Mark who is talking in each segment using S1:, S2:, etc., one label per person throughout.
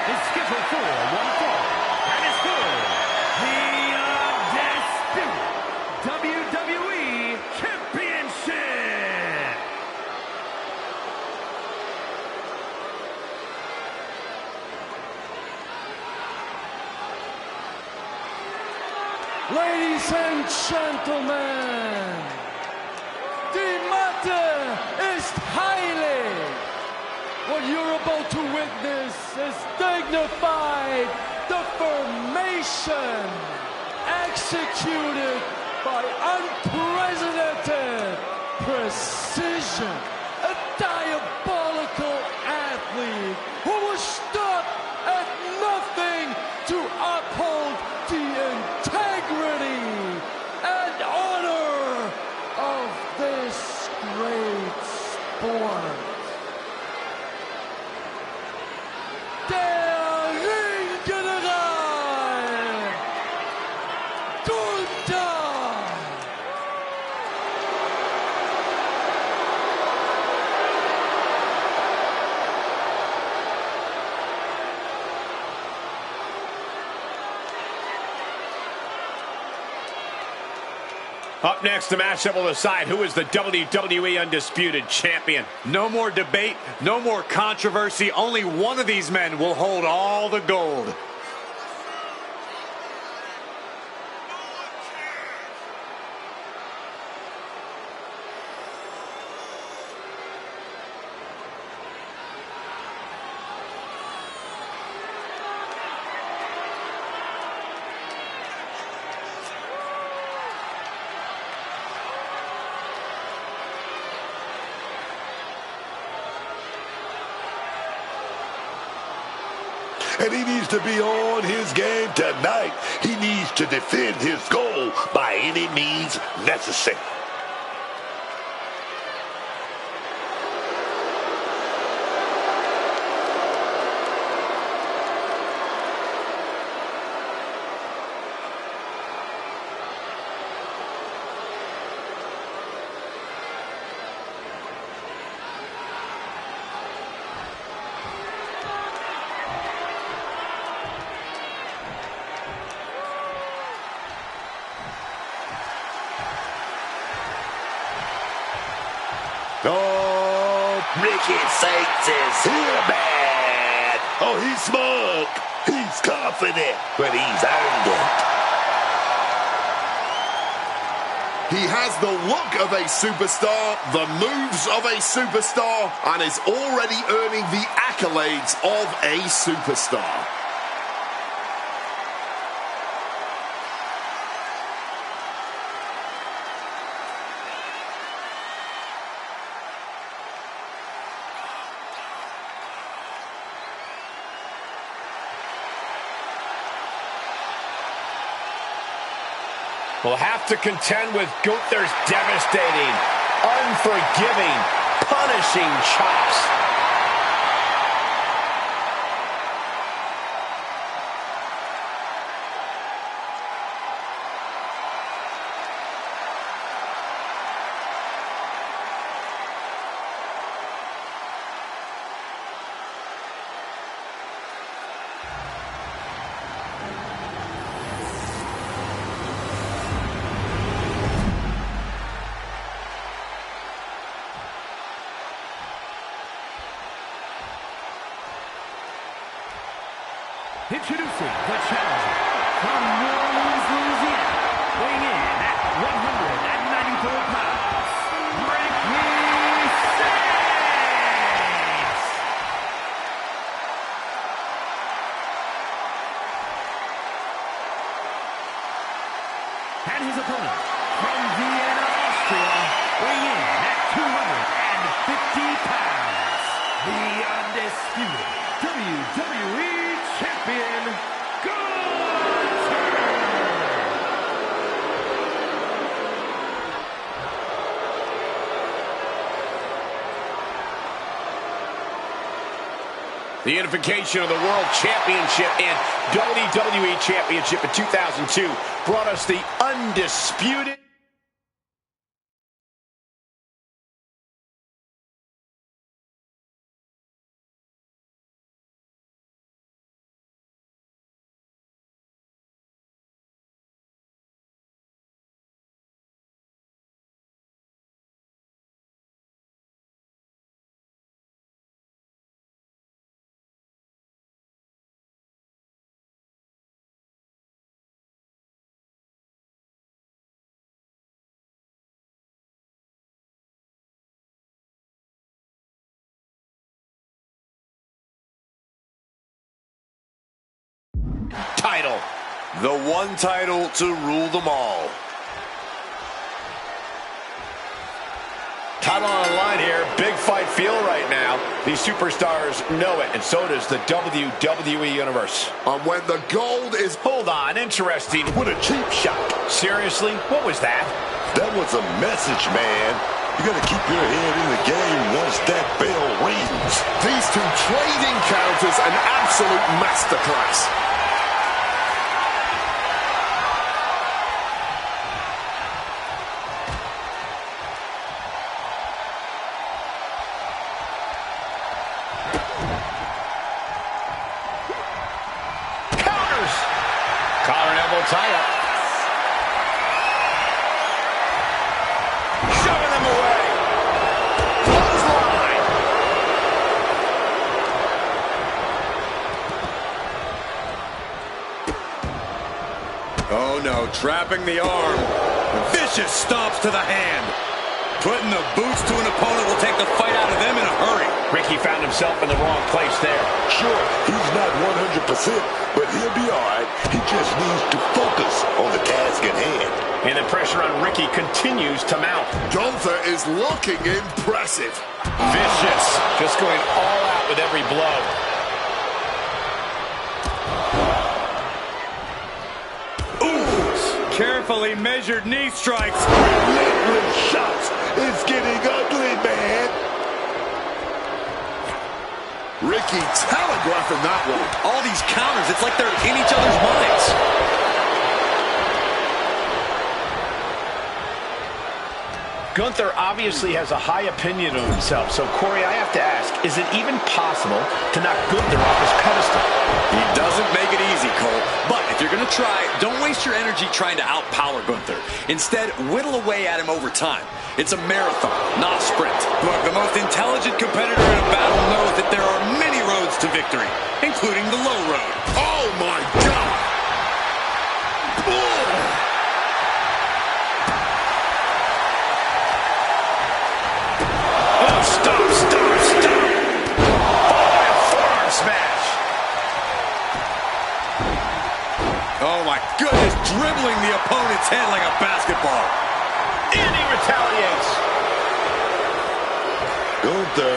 S1: is scheduled for one fall, and is for the undisputed WWE Championship.
S2: Ladies and gentlemen, the matter is highly. What you're about to witness is dignified deformation executed by unprecedented precision. A diabolical athlete who was stuck at nothing to uphold the integrity and honor of this great sport. Der Ringgeneral Gunther.
S3: Up next, the matchup will decide who is the WWE Undisputed Champion. No more debate, no more controversy. Only one of these men will hold all the gold.
S4: And he needs to be on his game tonight. He needs to defend his goal by any means necessary. Oh, Ricky Saints is here, man. Oh, he's smug. He's confident, but he's earned it.
S5: He has the look of a superstar, the moves of a superstar, and is already earning the accolades of a superstar.
S3: Will have to contend with Gunther's devastating, unforgiving, punishing chops.
S1: Introducing the challenger from New Orleans, Louisiana, weighing in at 194 pounds, Ricky Saints! And his opponent from Vienna, Austria, weighing in at 250 pounds, the undisputed WWE Champion, Gunther!
S3: The unification of the World Championship and WWE Championship in 2002 brought us the undisputed
S4: title. The one title to rule them all.
S3: Title on the line here. Big fight feel right now. These superstars know it, and so does the WWE Universe.
S5: And when the gold is...
S3: Hold on, interesting.
S4: What a cheap shot.
S3: Seriously? What was that?
S4: That was a message, man. You got to keep your head in the game once that bell rings.
S5: These two trading counters, an absolute masterclass.
S3: Counters! Collar and elbow tie-up. Shoving them away. Clothesline. Oh no, trapping the arm. Vicious stomps to the hand. Putting the boots to an opponent will take the fight out of them in a hurry. Ricky found himself in the wrong place there.
S4: Sure, he's not 100%, but he'll be all right. He just needs to focus on the task at hand.
S3: And the pressure on Ricky continues to mount.
S5: Gunther is looking impressive.
S3: Vicious, just going all out with every blow. Ooh, carefully measured knee strikes.
S4: Relentless shots. It's getting ugly, man.
S5: Ricky telegraphing that one.
S3: All these counters, it's like they're in each other's minds. Gunther obviously has a high opinion of himself, so Corey, I have to ask, is it even possible to knock Gunther off his pedestal? He doesn't make it easy, Cole, but if you're going to try, don't waste your energy trying to outpower Gunther. Instead, whittle away at him over time. It's a marathon, not a sprint. Look, the most intelligent competitor in a battle knows that there are many roads to victory, including the low road.
S5: Oh my God! Oh.
S3: Oh, stop. Following a forearm smash. Oh my goodness, dribbling the opponent's head like a basketball. And he retaliates.
S4: Gunther,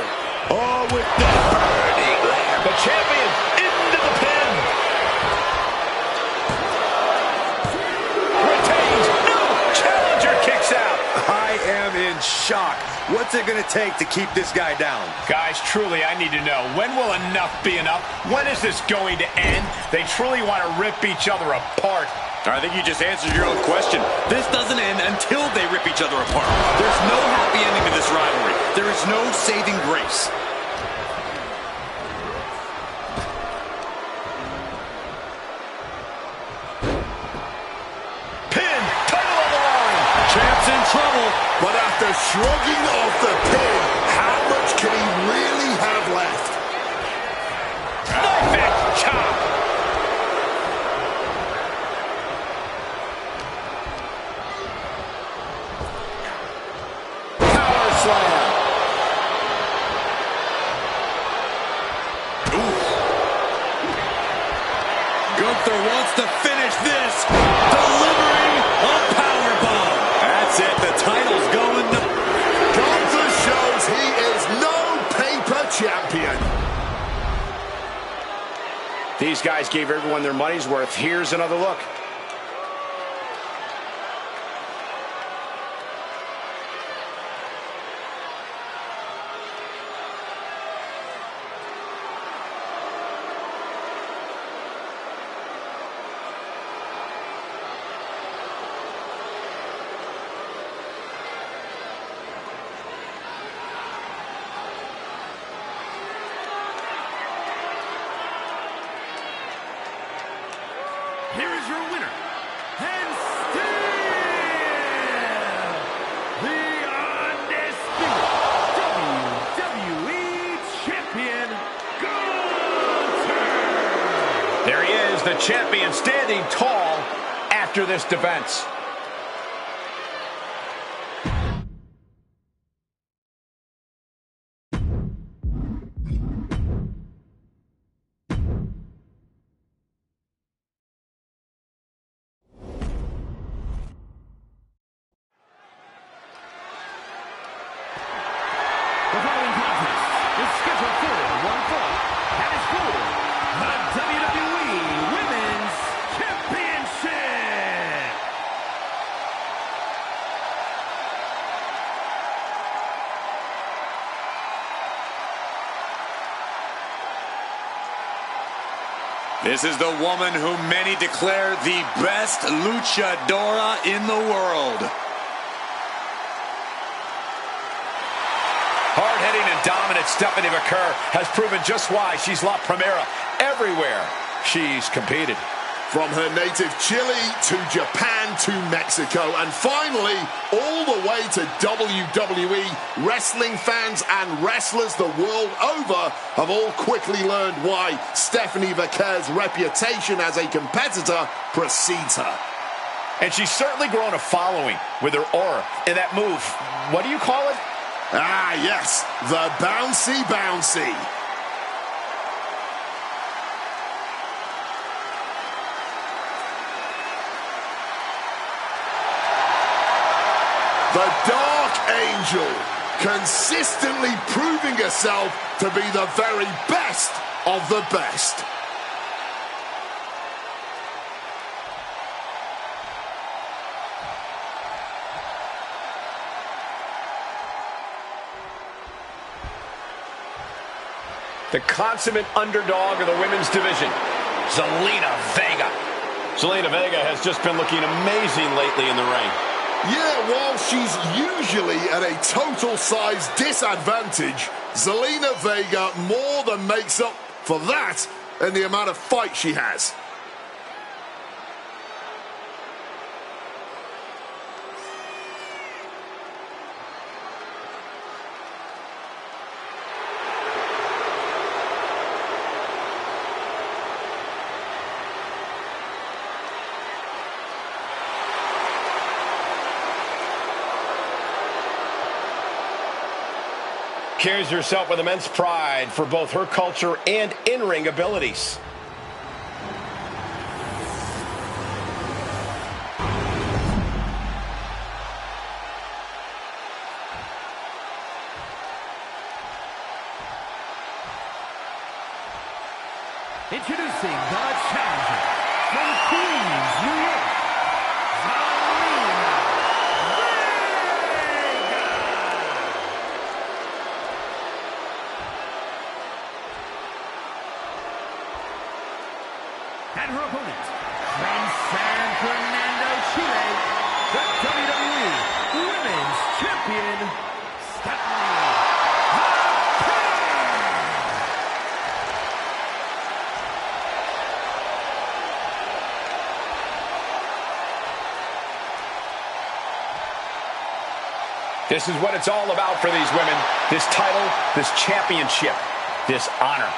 S4: oh, with the burning lamp.
S3: The champion into the pin. Retains. No, challenger kicks out.
S6: I am in shock. What's it going to take to keep this guy down?
S3: Guys, truly, I need to know, when will enough be enough? When is this going to end? They truly want to rip each other apart. I think you just answered your own question. This doesn't end until they rip each other apart. There's no happy ending to this rivalry. There is no saving grace. Pin, title on the line. Champ's in trouble.
S5: But after shrugging off the pin, how much can he really have left?
S3: Knife edge chop. Power slam. Gunther wants to finish this. Delivering a power bomb. That's it. The title's going to...
S5: Gunther shows he is no paper champion.
S3: These guys gave everyone their money's worth. Here's another look.
S1: Here is your winner, and still the undisputed WWE Champion, Gunther!
S3: There he is, the champion, standing tall after this defense.
S6: This is the woman whom many declare the best luchadora in the world.
S3: Hard-hitting and dominant Stephanie McCurr has proven just why she's La Primera everywhere she's competed.
S5: From her native Chile to Japan to Mexico and finally all the way to WWE, wrestling fans and wrestlers the world over have all quickly learned why Stephanie McCurr's reputation as a competitor precedes her.
S3: And she's certainly grown a following with her aura and that move. What do you call it?
S5: Ah, yes, the bouncy bouncy. The Dark Angel, consistently proving herself to be the very best of the best.
S3: The consummate underdog of the women's division, Zelina Vega. Zelina Vega has just been looking amazing lately in the ring.
S5: Yeah, while she's usually at a total size disadvantage, Zelina Vega more than makes up for that in the amount of fight she has.
S3: Carries herself with immense pride for both her culture and in-ring abilities.
S1: Introducing the challenger from Queens, New York, Zelina Vega. And her opponent from San Fernando, Chile, the WWE Women's Champion, Stephanie.
S3: This is what it's all about for these women. This title, this championship, this honor.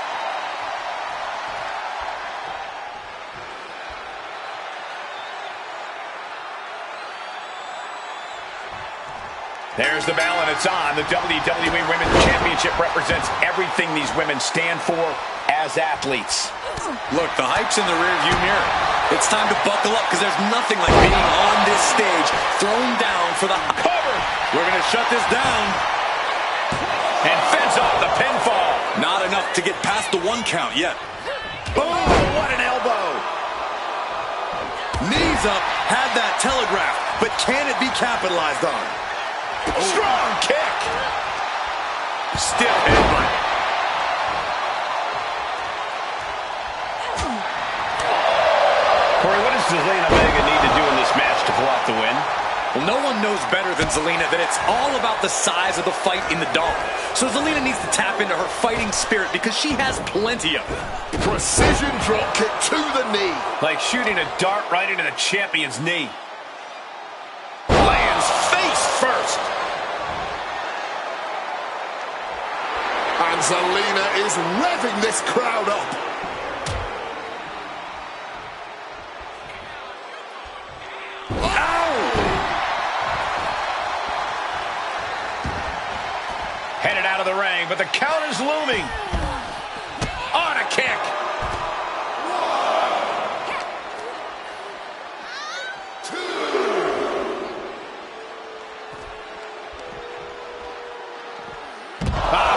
S3: There's the bell and it's on. The WWE Women's Championship represents everything these women stand for as athletes.
S6: Look, the hype's in the rearview mirror. It's time to buckle up because there's nothing like being on this stage, thrown down for the cover. We're going to shut this down.
S3: And fends off the pinfall.
S6: Not enough to get past the 1 count yet.
S3: Boom, what an elbow.
S6: Knees up, had that telegraphed, but can it be capitalized on?
S3: Strong kick. Still headbutt. Corey, what does Zelina Vega need to do in this match to pull out the win?
S6: Well, no one knows better than Zelina that it's all about the size of the fight in the dog. So Zelina needs to tap into her fighting spirit because she has plenty of it.
S5: Precision drop kick to the knee.
S3: Like shooting a dart right into the champion's knee. Lands face first.
S5: And Zelina is revving this crowd up.
S3: Headed out of the ring, but the count is looming. On a kick.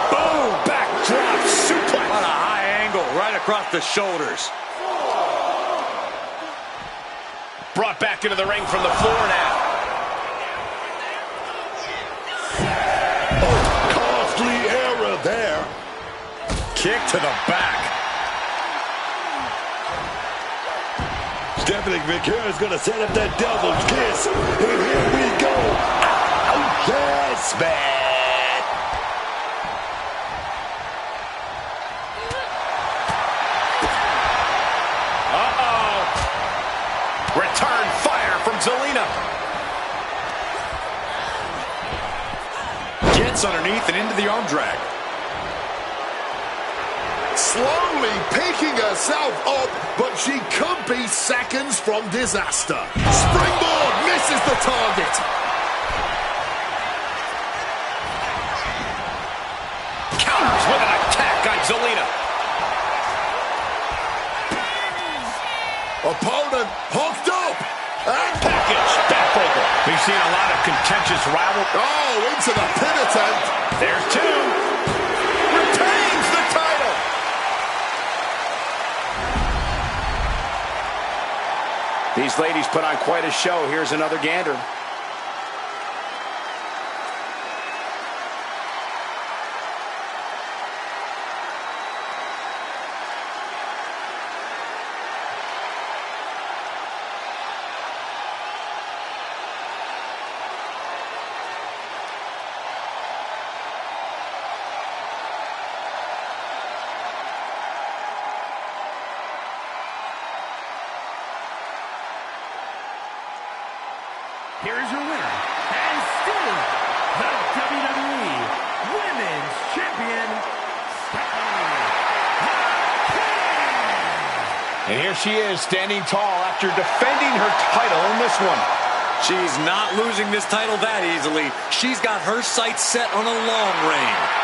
S3: Boom! Backdrop suplex.
S6: What a high angle right across the shoulders.
S3: Brought back into the ring from the floor now.
S5: Costly error there.
S6: Kick to the back.
S4: Stephanie McMahon is going to set up that devil's kiss. And here we go. Ouch, yes, man.
S3: Uh-oh. Return fire from Zelina.
S6: Gets underneath and into the arm drag.
S5: Slowly picking herself up, but she could be seconds from disaster. Springboard misses the target.
S3: Counters with an attack on Zelina.
S5: Opponent hooked up. And
S3: Package backbreaker. We've seen a lot of contentious rival.
S5: oh, into the pin attempt.
S3: There's two. Retains the title. These ladies put on quite a show. Here's another gander.
S1: Here is your winner, and still the WWE Women's Champion, Stephanie McMahon.
S3: And here she is, standing tall after defending her title in this one.
S6: She's not losing this title that easily. She's got her sights set on a long reign.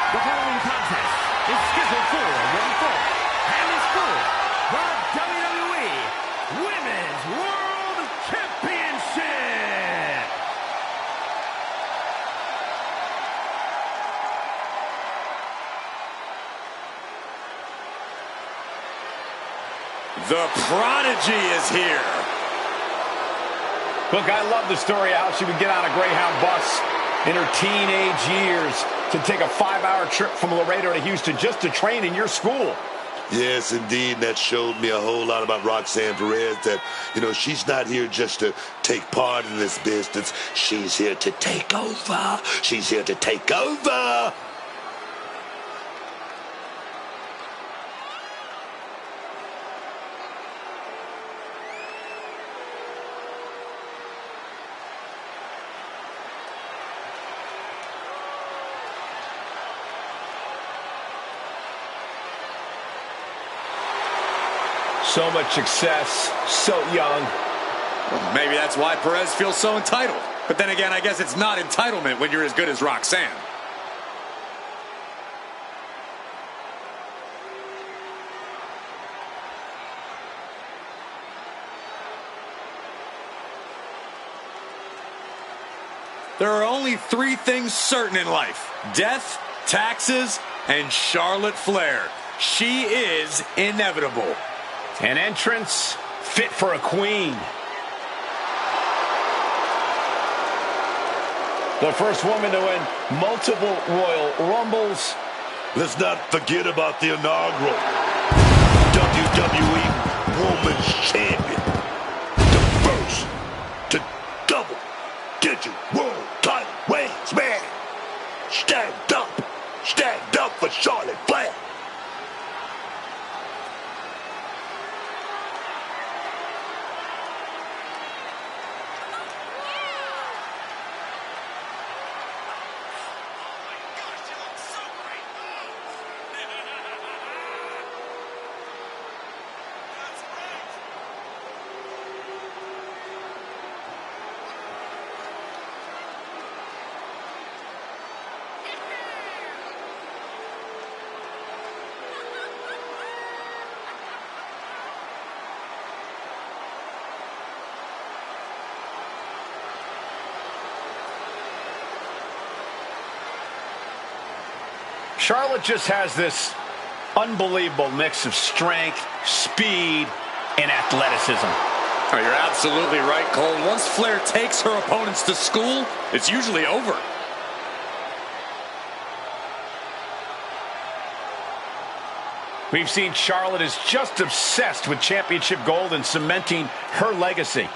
S1: The following contest is scheduled for one fall and is for the WWE Women's World Championship.
S6: The Prodigy is here.
S3: Look, I love the story of how she would get on a Greyhound bus in her teenage years to take a 5-hour trip from Laredo to Houston just to train in your school.
S4: Yes, indeed. That showed me a whole lot about Roxanne Perez, that, she's not here just to take part in this business. She's here to take over. She's here to take over.
S3: So much success, so young.
S6: Well, maybe that's why Perez feels so entitled. But then again, I guess it's not entitlement when you're as good as Roxanne. There are only 3 things certain in life: death, taxes, and Charlotte Flair. She is inevitable.
S3: An entrance fit for a queen. The first woman to win multiple Royal Rumbles.
S4: Let's not forget about the inaugural WWE Women's Champion. The first to double-digit world title reigns, man. Stand up for Charlotte Flair.
S3: Charlotte just has this unbelievable mix of strength, speed, and athleticism.
S6: Oh, you're absolutely right, Cole. Once Flair takes her opponents to school, it's usually over.
S3: We've seen Charlotte is just obsessed with championship gold and cementing her legacy.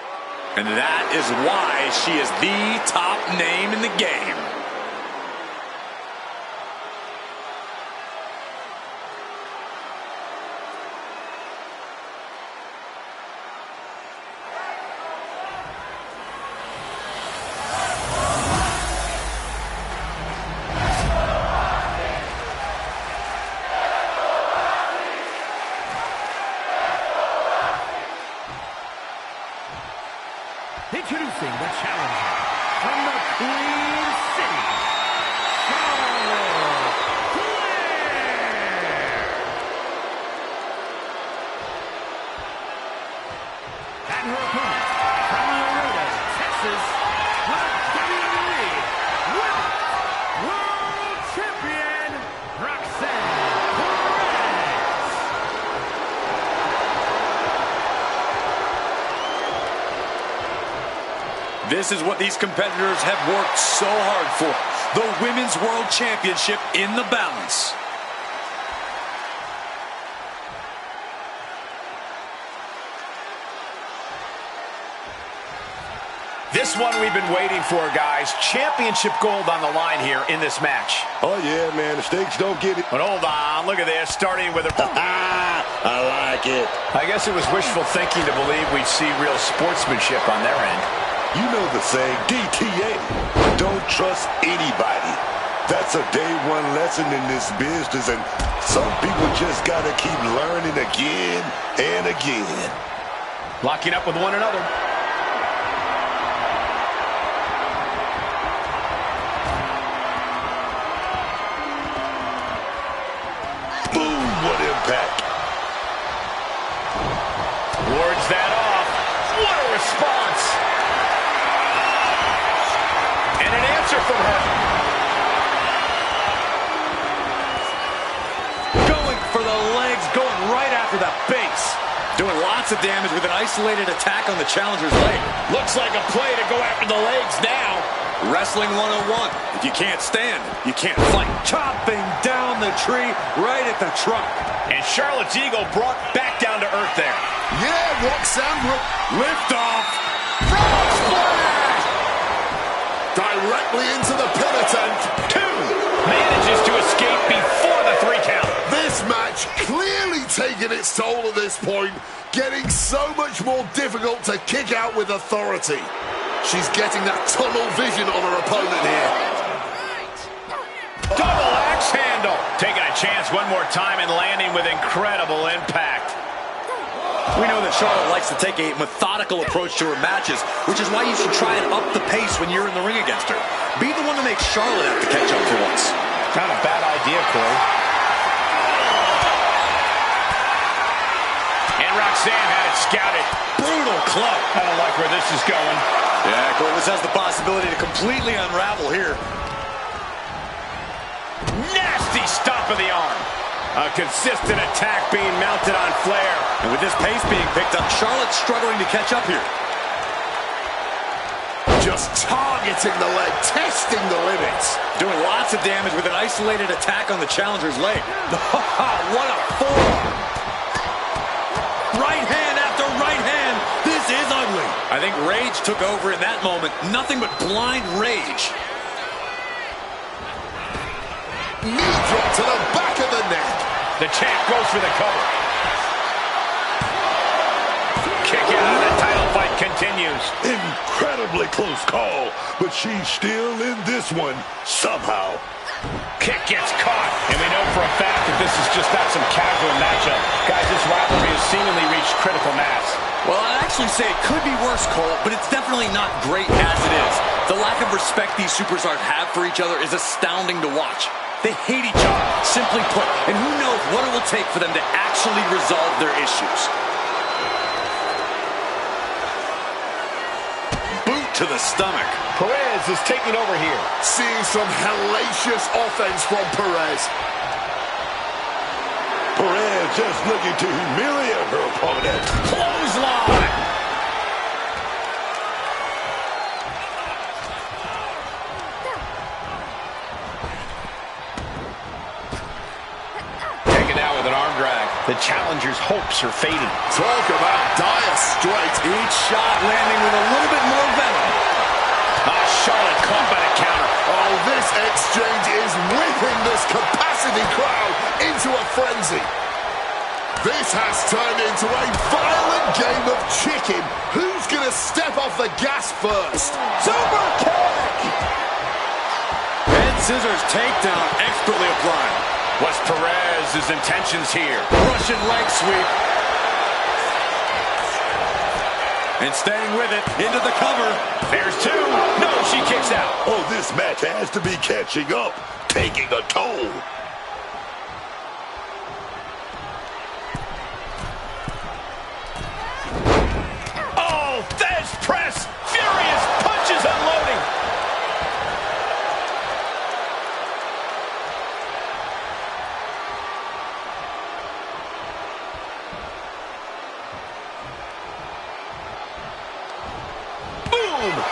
S6: And that is why she is the top name in the game.
S1: Introducing the challenger from the Queen City, Charlotte Flair. And her opponent from Laredo, Texas, the WWE Women's World Champion, Roxanne Perez.
S6: This is what these competitors have worked so hard for. The Women's World Championship in the balance.
S3: This one we've been waiting for, guys. Championship gold on the line here in this match.
S4: Oh, yeah, man. The stakes don't get it.
S3: But hold on. Look at this. Starting with a...
S4: I like it.
S3: I guess it was wishful thinking to believe we'd see real sportsmanship on their end.
S4: You know the saying, DTA, don't trust anybody. That's a day one lesson in this business, and some people just gotta keep learning again and again.
S3: Locking up with one another.
S4: Boom, what impact.
S3: Wards that off. What a response. And an answer from her.
S6: Going for the legs, going right after the base. Doing lots of damage with an isolated attack on the challenger's leg.
S3: Looks like a play to go after the legs now.
S6: Wrestling 101. If you can't stand, you can't fight. Chopping down the tree right at the trunk.
S3: And Charlotte's ego brought back down to earth there.
S5: Yeah, Roxanne lift off. Frog splash! Directly into the pin attempt.
S3: 2. Manages to escape before the 3 count.
S5: This match clearly taking its toll at this point, getting so much more difficult to kick out with authority. She's getting that tunnel vision on her opponent here.
S3: Double axe handle. Taking a chance one more time and landing with incredible impact.
S6: We know that Charlotte likes to take a methodical approach to her matches, which is why you should try and up the pace when you're in the ring against her. Be the one to make Charlotte have to catch up for once.
S3: Not a bad idea, Corey. And Roxanne had it scouted. Brutal club. I don't like where this is going.
S6: Yeah, Cole, this has the possibility to completely unravel here.
S3: Nasty stomp of the arm. A consistent attack being mounted on Flair.
S6: And with this pace being picked up, Charlotte's struggling to catch up here.
S5: Just targeting the leg, testing the limits.
S6: Doing lots of damage with an isolated attack on the challenger's leg. What a forearm. Right hand after right hand. This is ugly. I think rage took over in that moment. Nothing but blind rage.
S5: Knee drop to the back of the neck.
S3: The champ goes for the cover. Kick out, the title fight continues.
S4: Incredibly close call, but she's still in this one somehow.
S3: Kick gets caught, and we know for a fact that this is just not some casual matchup. Guys, this rivalry has seemingly reached critical mass.
S6: Well, I'd actually say it could be worse, Cole, but it's definitely not great as it is. The lack of respect these superstars have for each other is astounding to watch. They hate each other, simply put, and who knows what it will take for them to actually resolve their issues. Boot to the stomach.
S3: Perez is taking over here.
S5: Seeing some hellacious offense from Perez.
S4: Perez just looking to humiliate her opponent.
S3: Clothesline. With an arm drag. The challenger's hopes are fading.
S5: Talk about dire straits.
S6: Each shot landing with a little bit more venom.
S3: Charlotte caught by the counter.
S5: Oh, this exchange is whipping this capacity crowd into a frenzy. This has turned into a violent game of chicken. Who's going to step off the gas first?
S6: Super kick! Head scissors takedown expertly applied.
S3: What's Perez's intentions here?
S6: Russian leg sweep. And staying with it, into the cover.
S3: There's 2. No, she kicks out.
S4: Oh, this match has to be catching up, taking a toll.
S3: Oh, Fez press. Furious punches unloading.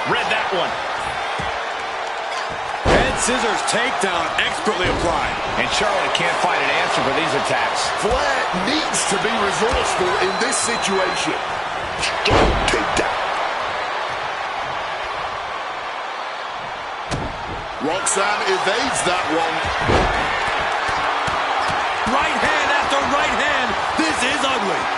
S3: Read that one.
S6: Head scissors takedown expertly applied.
S3: And Charlotte can't find an answer for these attacks.
S5: Flair needs to be resourceful in this situation.
S4: Strong takedown.
S5: Roxanne evades that one.
S6: Right hand after right hand. This is ugly.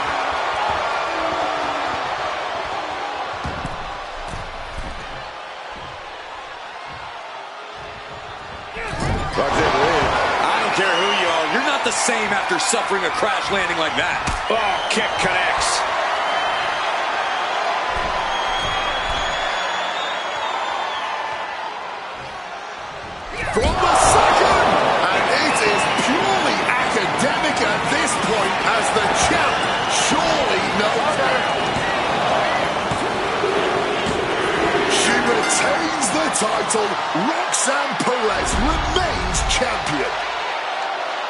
S6: I don't care who you are. You're not the same after suffering a crash landing like that.
S3: Oh, kick connects.
S5: From the second, and it is purely academic at this point as the champ surely knows it. She retains the title. Roxanne Perez remains champion.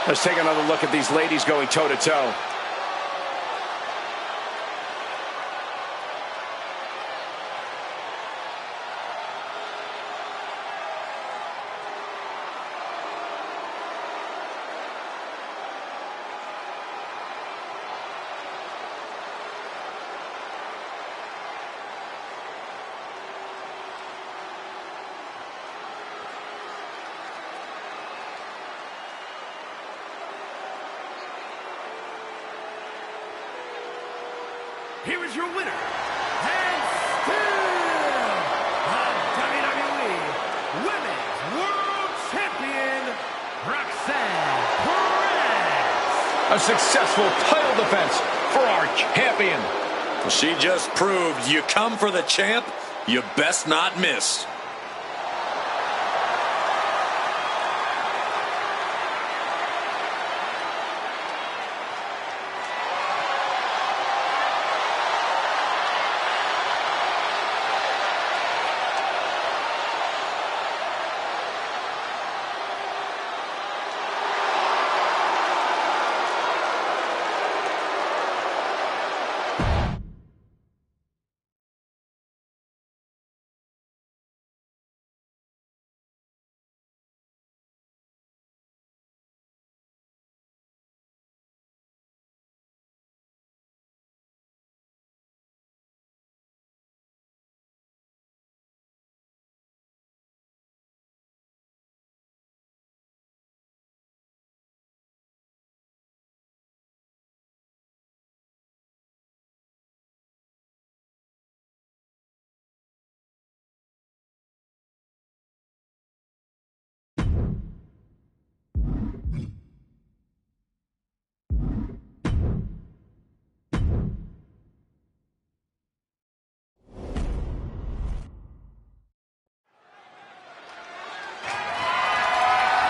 S3: Let's take another look at these ladies going toe-to-toe.
S1: here's your winner, and still the WWE Women's World Champion, Roxanne Perez.
S3: A successful title defense for our champion.
S6: She just proved you come for the champ, you best not miss.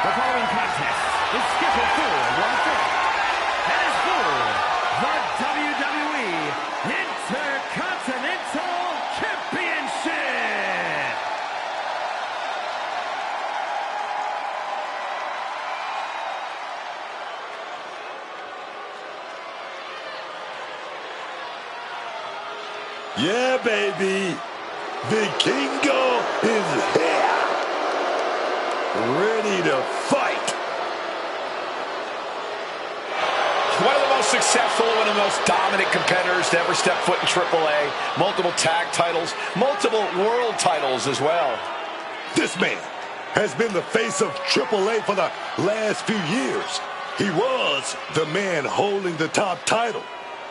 S1: The following contest is scheduled for one fall and is for the WWE Intercontinental Championship.
S4: Yeah, baby. Vikingo is here. Ready to fight.
S3: One of the most successful, one of the most dominant competitors to ever step foot in AAA. Multiple tag titles, multiple world titles as well.
S4: This man has been the face of AAA for the last few years. He was the man holding the top title,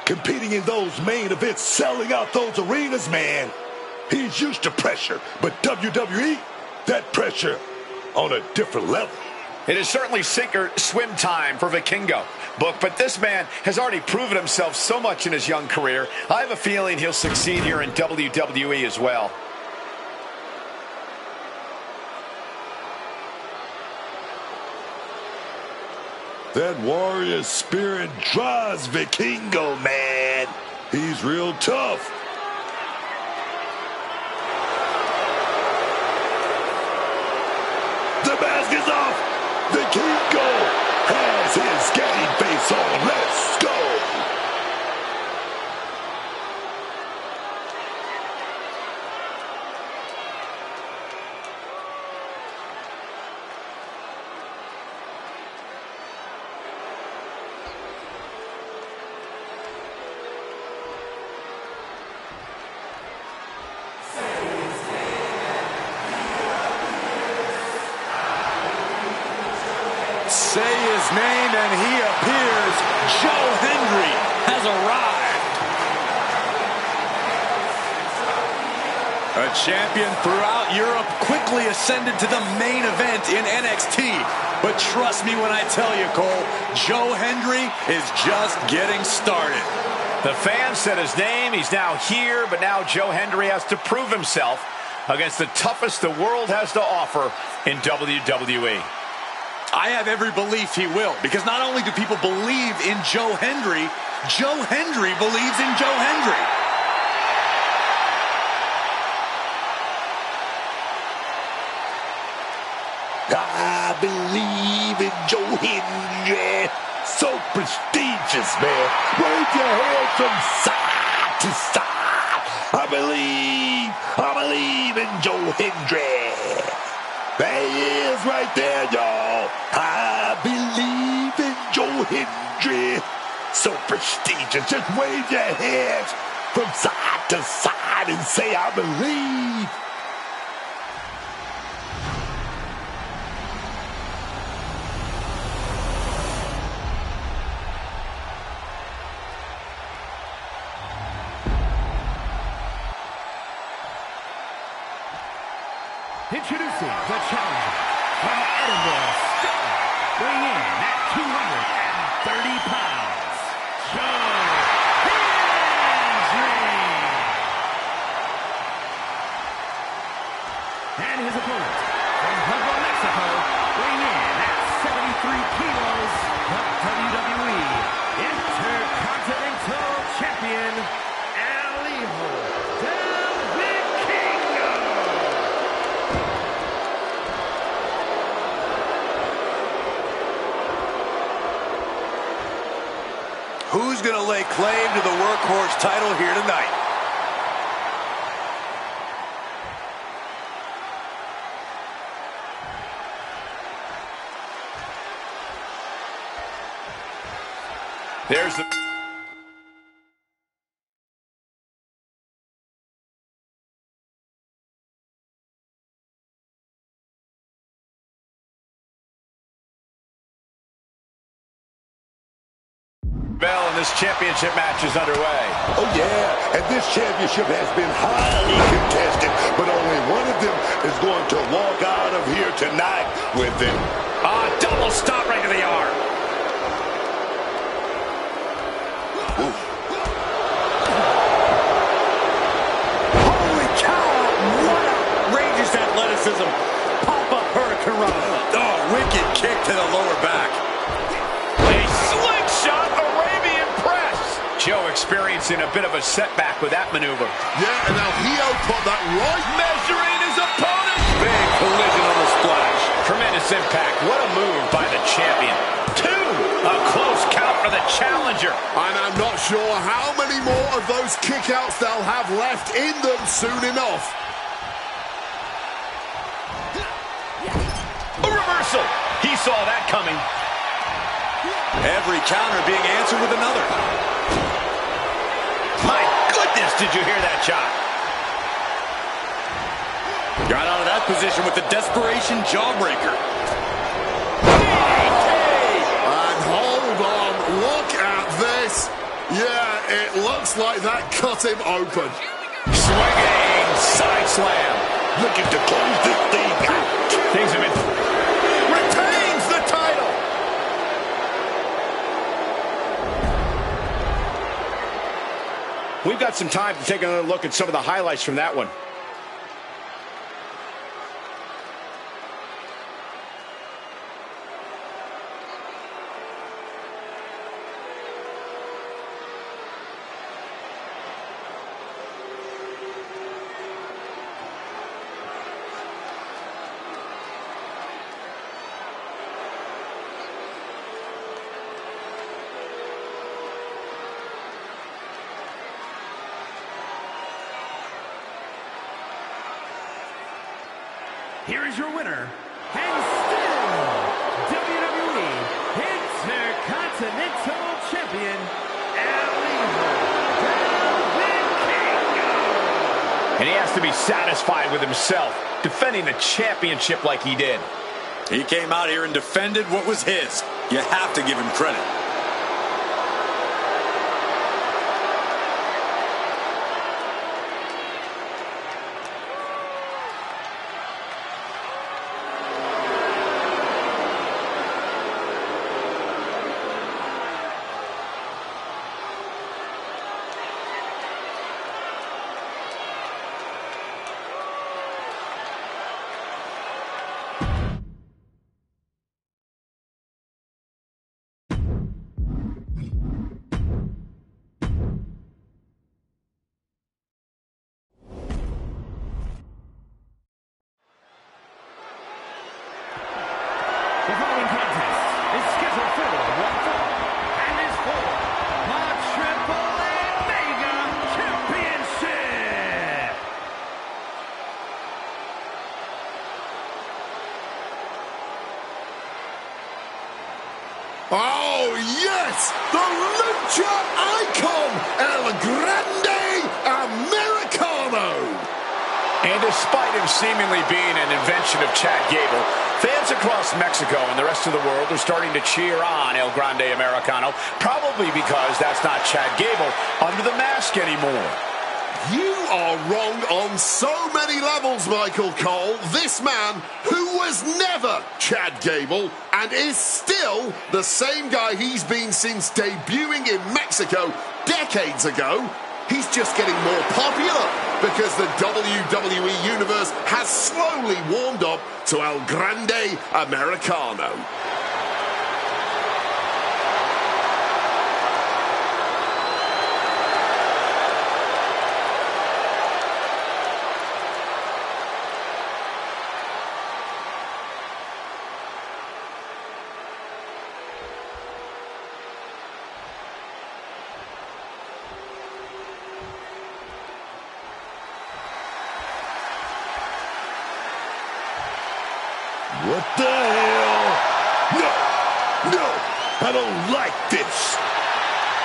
S4: competing in those main events, selling out those arenas, man. He's used to pressure, but WWE, that pressure on a different level.
S3: It is certainly sink or swim time for Vikingo, Book, but this man has already proven himself so much in his young career. I have a feeling he'll succeed here in WWE as well.
S4: That warrior spirit drives Vikingo, man. He's real tough. The mask is off. Vikingo has his game face on. Let's go.
S6: Say his name and he appears. Joe Hendry has arrived. A champion throughout Europe, quickly ascended to the main event in NXT. But trust me when I tell you, Cole, Joe Hendry is just getting started.
S3: The fans said his name, he's now here, but now Joe Hendry has to prove himself against the toughest the world has to offer in WWE.
S6: I have every belief he will, because not only do people believe in Joe Hendry believes in Joe Hendry.
S4: I believe in Joe Hendry. So prestigious, man. Wave your hands from side to side. I believe in Joe Hendry. There he is right there, y'all. I believe in Joe Hendry. So prestigious. Just wave your hands from side to side and say, I believe.
S1: Introducing the challenger from Edinburgh, Scotland, weighing in at 230 pounds, Joe Hendry. And his opponent from Puebla, Mexico, weighing in at 73 kilos, the WWE Intercontinental Champion, Alijo Del Vikingo.
S3: Who's going to lay claim to the workhorse title here tonight? There's the... bell, and this championship match is underway.
S4: Oh, yeah, and this championship has been highly contested, but only one of them is going to walk out of here tonight with it.
S3: Double stop right to the arm.
S4: Ooh.
S3: Holy cow! What outrageous athleticism. Pop-up hurricanrana. Oh, wicked kick to the lower back. A slingshot Arabian press. Joe experiencing a bit of a setback with that maneuver.
S5: Yeah, and now Hio put that right,
S3: Measuring his opponent. Big collision on the splash. Tremendous impact. What a move by the champion. 2. A close count for the challenger.
S5: and I'm not sure how many more of those kickouts they'll have left in them soon enough.
S3: A reversal. He saw that coming. Every counter being answered with another. My goodness, did you hear that shot? Got out of that position with the desperation jawbreaker.
S5: And hold on, look at this. Yeah, it looks like that cut him open.
S3: Swinging side slam.
S4: Looking to close this thing out.
S3: Things have been... Retains the title. We've got some time to take another look at some of the highlights from that one.
S1: Here is your winner, and still WWE Intercontinental Champion, Alijo Del Vikingo.
S3: And he has to be satisfied with himself, defending the championship like he did. He came out here and defended what was his. You have to give him credit.
S1: The following contest is scheduled for one fall and is for the Triple Mega Championship.
S5: Oh, yes! The lucha icon, El Grande Americano!
S3: And despite him seemingly being an invention of Chad Gable, fans across Mexico and the rest of the world are starting to cheer on El Grande Americano, probably because that's not Chad Gable under the mask anymore.
S5: You are wrong on so many levels, Michael Cole. This man, who was never Chad Gable and is still the same guy he's been since debuting in Mexico decades ago, he's just getting more popular because the WWE Universe has slowly warmed up to El Grande Americano.
S4: What the hell? No, I don't like this.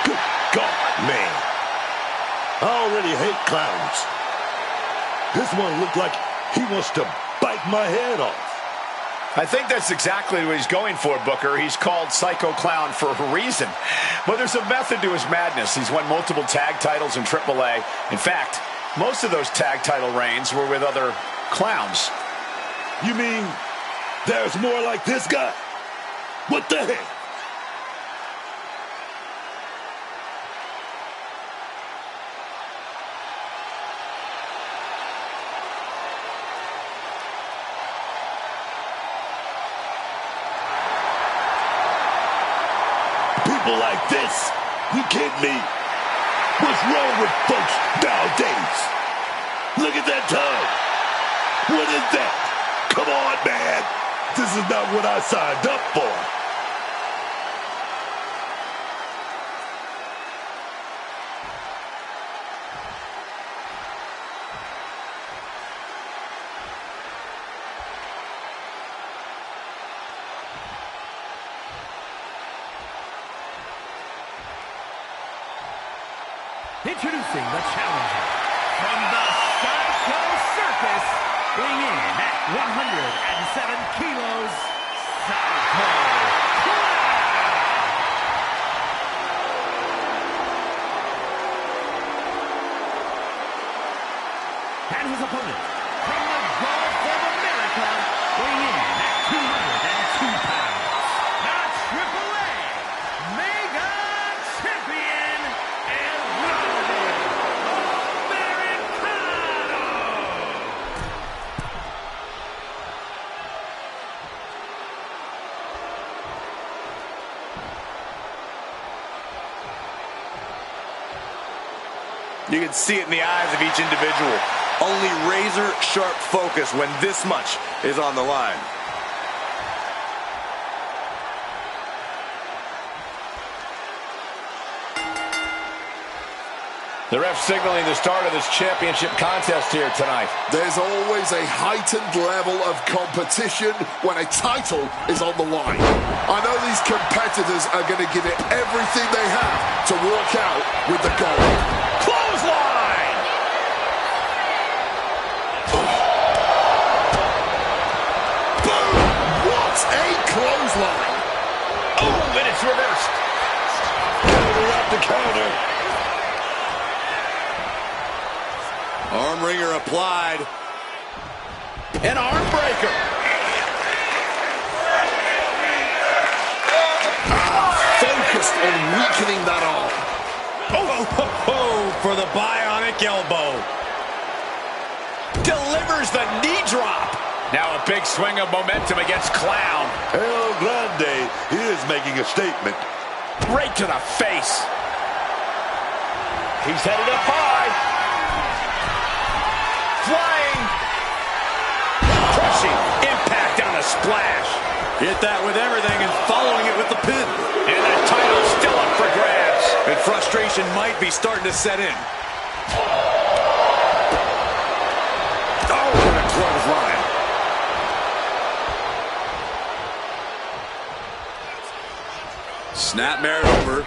S4: Good God, man. I already hate clowns. This one looked like he wants to bite my head off.
S3: I think that's exactly what he's going for, Booker. He's called Psycho Clown for a reason. But there's a method to his madness. He's won multiple tag titles in AAA. In fact, most of those tag title reigns were with other clowns.
S4: You mean there's more like this guy? What the heck? People like this? You kidding me? What's wrong with folks nowadays? Look at that tongue. What is that? Come on, man. This is not what I signed up for.
S1: Introducing the challenger from the Psycho Circus, weighing in at 107 kilos, Psycho Clown! And his opponent from the Gulf of America, weighing in at 202 pounds, the AAA Mega Champion, El Grande Americano!
S6: You can see it in the eyes of each individual. Only razor-sharp focus when this much is on the line.
S3: The ref signaling the start of this championship contest here tonight.
S5: There's always a heightened level of competition when a title is on the line. I know these competitors are going to give it everything they have to walk out with the gold.
S3: Clothesline!
S5: Boom! What a clothesline!
S3: Oh, and it's reversed.
S4: Counter after counter.
S6: Arm wringer applied. An arm breaker.
S5: Focused on weakening that arm.
S6: Oh, for the bionic elbow.
S3: Delivers the knee drop. Now a big swing of momentum against Clown.
S4: El Grande is making a statement.
S3: Right to the face. He's headed up high. Flying. Crushing impact on a splash.
S6: Hit that with everything and following it with the pin.
S3: And that title's still up for grabs.
S6: And frustration might be starting to set in. Oh, what a clothesline. Snapmare over.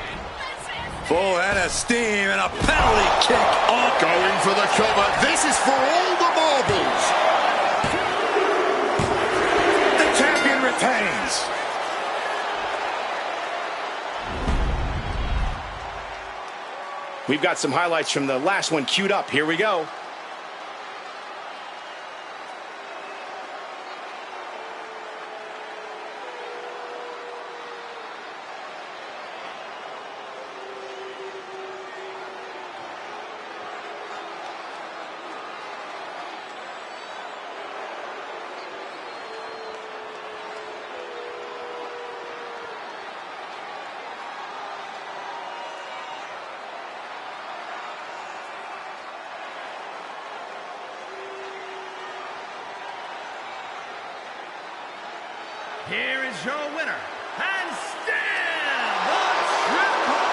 S6: Full head of steam and a penalty kick.
S5: Oh, going for the cover. This is for all the marbles.
S6: The champion retains.
S3: We've got some highlights from the last one queued up. Here we go.
S1: Here is your winner, and still the Triple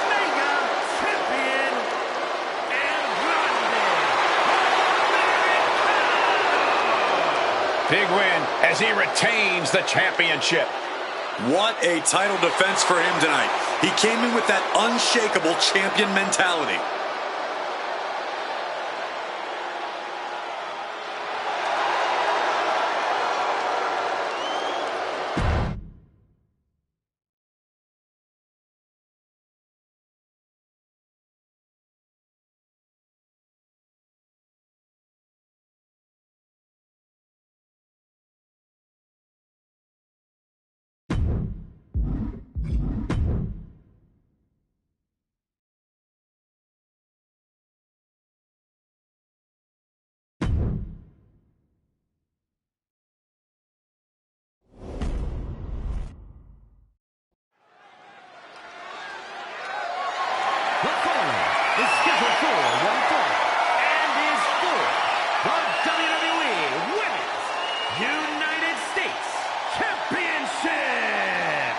S1: Mega Champion, El Grande Americano.
S3: Big win as he retains the championship.
S6: What a title defense for him tonight. He came in with that unshakable champion mentality.
S1: The following is scheduled for one fall and is for the WWE Women's United States Championship.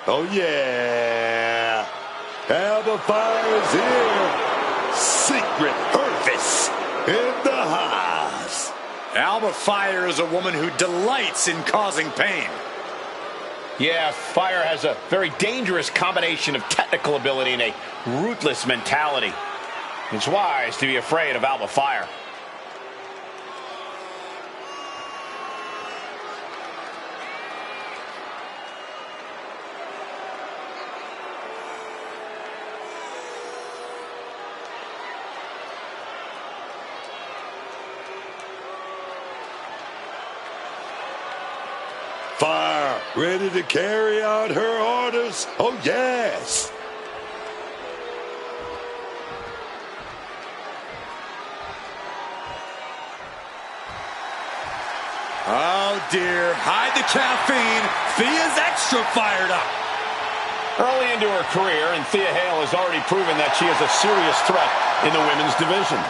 S4: Oh, yeah. Alba Fire is here. Secret Purpose in the house.
S6: Alba Fire is a woman who delights in causing pain.
S3: Yeah, Fire has a very dangerous combination of technical ability and a ruthless mentality. It's wise to be afraid of Alba Fire.
S4: Fire, ready to carry out her orders? Oh, yes.
S6: Oh, dear. Hide the caffeine. Thea's extra fired up.
S3: Early into her career, and Thea Hale has already proven that she is a serious threat in the women's division.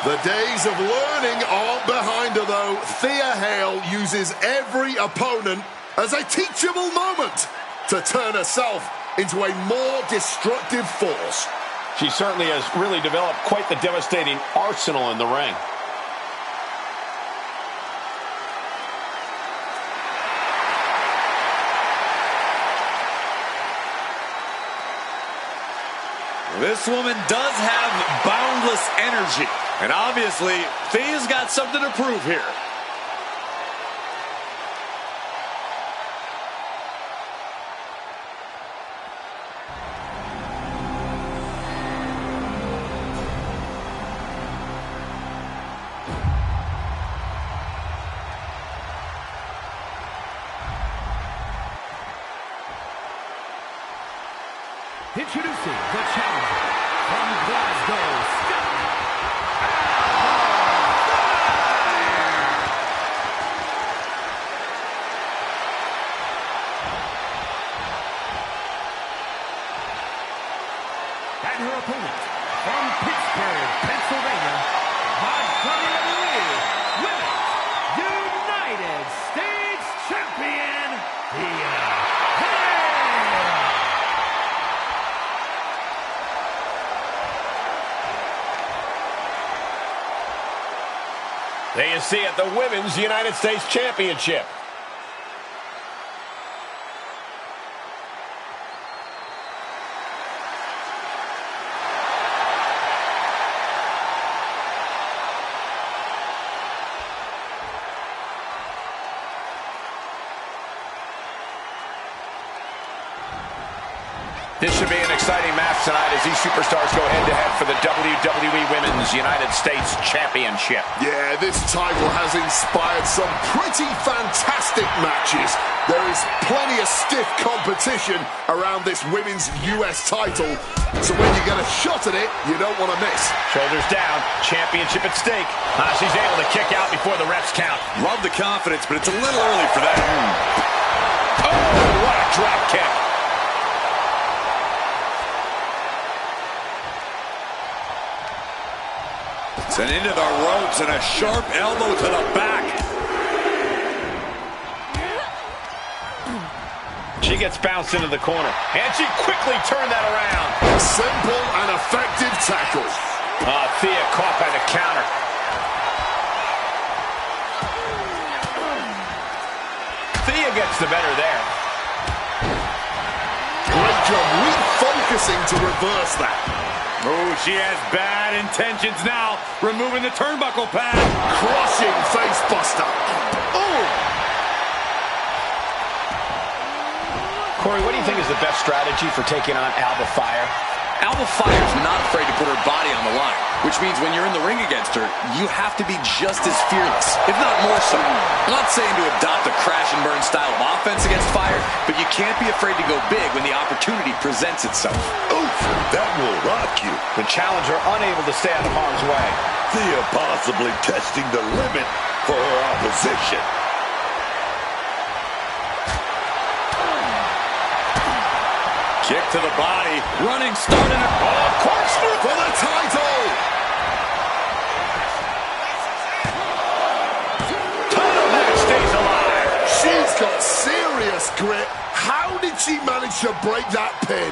S5: The days of learning aren't behind her, though. Thea Hale uses every opponent as a teachable moment to turn herself into a more destructive force.
S3: She certainly has really developed quite the devastating arsenal in the ring.
S6: This woman does have boundless energy. And obviously, Thea's got something to prove here.
S1: Introducing the challenger from Glasgow, Scotland, and her opponent from Pittsburgh, Pennsylvania, the WWE Women's United States Champion, Thea Hale.
S3: There you see it, the Women's United States Championship. This should be an exciting match tonight as these superstars go head-to-head for the WWE Women's United States Championship.
S5: Yeah, this title has inspired some pretty fantastic matches. There is plenty of stiff competition around this women's US title, so when you get a shot at it, you don't want to miss.
S3: Shoulders down, championship at stake. She's able to kick out before the refs count.
S6: Love the confidence, but it's a little early for that.
S3: Oh, what a drop kick.
S6: Sent into the ropes and a sharp elbow to the back.
S3: She gets bounced into the corner, and she quickly turned that around.
S5: Simple and effective tackle.
S3: Thea caught by the counter. Thea gets the better there.
S5: Great job refocusing to reverse that.
S6: Oh, she has bad intentions now. Removing the turnbuckle pad.
S5: Crushing face buster. Oh!
S3: Corey, what do you think is the best strategy for taking on Alba Fire?
S6: Alba Fire's not afraid to put her body on the line, which means when you're in the ring against her, you have to be just as fearless, if not more so. I'm not saying to adopt a crash and burn style of offense against Fire, but you can't be afraid to go big when the opportunity presents itself.
S4: Oof, that will rock you.
S3: The challenger unable to stay out of harm's way.
S4: Thea possibly testing the limit for her opposition.
S6: Kick to the body. Running start and a
S5: corkscrew for the title.
S3: Title match stays alive.
S5: She's got serious grit. How did she manage to break that pin?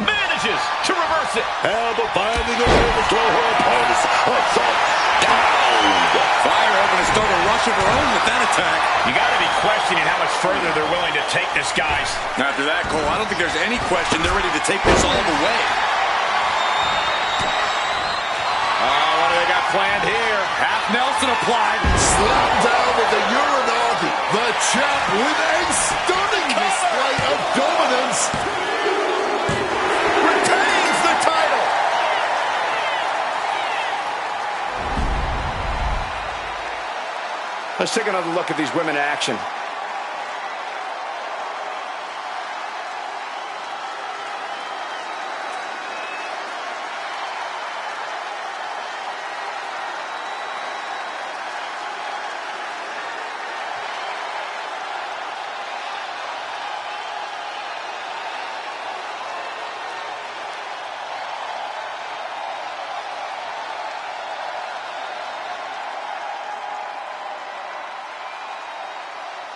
S3: Manages to reverse it.
S4: Alba finding a way to slow her opponent's assault down.
S6: Fire hoping to start a rush of her own with that attack.
S3: You got to be questioning how much further they're willing to take this, guys.
S6: After that, Cole, I don't think there's any question they're ready to take this all the way. What do they got planned here? Half Nelson applied.
S5: Slam down with the Uranagi. The champ with a stunning display of dominance. Retains the title.
S3: Let's take another look at these women in action.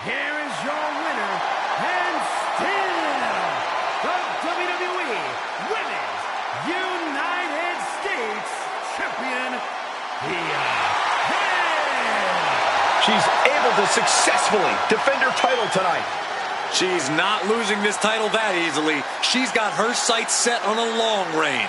S1: Here is your winner, and still the WWE Women's United States Champion, Thea Hail.
S3: She's able to successfully defend her title tonight.
S6: She's not losing this title that easily. She's got her sights set on a long reign.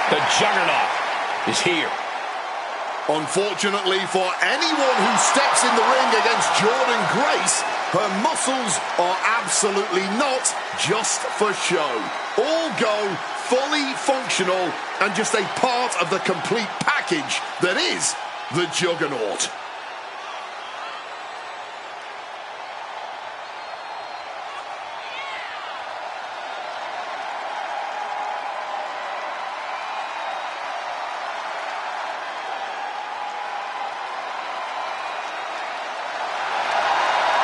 S3: The Juggernaut is here.
S5: Unfortunately for anyone who steps in the ring against Jordynne Grace, her muscles are absolutely not just for show. All go fully functional and just a part of the complete package that is the Juggernaut.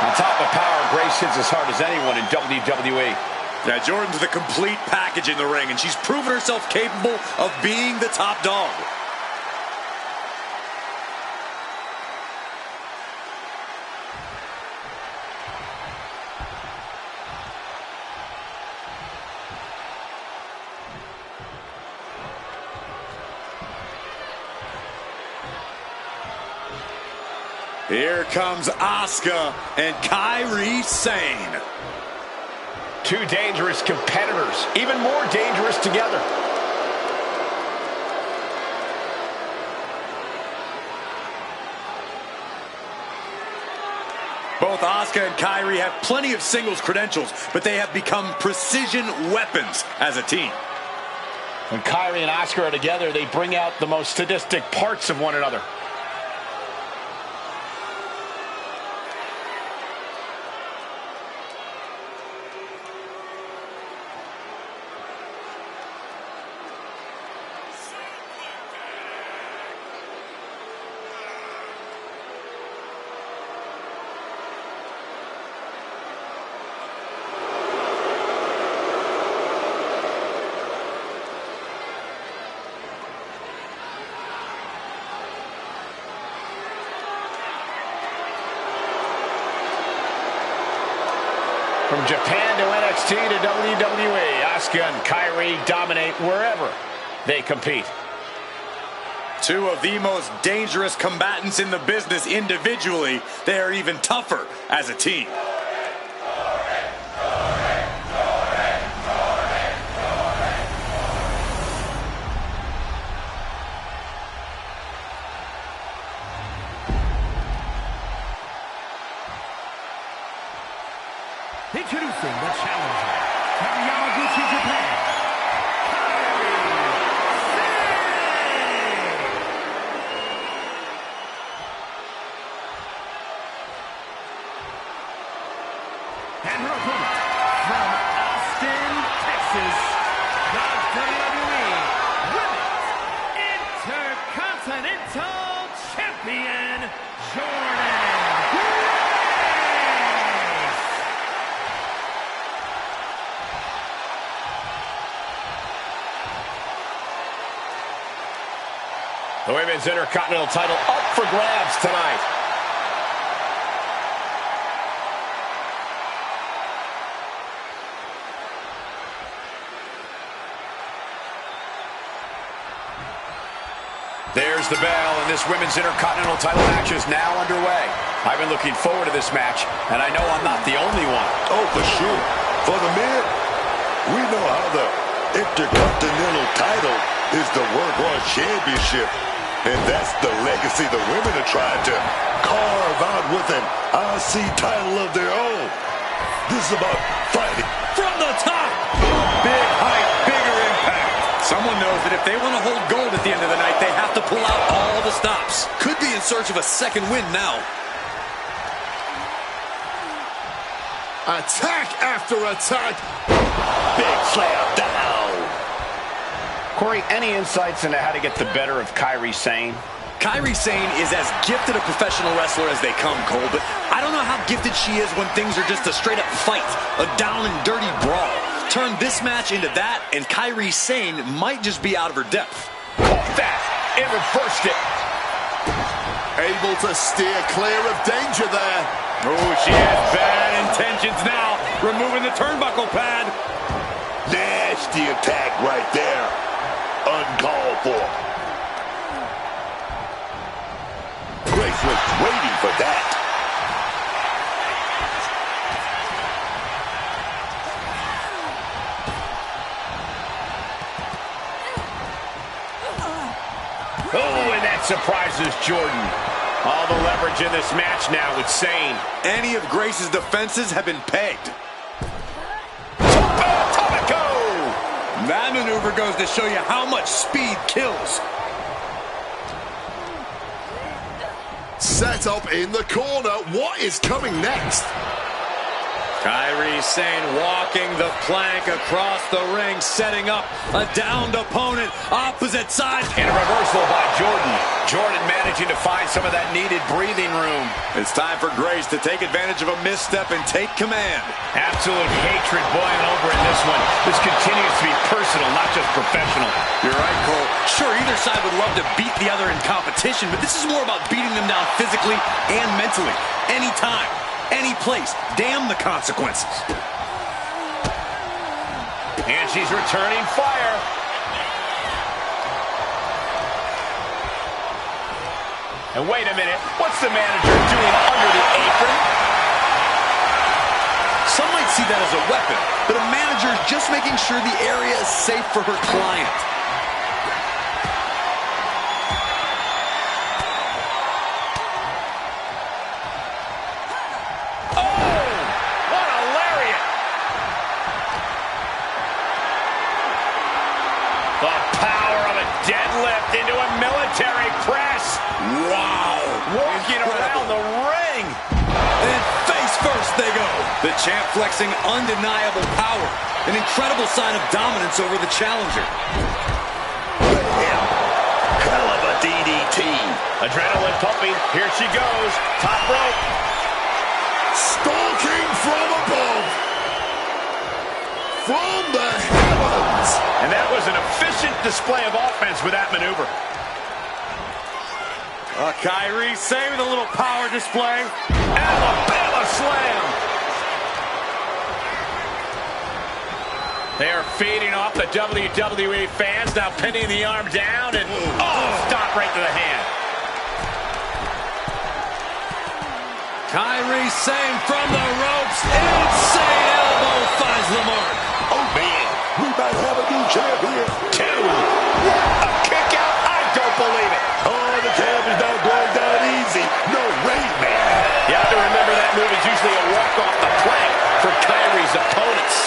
S3: On top of power, Grace hits as hard as anyone in WWE.
S6: Now, Jordynne's the complete package in the ring, and she's proven herself capable of being the top dog. Here comes Asuka and Kairi Sane.
S3: Two dangerous competitors, even more dangerous together.
S6: Both Asuka and Kairi have plenty of singles credentials, but they have become precision weapons as a team.
S3: When Kairi and Asuka are together, they bring out the most sadistic parts of one another. From Japan to NXT to WWE, Asuka and Kairi dominate wherever they compete.
S6: Two of the most dangerous combatants in the business individually. They are even tougher as a team.
S1: Introducing the challenger from Yamaguchi, Japan, and her opponent from Austin, Texas, the WWE Women's Intercontinental Champion, Jordynne Grace.
S3: The Women's Intercontinental title up for grabs tonight. There's the bell, and this Women's Intercontinental title match is now underway. I've been looking forward to this match, and I know I'm not the only one.
S4: Oh, for sure. For the men, we know how the Intercontinental title is the Workhorse Championship. And that's the legacy the women are trying to carve out with an IC title of their own. This is about fighting.
S6: From the top! Big height, bigger impact. Someone knows that if they want to hold gold at the end of the night, they have to pull out all the stops. Could be in search of a second win now.
S5: Attack after attack.
S4: Big slam down.
S3: Corey, any insights into how to get the better of Kairi Sane?
S6: Kairi Sane is as gifted a professional wrestler as they come, Cole, but I don't know how gifted she is when things are just a straight-up fight, a down-and-dirty brawl. Turn this match into that, and Kairi Sane might just be out of her depth.
S3: Caught that. It reversed it.
S5: Able to steer clear of danger there.
S6: Oh, she has bad intentions now, removing the turnbuckle pad.
S4: Nasty attack right there. Uncalled for. Grace was waiting for that.
S3: surprises Jordan. All the leverage in this match now with Sane.
S6: Any of Grace's defenses have been pegged. That maneuver goes to show you how much speed kills.
S5: Set up in the corner. What is coming next?
S6: Kairi Sane walking the plank across the ring, setting up a downed opponent, opposite side.
S3: And a reversal by Jordan. Jordan managing to find some of that needed breathing room.
S6: It's time for Grace to take advantage of a misstep and take command.
S3: Absolute hatred boiling over in this one. This continues to be personal, not just professional.
S6: You're right, Cole. Sure, either side would love to beat the other in competition, but this is more about beating them down physically and mentally. Anytime. Any place. Damn the consequences.
S3: And she's returning fire. And wait a minute, what's the manager doing under the apron?
S6: Some might see that as a weapon, but a manager is just making sure the area is safe for her client.
S3: Deadlift into a military press.
S6: Wow.
S3: Walking around the ring.
S6: And face first they go. The champ flexing undeniable power. An incredible sign of dominance over the challenger.
S4: Hell of a DDT.
S3: Adrenaline pumping. Here she goes. Top rope.
S5: Stalking from above. From the heavens.
S3: And that was an efficient display of offense with that maneuver.
S6: Kairi Sane with a little power display.
S3: Alabama slam. They are feeding off the WWE fans, now pinning the arm down and stop right to the hand.
S6: Kairi Sane from the ropes. Insane elbow finds the mark.
S4: Oh, man. We might have a new champ here.
S3: Two. A kick out. I don't believe it.
S4: Oh, the champ is not going down easy. No way, man.
S3: You have to remember that move is usually a walk off the plank for Kairi's opponents.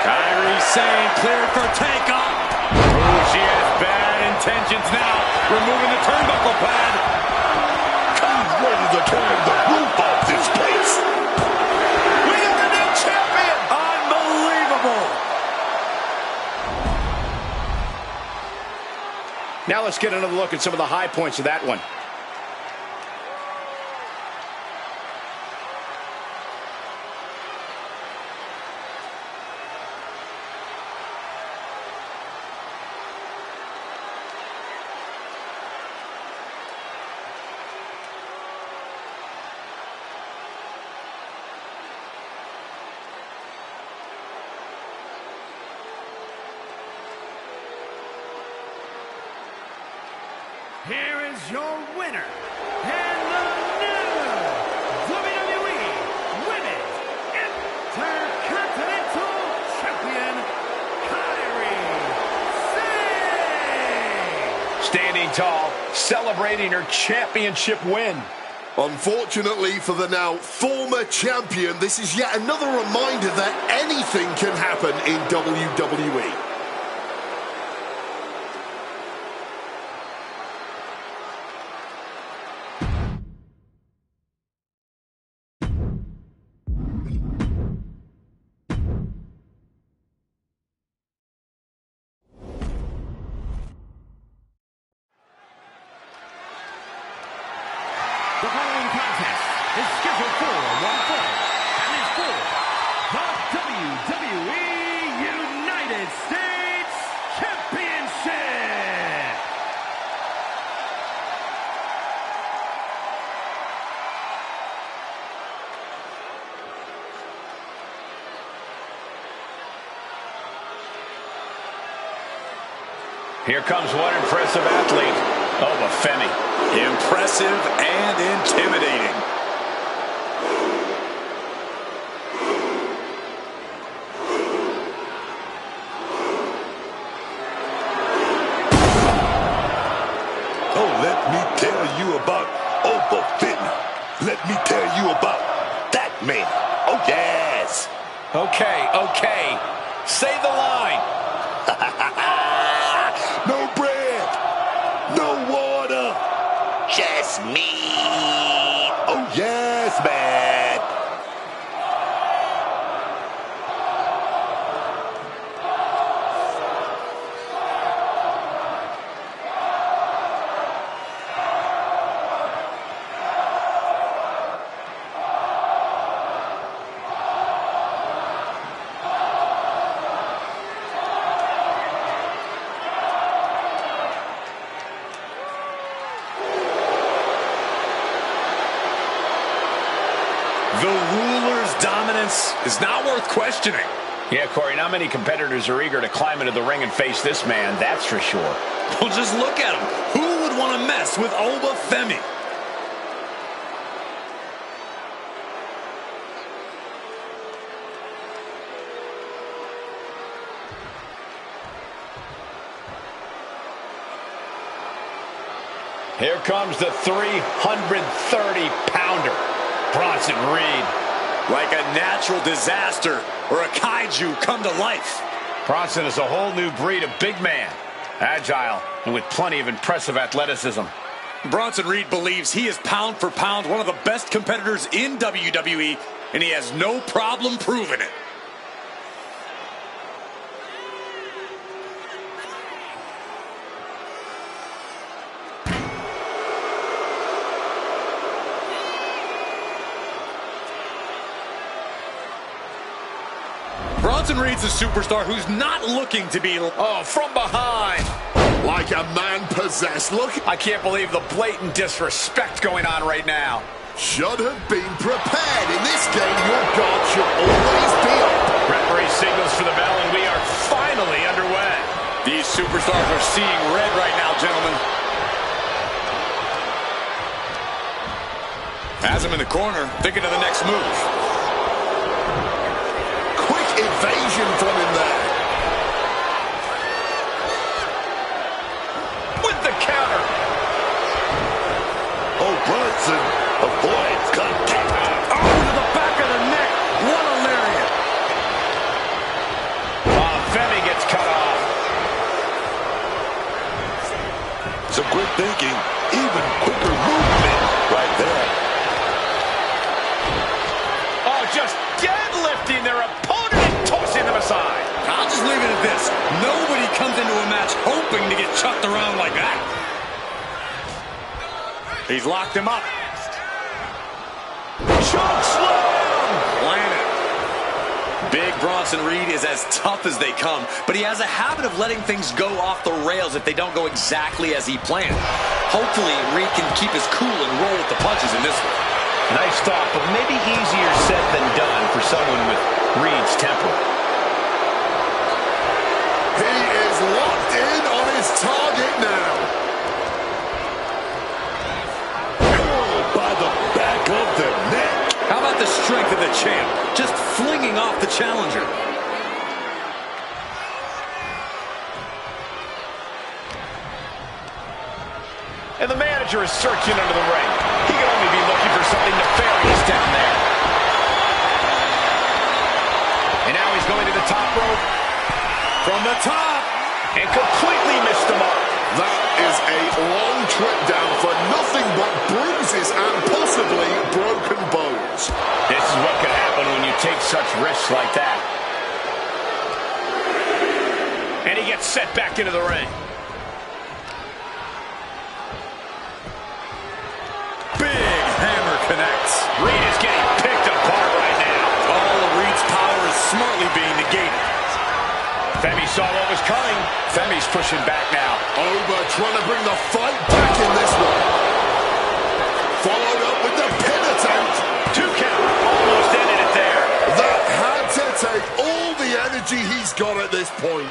S6: Kairi Sane cleared for takeoff. Oh, she has bad intentions now. Removing the turnbuckle pad.
S4: He's ready to turn the roof off this place.
S3: We got a new champion.
S6: Unbelievable.
S3: Now let's get another look at some of the high points of that one.
S1: Here is your winner, and the new WWE Women's Intercontinental Champion, Kairi Sane.
S3: Standing tall, celebrating her championship win.
S5: Unfortunately for the now former champion, this is yet another reminder that anything can happen in WWE.
S1: The following contest is scheduled for one fall and is for the WWE United States Championship.
S3: Here comes one impressive athlete. Oh, Femi.
S6: Impressive and intimidating.
S4: Oh, let me tell you about overfitting. Let me tell you about that man. Oh, yes.
S3: Okay, okay. Say the line.
S4: No bread. No water. Just meat. Oh, yes, man.
S6: The ruler's dominance is not worth questioning.
S3: Yeah, Corey, not many competitors are eager to climb into the ring and face this man, that's for sure.
S6: Well, just look at him. Who would want to mess with Oba Femi?
S3: Here comes the 330-pounder, Bronson Reed.
S6: Like a natural disaster or a kaiju come to life.
S3: Bronson is a whole new breed of big man. Agile and with plenty of impressive athleticism.
S6: Bronson Reed believes he is pound for pound one of the best competitors in WWE, and he has no problem proving it. Bronson Reed's a superstar who's not looking to be...
S3: Oh, from behind.
S5: Like a man possessed. Look.
S3: I can't believe the blatant disrespect going on right now.
S5: Should have been prepared. In this game, your guard should always be up.
S3: Referee signals for the bell, and we are finally underway.
S6: These superstars are seeing red right now, gentlemen. Has him in the corner, thinking of the next move.
S5: Evasion from him there.
S3: With the counter.
S4: Oh, Bronson avoids contact.
S6: Oh, to the back of the neck. What a lariat.
S3: Femi gets cut off.
S4: Some quick thinking, even quicker movement right there.
S3: Oh, just deadlifting their opponent. Tossing them aside.
S6: I'll just leave it at this. Nobody comes into a match hoping to get chucked around like that. He's locked him up.
S3: Choke slam!
S6: Planet. Big Bronson Reed is as tough as they come, but he has a habit of letting things go off the rails if they don't go exactly as he planned. Hopefully, Reed can keep his cool and roll with the punches in this one.
S3: Nice thought, but maybe easier said than done for someone with Reed's temper.
S5: He is locked in on his target now.
S4: Oh, by the back of the neck.
S6: How about the strength of the champ? Just flinging off the challenger.
S3: And the manager is searching under the ring. He can only be looking for something nefarious down there. And now he's going to the top rope.
S6: From the top.
S3: And completely missed the mark.
S5: That is a long trip down for nothing but bruises and possibly broken bones.
S3: This is what could happen when you take such risks like that. And he gets set back into the ring.
S6: Big hammer connects.
S3: Reed is getting picked apart right now.
S6: All of Reed's power is smartly being negated.
S3: Femi saw what was coming. Femi's pushing back now.
S5: Oba trying to bring the fight back in this one. Followed up with the pin attempt.
S3: 2 count. Almost ended it there.
S5: That had to take all the energy he's got at this point.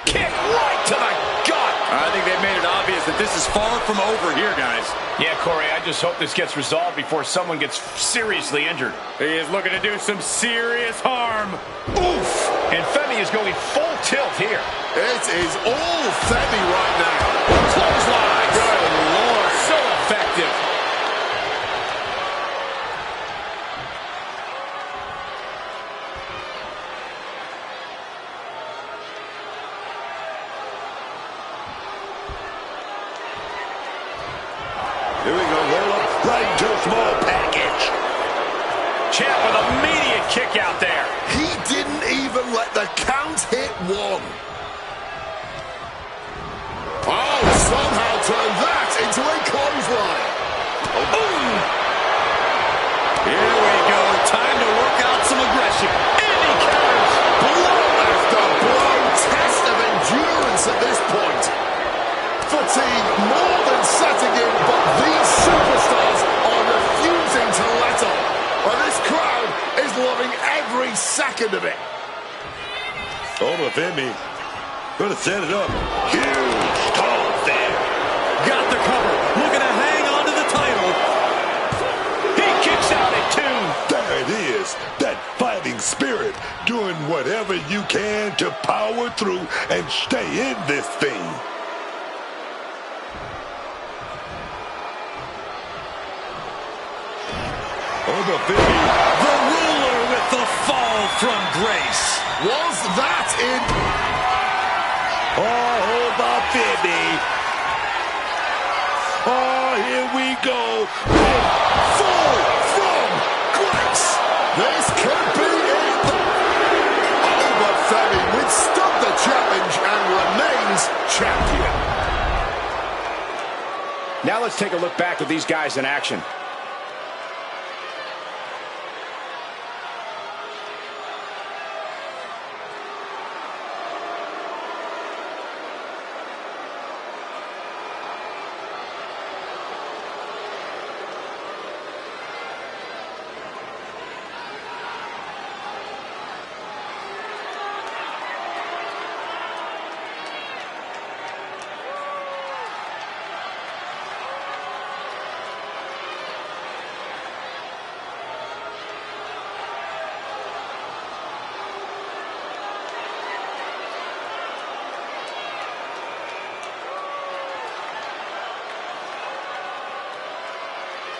S3: Kick right to the gut.
S6: I think they've made it obvious that this is far from over here, guys.
S3: Yeah, Corey, I just hope this gets resolved before someone gets seriously injured.
S6: He is looking to do some serious harm.
S3: Oof! And Femi is going full tilt here.
S5: It is all Femi right now.
S3: Clothesline.
S5: Good
S4: small package.
S3: Champ with a immediate kick out there.
S5: He didn't even let the count hit one. Oh, somehow turned that into a clothesline. Oh, boom.
S6: Here we go. Time to work out some aggression.
S3: And he counters.
S5: Blow after blow. Test of endurance at this point. Fatigue more than setting in, but these superstars are refusing to let up. And this crowd is loving every second of it.
S4: Over Femi. Gonna set it up. Huge stomp there.
S6: Got the cover. Looking to hang on to the title.
S3: He kicks out at 2.
S4: There it is. That fighting spirit. Doing whatever you can to power through and stay in this thing. Over Femi.
S6: The ruler with the fall from grace.
S5: Was that in?
S4: Oh, over Femi. Oh, here we go.
S5: Fall from grace. This could be it. Over Femi withstood the challenge and remains champion.
S3: Now let's take a look back at these guys in action.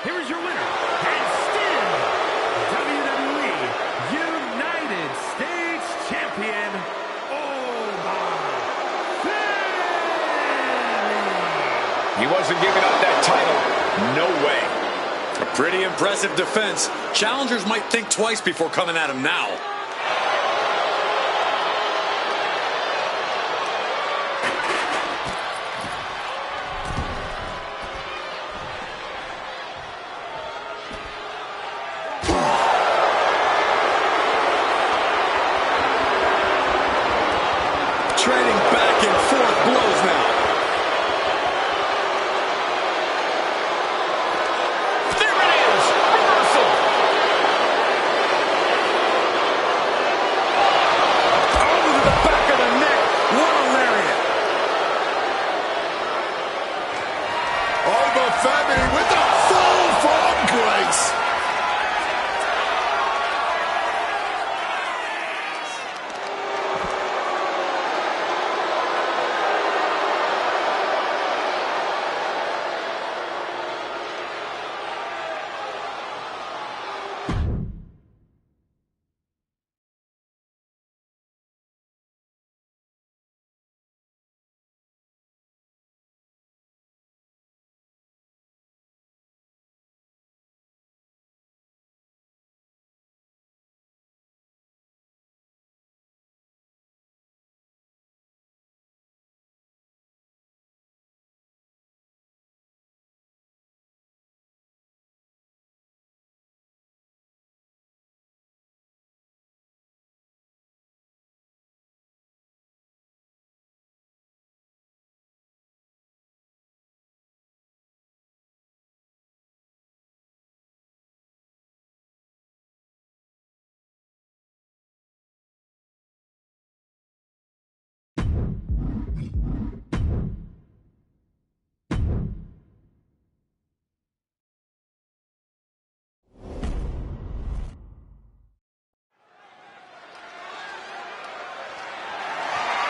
S1: Here is your winner, and still WWE United States Champion, Omar Femi.
S3: He wasn't giving up that title. No way.
S6: A pretty impressive defense. Challengers might think twice before coming at him now. Trading back and forth blows now.
S3: There it is. Reversal.
S6: Oh, to the back of the neck. What a lariat.
S5: Over Femi with the fall from grace.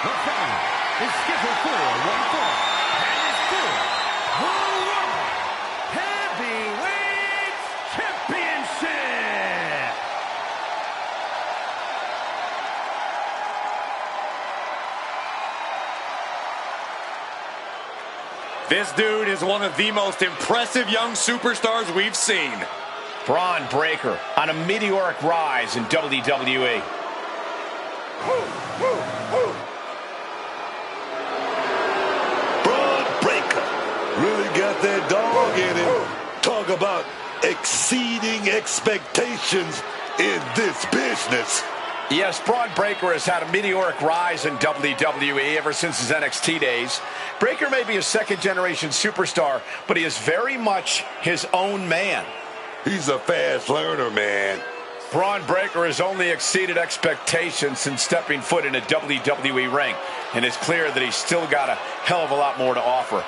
S1: The foul is scheduled for 1 fall, and is for the World Heavyweight Championship.
S6: This dude is one of the most impressive young superstars we've seen.
S3: Braun Breaker on a meteoric rise in WWE.
S4: Braun Breaker really got that dog in him. Talk about exceeding expectations in this business.
S3: Yes, Braun Breaker has had a meteoric rise in WWE ever since his NXT days. Breaker may be a second-generation superstar, but he is very much his own man.
S4: He's a fast learner, man.
S3: Braun Breaker has only exceeded expectations since stepping foot in a WWE ring, and it's clear that he's still got a hell of a lot more to offer.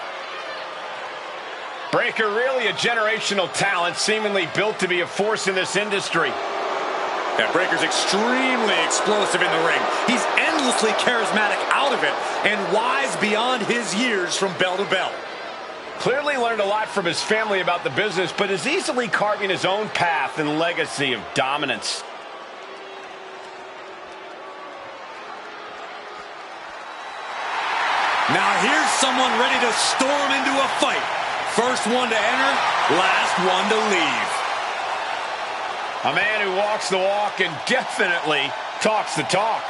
S3: Breaker really a generational talent, seemingly built to be a force in this industry.
S6: And Breaker's extremely explosive in the ring. He's endlessly charismatic out of it and wise beyond his years from bell to bell.
S3: Clearly learned a lot from his family about the business, but is easily carving his own path and legacy of dominance.
S6: Now here's someone ready to storm into a fight. First one to enter, last one to leave.
S3: A man who walks the walk and definitely talks the talk.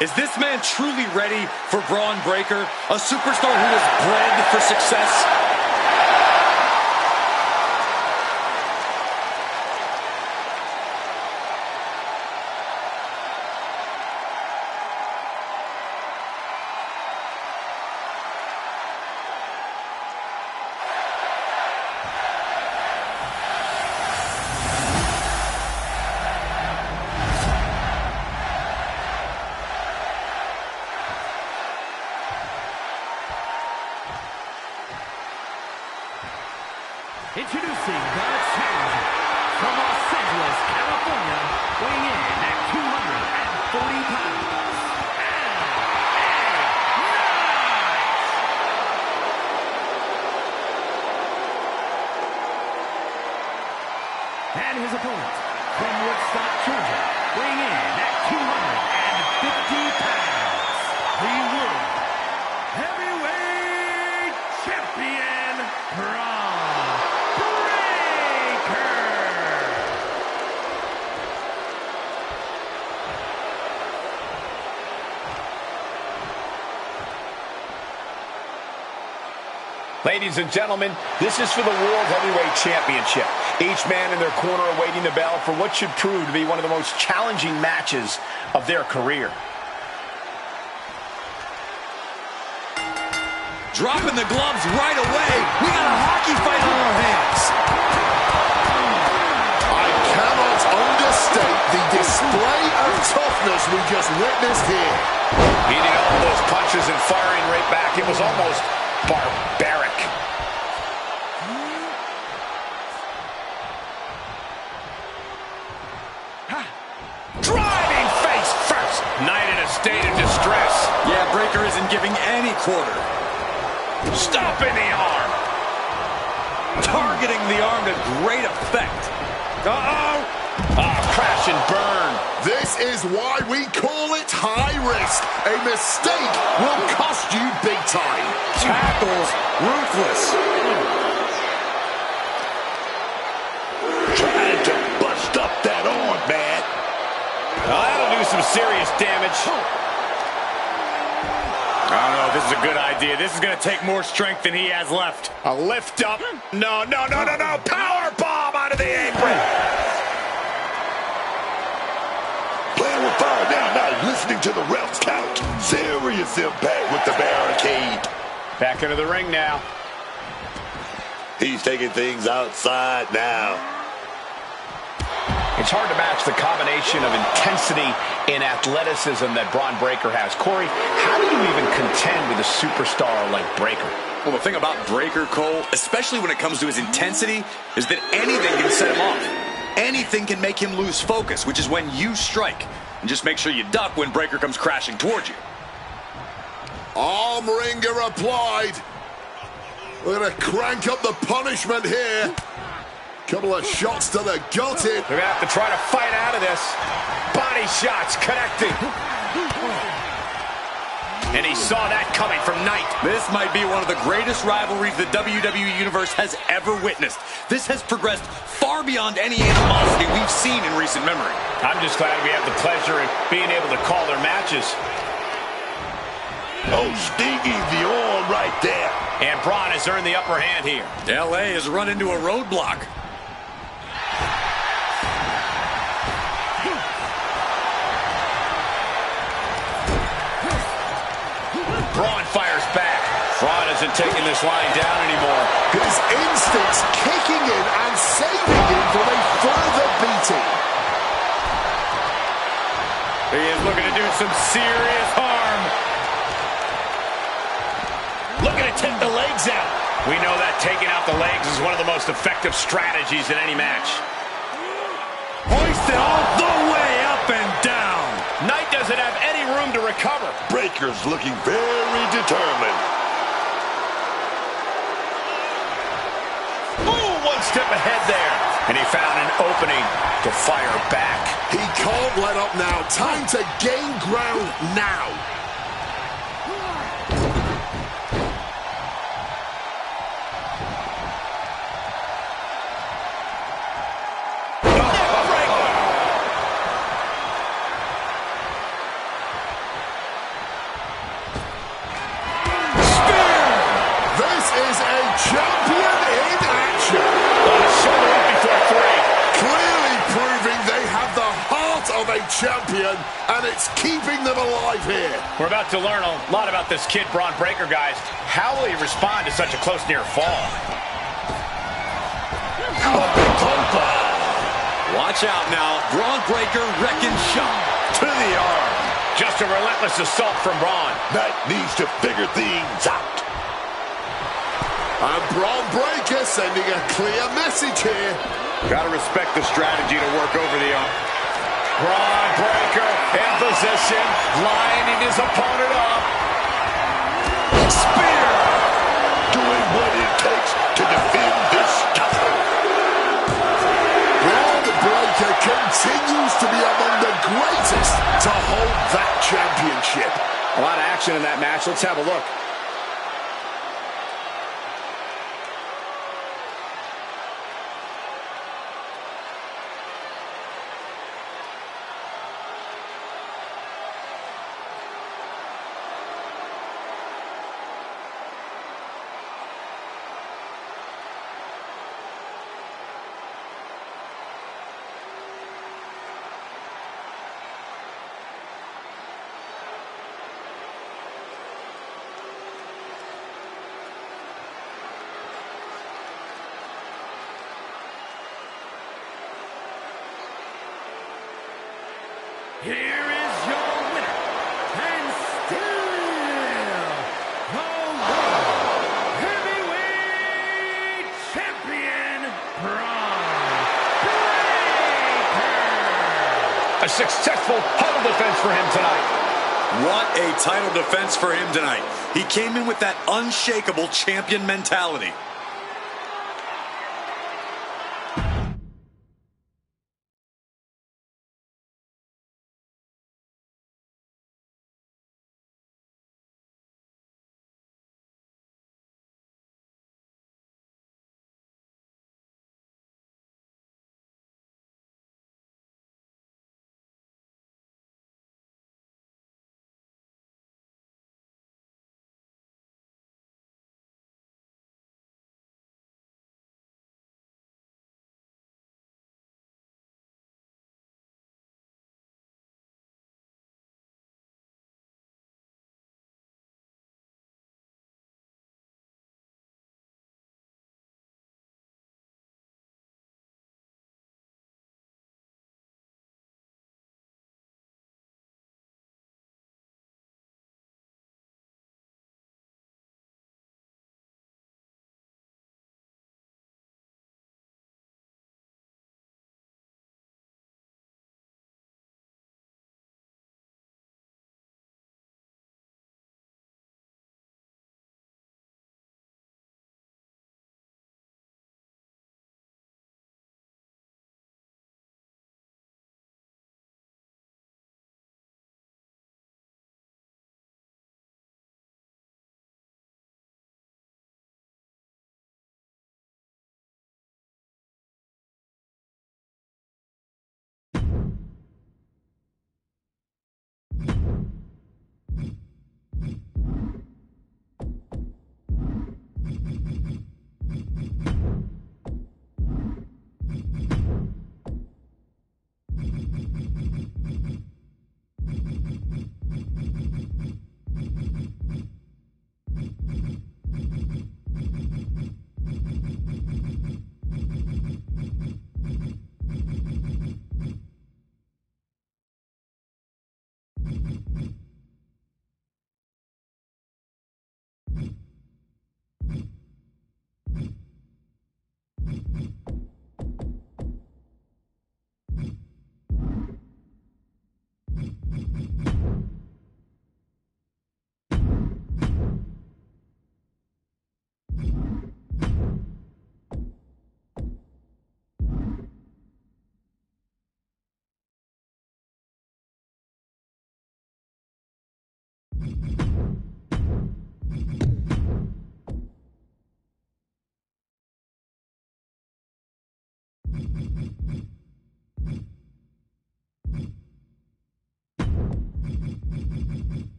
S6: Is this man truly ready for Braun Breaker, a superstar who was bred for success?
S1: Introducing the challenger from Los Angeles, California, weighing in at 240 pounds, and his opponent from Woodstock, Georgia, weighing in at 250 pounds, the World Heavyweight Champion, Braun.
S3: Ladies and gentlemen, this is for the World Heavyweight Championship. Each man in their corner awaiting the bell for what should prove to be one of the most challenging matches of their career.
S6: Dropping the gloves right away. We got a hockey fight on our hands.
S5: I cannot understate the display of toughness we just witnessed here.
S3: Eating all those punches and firing right back. It was almost barbaric. Driving face first. Knight in a state of distress.
S6: Yeah, Breaker isn't giving any quarter.
S3: Stomping the arm.
S6: Targeting the arm to great effect.
S3: Uh-oh. Crash and burn.
S5: This is why we call it high risk. A mistake will cost you big time.
S6: Tackles ruthless.
S4: Trying to bust up that arm, man.
S3: That'll do some serious damage.
S6: I don't know if this is a good idea. This is going to take more strength than he has left.
S3: A lift up. No. Power bomb out of the apron.
S4: Playing with fire now, not listening to the refs count. Serious impact with the barricade.
S3: Back into the ring now.
S4: He's taking things outside now.
S3: It's hard to match the combination of intensity and athleticism that Braun Breaker has. Corey, how do you even contend with a superstar like Breaker?
S6: Well, the thing about Breaker, Cole, especially when it comes to his intensity, is that anything can set him off. Anything can make him lose focus, which is when you strike. And just make sure you duck when Breakker comes crashing towards you.
S5: Arm wringer applied. We're going to crank up the punishment here. Couple of shots to the gutted.
S3: They're going to have to try to fight out of this. Body shots connecting. And he saw that coming from Knight.
S6: This might be one of the greatest rivalries the WWE Universe has ever witnessed. This has progressed far beyond any animosity we've seen in recent memory.
S3: I'm just glad we have the pleasure of being able to call their matches.
S4: Oh, stinging the arm right there.
S3: And Braun has earned the upper hand here.
S6: LA has run into a roadblock.
S3: Braun fires back. Braun isn't taking this line down anymore.
S5: His instincts kicking in and saving him from a further beating.
S3: He is looking to do some serious harm. Looking to take the legs out. We know that taking out the legs is one of the most effective strategies in any match.
S6: Hoisted all the way up and down.
S3: Knight doesn't have any room to recover.
S4: Breakker's looking very determined.
S3: Ooh, one step ahead there. And he found an opening to fire back.
S5: He can't let up now. Time to gain ground now. Champion in action.
S3: Shoulder up before three.
S5: Clearly proving they have the heart of a champion, and it's keeping them alive here.
S3: We're about to learn a lot about this kid, Braun Breakker, guys. How will he respond to such a close near fall?
S6: Watch out now. Braun Breakker wrecking shot to the arm.
S3: Just a relentless assault from Braun.
S4: Knight needs to figure things out.
S5: And Braun Breakker sending a clear message here.
S3: Gotta respect the strategy to work over the arm. Braun Breakker in position, lining his opponent up.
S4: Spear! Doing what it takes to defend this title.
S5: Braun Breakker continues to be among the greatest to hold that championship.
S3: A lot of action in that match. Let's have a look.
S1: Here is your winner, and still the World Heavyweight Champion, Braun Breakker.
S3: A successful title defense for him tonight.
S6: What a title defense for him tonight. He came in with that unshakable champion mentality.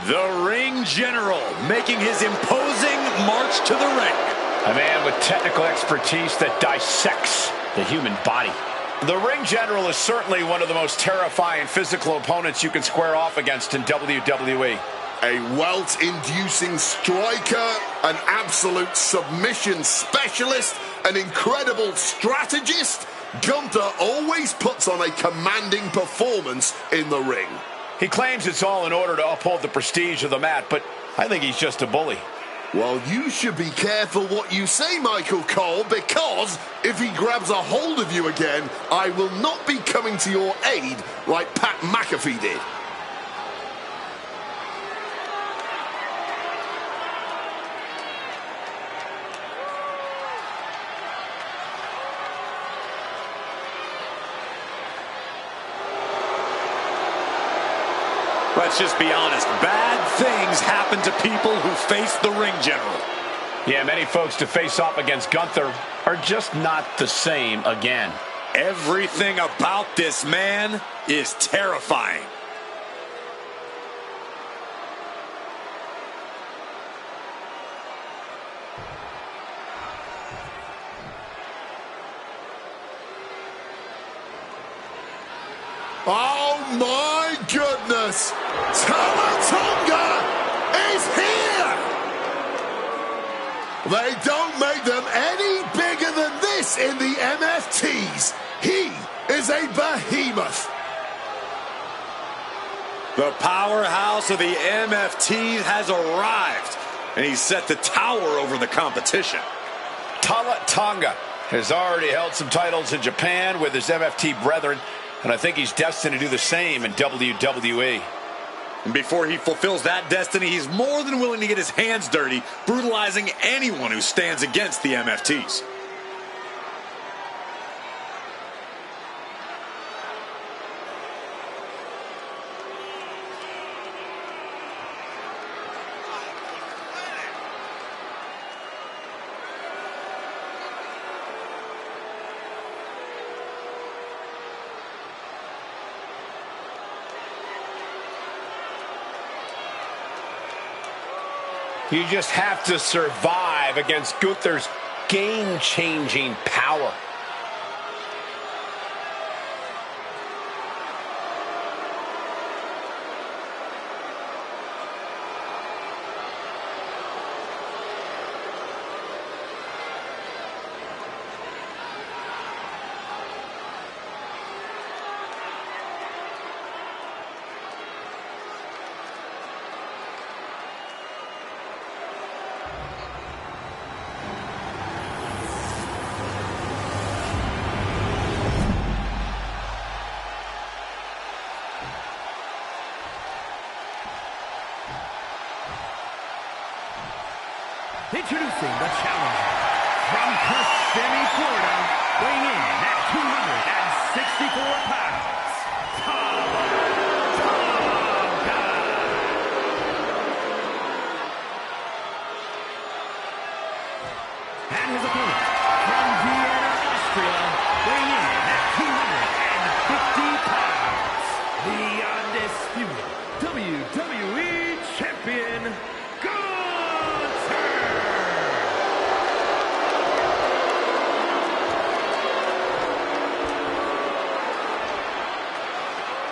S6: The Ring General making his imposing march to the ring.
S3: A man with technical expertise that dissects the human body. The Ring General is certainly one of the most terrifying physical opponents you can square off against in WWE.
S5: A welt-inducing striker, an absolute submission specialist, an incredible strategist, Gunther always puts on a commanding performance in the ring.
S3: He claims it's all in order to uphold the prestige of the mat, but I think he's just a bully.
S5: Well, you should be careful what you say, Michael Cole, because if he grabs a hold of you again, I will not be coming to your aid like Pat McAfee did.
S6: Let's just be honest, bad things happen to people who face the Ring General.
S3: Yeah, many folks to face off against Gunther are just not the same again.
S6: Everything about this man is terrifying.
S5: Oh my goodness! Tonga is here! They don't make them any bigger than this in the MFTs. He is a behemoth.
S6: The powerhouse of the MFT has arrived, and he's set to tower over the competition.
S3: Tonga has already held some titles in Japan with his MFT brethren, and I think he's destined to do the same in WWE.
S6: And before he fulfills that destiny, he's more than willing to get his hands dirty, brutalizing anyone who stands against the MFTs.
S3: You just have to survive against Gunther's game-changing power.
S1: Introducing the challenger from Kissimmee, Florida, weighing in at 264 pounds, Tonga. And his opponent from Vienna, Austria, weighing in at 250 pounds, the undisputed WWE Champion,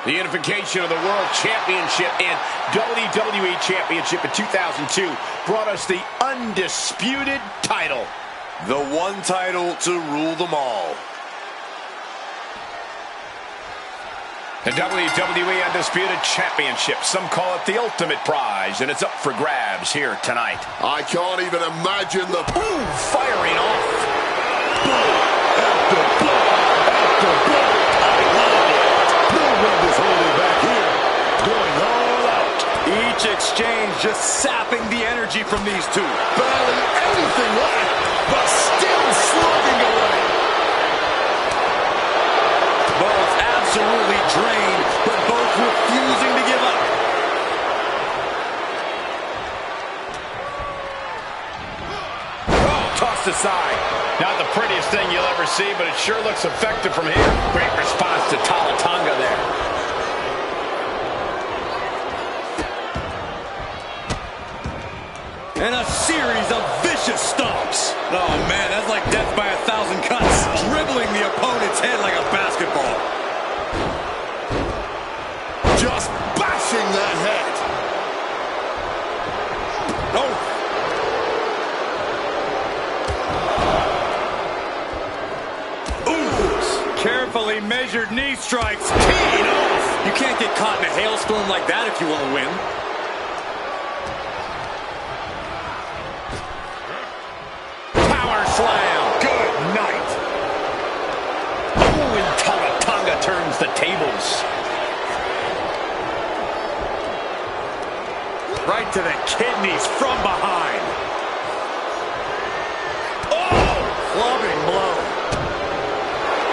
S3: The unification of the World Championship and WWE Championship in 2002 brought us the undisputed title.
S4: The one title to rule them all.
S3: The WWE Undisputed Championship. Some call it the ultimate prize, and it's up for grabs here tonight.
S5: I can't even imagine the...
S3: Ooh, firing off.
S4: After blow, after blow. No one is holding back here. Going all out.
S6: Each exchange just sapping the energy from these two.
S5: Barely anything left, but still slugging away.
S6: Both absolutely drained, but both refusing to give up.
S3: Oh, tossed aside. Not the prettiest thing you'll ever see, but it sure looks effective from here. Great response to Tonga there.
S6: And a series of vicious stomps. Oh, man, that's like death by 1,000 cuts. Dribbling the opponent's head like a basketball.
S5: Just bashing their head.
S6: Oh. Ooh. Carefully measured knee strikes. Teeing off. You can't get caught in a hailstorm like that if you want to win.
S3: Slam. Good night. Oh, and Tonga turns the tables.
S6: Right to the kidneys from behind.
S3: Oh,
S6: clubbing blow.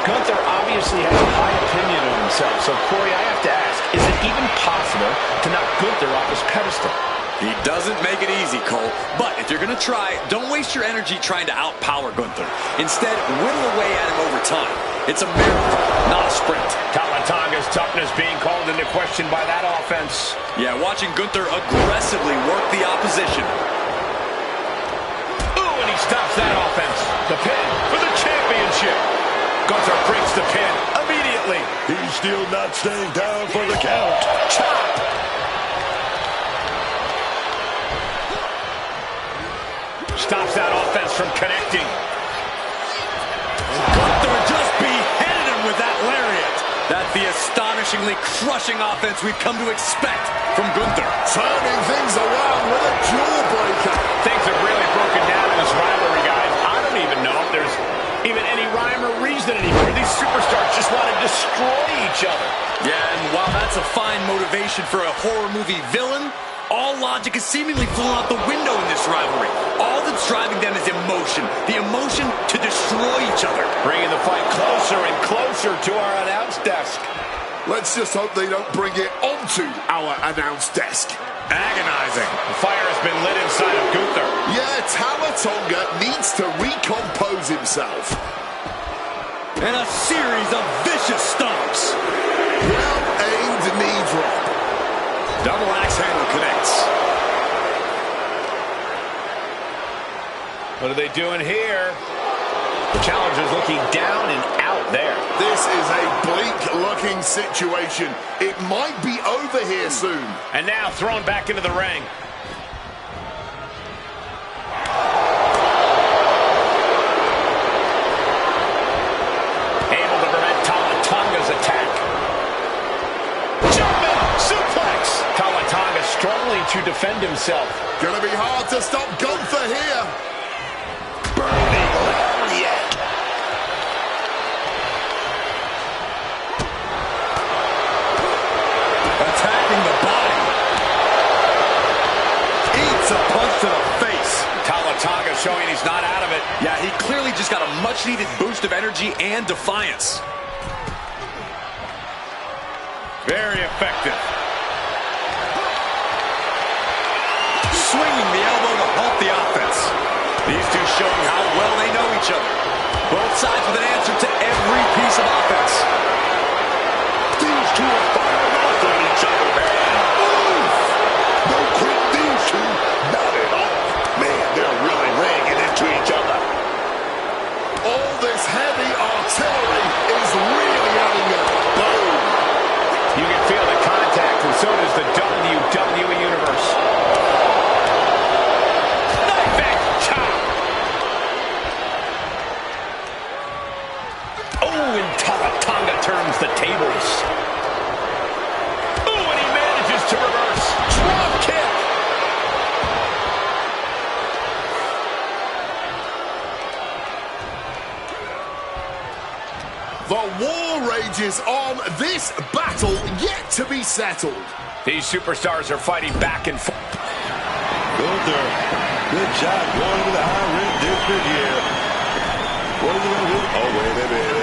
S3: Gunther obviously has a high opinion of himself, so Corey, I have to ask, is it even possible to knock Gunther off his pedestal?
S6: He doesn't make it easy, Cole. But if you're going to try, don't waste your energy trying to outpower Gunther. Instead, whittle away at him over time. It's a marathon, not a sprint.
S3: Tonga's toughness being called into question by that offense.
S6: Yeah, watching Gunther aggressively work the opposition.
S3: Ooh, and he stops that offense. The pin for the championship. Gunther breaks the pin immediately.
S4: He's still not staying down for the count.
S3: Chop. Stops that offense from connecting.
S6: Gunther just beheaded him with that lariat. That's the astonishingly crushing offense we've come to expect from Gunther.
S5: Turning things around with a jawbreaker.
S3: Things have really broken down in this rivalry, guys. I don't even know if there's even any rhyme or reason anymore. These superstars just want to destroy each other.
S6: Yeah, and while that's a fine motivation for a horror movie villain, all logic is seemingly flown out the window in this rivalry. All that's driving them is emotion. The emotion to destroy each other.
S3: Bringing the fight closer and closer to our announce desk.
S5: Let's just hope they don't bring it onto our announce desk.
S6: Agonizing.
S3: The fire has been lit inside of Gunther.
S5: Yeah, Tonga needs to recompose himself.
S6: And a series of vicious stomps.
S5: Well-aimed knee drop.
S6: Double axe handle connects.
S3: What are they doing here? The challenger's looking down and out there.
S5: This is a bleak-looking situation. It might be over here soon.
S3: And now thrown back into the ring. Able to prevent Tonga's attack. German suplex. Tonga struggling to defend himself.
S5: Gonna be hard to stop Gunther here.
S4: Burning lariat.
S6: Attacking the body. Eats a punch to the face.
S3: Tonga showing he's not out of it.
S6: Yeah, he clearly just got a much-needed boost of energy and defiance.
S3: Very effective.
S6: Swinging the elbow to halt the offense. These two showing how well they know each other. Both sides with an answer to every piece of offense.
S4: These two are firing off on each other, man. Oof! No quit these two. Not at all. Man, they're really laying it into each other.
S5: All this heavy artillery is really adding up. Boom!
S3: You can feel the contact, and so does the WWE Universe. Tonga turns the tables. Oh, and he manages to reverse. Drop kick.
S5: The war rages on. This battle yet to be settled.
S3: These superstars are fighting back and forth.
S4: Gunther, good job going to the high-risk district here. What is it going to do? Oh, wait a minute.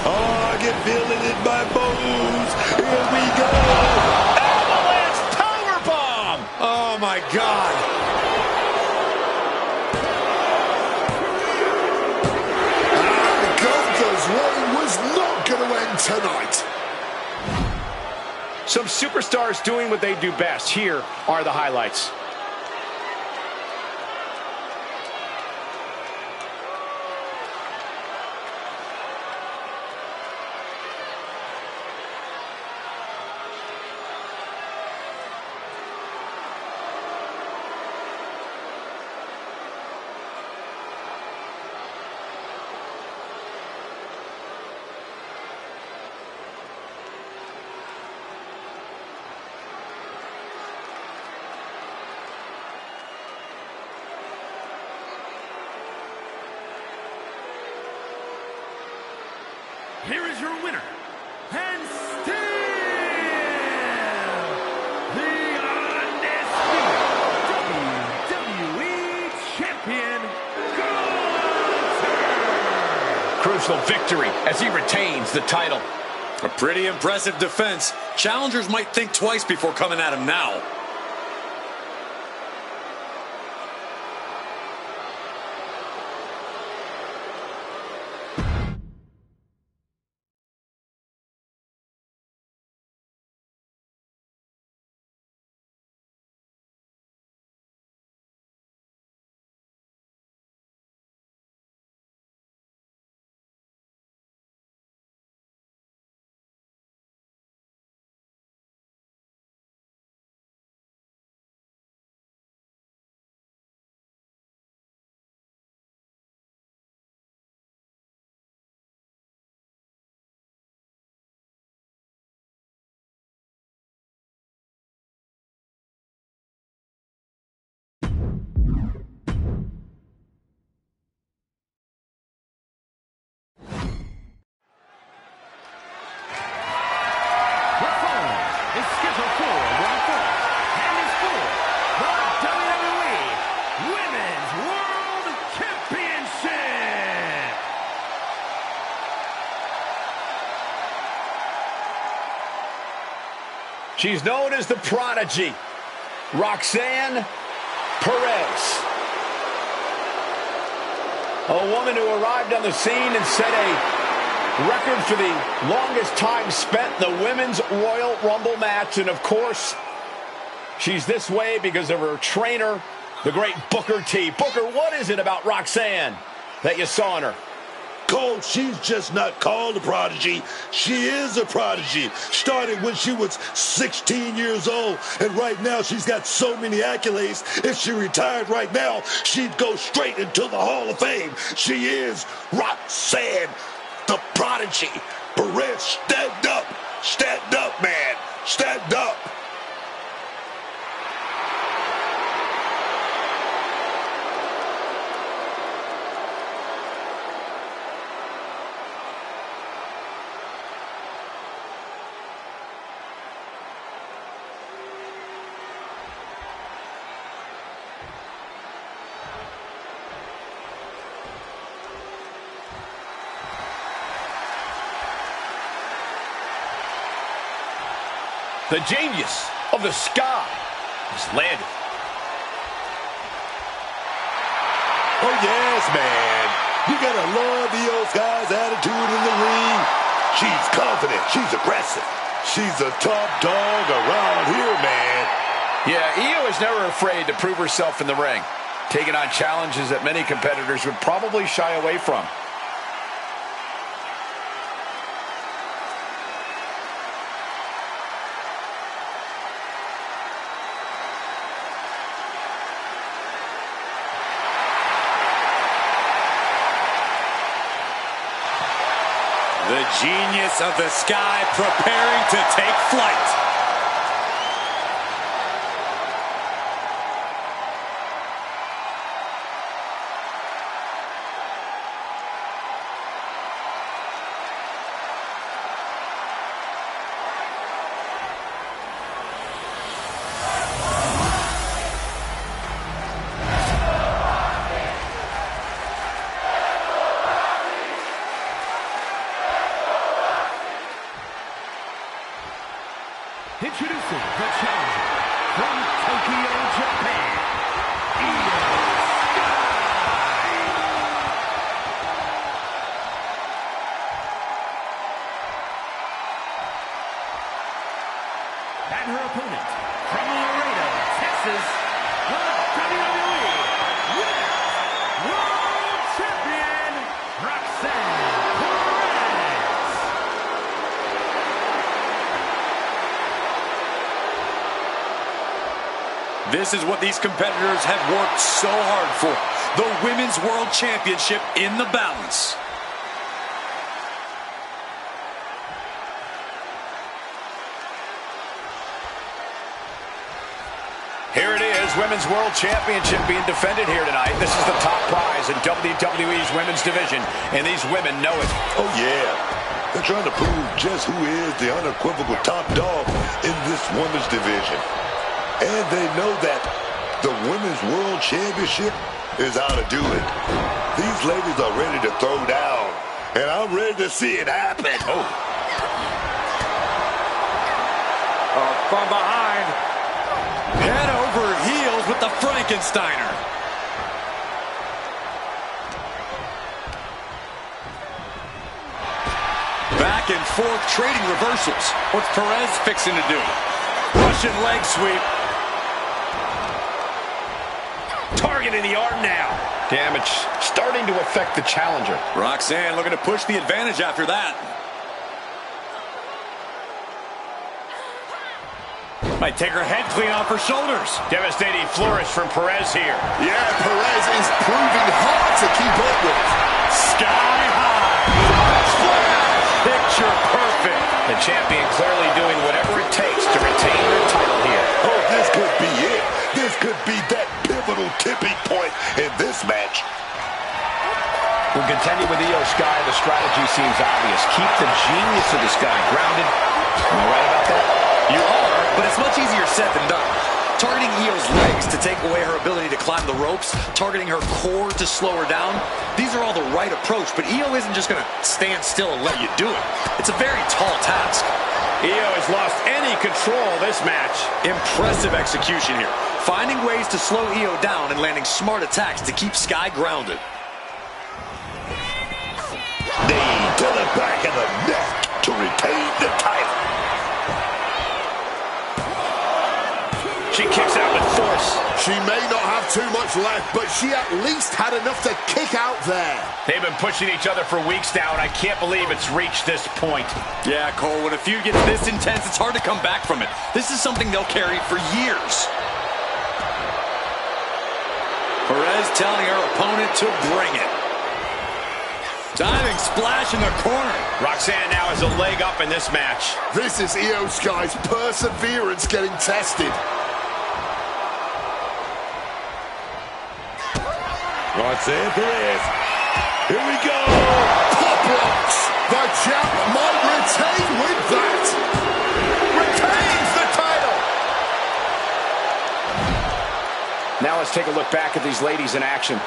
S4: Oh, I can feel it in my bones. Here we go.
S3: Avalanche powerbomb.
S6: Oh, my God.
S5: Gunther's reign was not going to end tonight.
S3: Some superstars doing what they do best. Here are the highlights.
S1: Here is your winner, and still the undisputed WWE Champion, Gunther.
S3: Crucial victory as he retains the title.
S6: A pretty impressive defense. Challengers might think twice before coming at him now.
S1: Is scheduled for one fall and is for the WWE Women's World Championship.
S3: She's known as the Prodigy, Roxanne Perez. A woman who arrived on the scene and set a record for the longest time spent in the Women's Royal Rumble match. And of course, she's this way because of her trainer, The great Booker T. Booker, what is it about Roxanne that you saw in her?
S4: Cole, she's just not called a prodigy. She is a prodigy. Started when she was 16 years old, and right now she's got so many accolades. If she retired right now, she'd go straight into the Hall of Fame. She is Roxanne, the prodigy. Perez, stand up. Stand up, man. Stand up.
S3: The genius of the sky has landed.
S4: Oh, yes, man. You gotta love Io Sky's attitude in the ring. She's confident. She's aggressive. She's a top dog around here, man.
S3: Yeah, Io is never afraid to prove herself in the ring, taking on challenges that many competitors would probably shy away from.
S6: The genius of the sky preparing to take flight.
S1: Introducing the challenger from Tokyo, Japan, Io Sky. And her opponent from Laredo, Texas, the WWE Women's World Champion, Roxanne.
S6: This is what these competitors have worked so hard for. The Women's World Championship in the balance.
S3: Here it is, Women's World Championship being defended here tonight. This is the top prize in WWE's women's division, and these women know it.
S4: Oh, yeah. They're trying to prove just who is the unequivocal top dog in this women's division. And they know that the Women's World Championship is how to do it. These ladies are ready to throw down, and I'm ready to see it happen.
S3: Oh.
S6: From behind. Head over heels with the Frankensteiner. Back and forth trading reversals. What's Perez fixing to do? Russian leg sweep.
S3: Targeting the arm now. Damage starting to affect the challenger.
S6: Roxanne looking to push the advantage after that. Might take her head clean off her shoulders.
S3: Devastating flourish from Perez here.
S5: Yeah, Perez is proving hard to keep up with.
S6: Sky high. Splash. Picture perfect.
S3: The champion clearly doing whatever it takes to retain her title here.
S4: Oh, this could be it. This could be that pivotal tipping point in this match.
S3: We'll continue with Io Sky. The strategy seems obvious. Keep the genius of the Sky grounded. Am I right about that?
S6: You are, but it's much easier said than done. Targeting Io's legs to take away her ability to climb the ropes, targeting her core to slow her down, these are all the right approach, but Io isn't just going to stand still and let you do it. It's a very tall task.
S3: Io has lost any control this match.
S6: Impressive execution here. Finding ways to slow Io down and landing smart attacks to keep Sky grounded.
S4: Knee to the back of the neck to retain the title.
S3: She kicks out with force.
S5: She may not have too much left, but she at least had enough to kick out there.
S3: They've been pushing each other for weeks now, and I can't believe it's reached this point.
S6: Yeah, Cole, when a feud gets this intense, it's hard to come back from it. This is something they'll carry for years. Perez telling her opponent to bring it. Diving splash in the corner.
S3: Roxanne now has a leg up in this match.
S5: This is Io Sky's perseverance getting tested.
S4: Roxanne Perez. Here we go.
S5: Pop rocks. The champ might retain with that. Retains the title.
S3: Now let's take a look back at these ladies in action.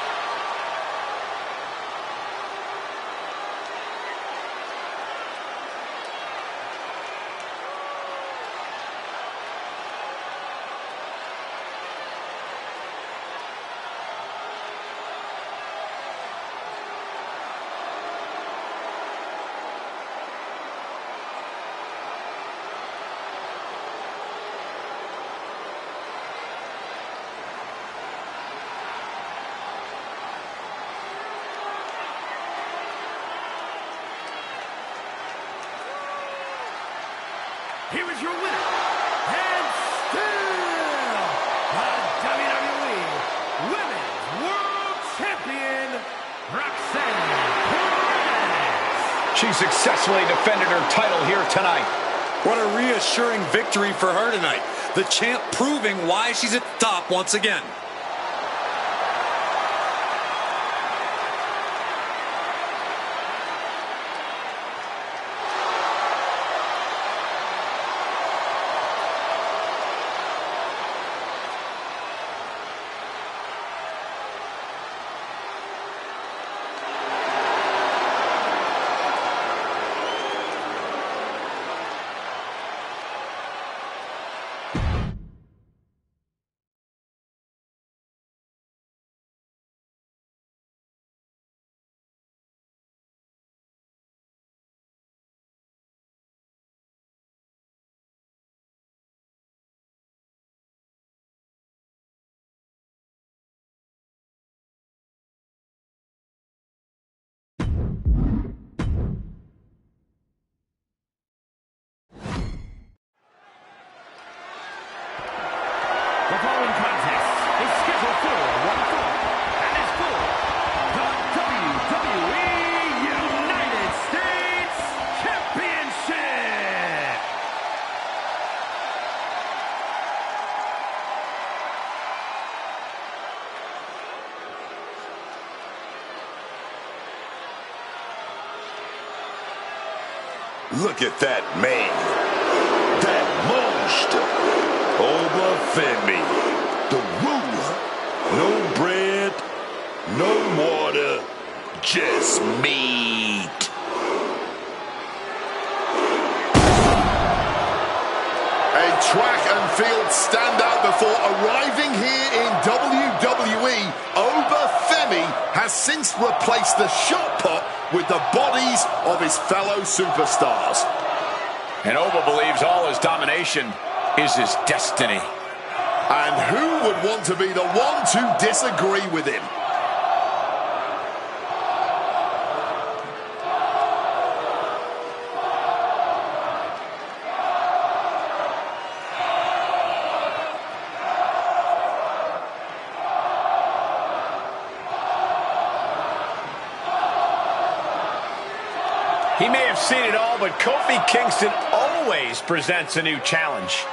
S1: Here is your winner, and still the WWE Women's World Champion, Roxanne Perez.
S3: She successfully defended her title here tonight.
S6: What a reassuring victory for her tonight. The champ proving why she's at the top once again.
S1: The following contest is scheduled for one fall and is for the WWE United States Championship.
S4: Look at that man. That monster. Overfemi, the ruler. No bread, no water, just meat.
S5: A track and field standout before arriving here in WWE. Overfemi has since replaced the shot put with the bodies of his fellow superstars.
S3: And Oba believes all his domination is his destiny.
S5: And who would want to be the one to disagree with him?
S3: He may have seen it all, but Kofi Kingston always presents a new challenge.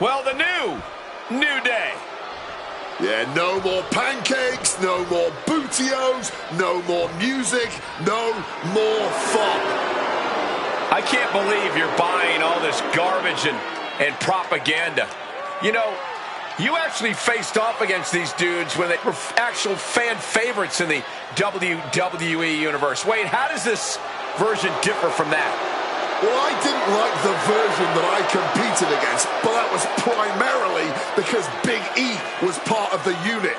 S3: Well, the new day.
S5: Yeah, no more pancakes, no more bootios, no more music, no more fun.
S3: I can't believe you're buying all this garbage and propaganda. You know, You actually faced off against these dudes when they were actual fan favorites in the WWE Universe. Wade, how does this version differ from that?
S5: Well, I didn't like the version that I competed against, but that was primarily because Big E was part of the unit.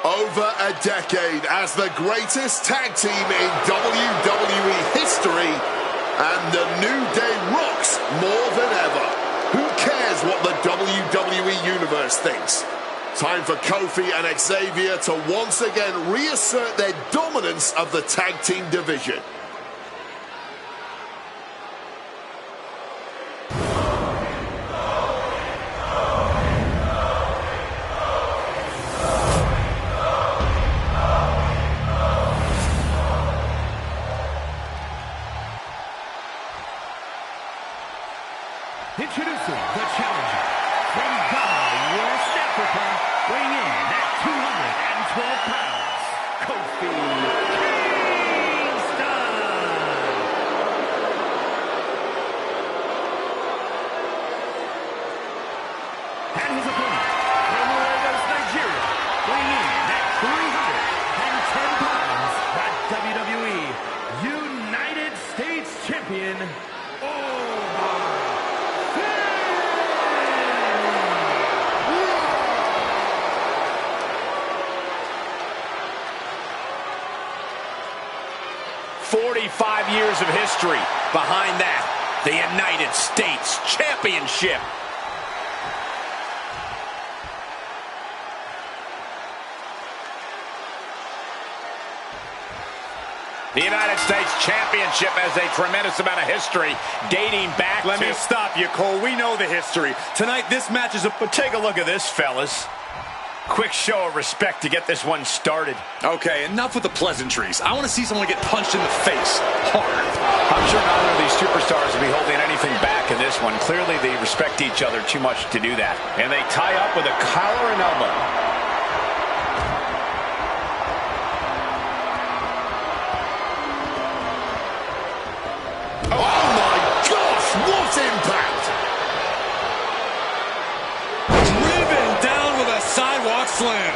S5: Over a decade as the greatest tag team in WWE history, and the New Day rocks more than ever. Who cares what the WWE Universe thinks? Time for Kofi and Xavier to once again reassert their dominance of the tag team division.
S1: Introducing the challenger from Ghana, West Africa, weighing in at 212 pounds, Kofi Kingston. And his opponent from Lagos, Nigeria, weighing in at 310 pounds, the WWE United States Champion,
S3: 45 years of history behind that, the United States Championship. The United States Championship has a tremendous amount of history dating back
S6: Let me stop you, Cole. We know the history. Tonight, this match is
S3: But take a look at this, fellas. Quick show of respect to get this one started.
S6: Okay, enough with the pleasantries. I want to see someone get punched in the face hard.
S3: I'm sure neither of these superstars will be holding anything back in this one. Clearly, they respect each other too much to do that. And they tie up with a collar and elbow.
S5: Oh my gosh, what impact!
S6: Driven down with a sidewalk slam.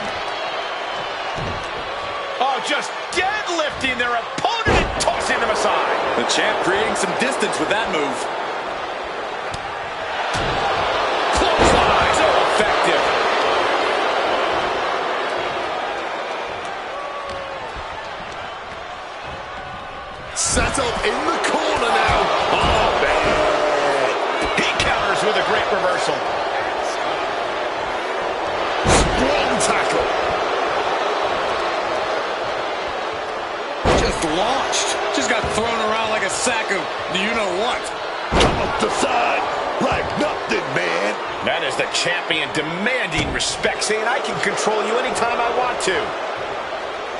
S3: Oh, just deadlifting their opponent and tossing them aside.
S6: The champ creating some distance with that move.
S3: Clothesline, so effective.
S5: Set up in the corner now. Oh, man.
S3: He counters with a great reversal.
S5: Strong tackle.
S6: Just launched. Just got thrown around like a sack of you-know-what.
S4: Come up the side like nothing, man.
S3: That is the champion demanding respect, saying I can control you anytime I want to.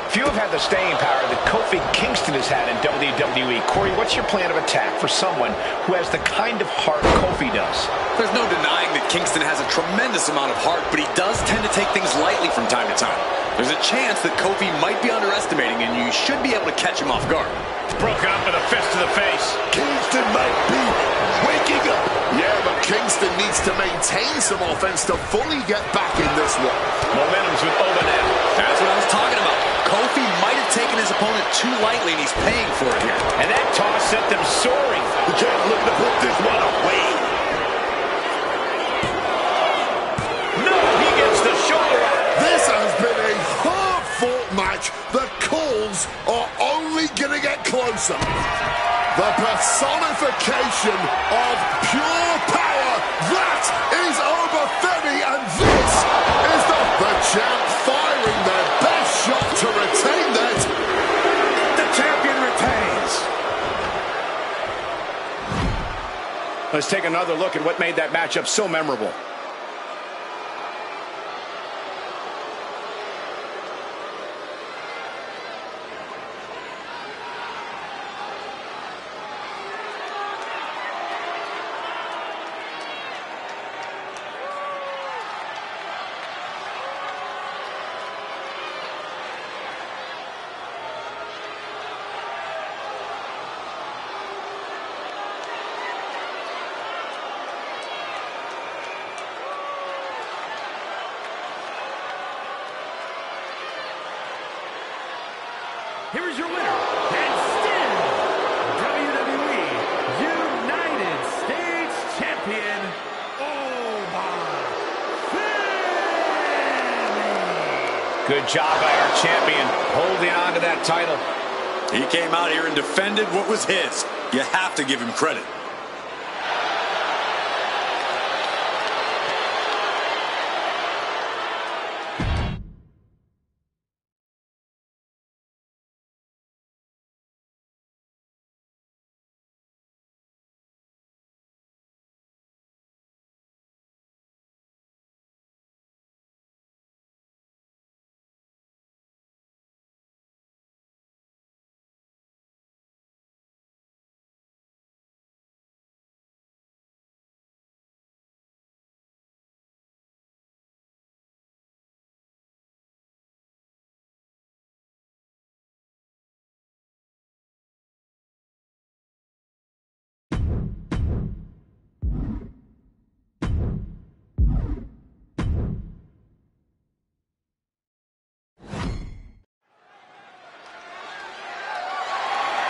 S3: Few have had the staying power that Kofi Kingston has had in WWE. Corey, what's your plan of attack for someone who has the kind of heart Kofi does?
S6: There's no denying that Kingston has a tremendous amount of heart, but he does tend to take things lightly from time to time. There's a chance that Kofi might be underestimating, and you should be able to catch him off guard.
S3: Broken up with a fist to the face.
S4: Kingston might be waking up.
S5: Yeah, but Kingston needs to maintain some offense to fully get back in this one.
S3: Momentum's with Oba now.
S6: That's what I was talking about. Kofi might have taken his opponent too lightly, and he's paying for it here.
S3: And that toss sent them soaring.
S4: You can't look to put this one away.
S3: No, he gets the shoulder up.
S5: This has been a hard-fought match. The calls are only going to get closer. The personification of pure power. That is Oba Femi, and this is the champ firing their best shot to retain that.
S3: Let's take another look at what made that matchup so memorable.
S1: Here is your winner, and still WWE United States Champion, Finn.
S3: Good job by our champion, holding on to that title.
S6: He came out here and defended what was his. You have to give him credit.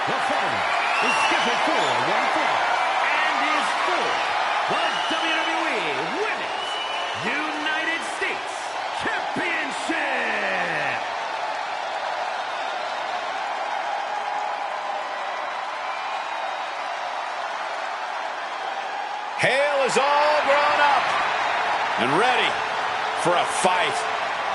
S1: The following is scheduled for one fall and is for the WWE Women's United States Championship.
S3: Hale is all grown up and ready for a fight.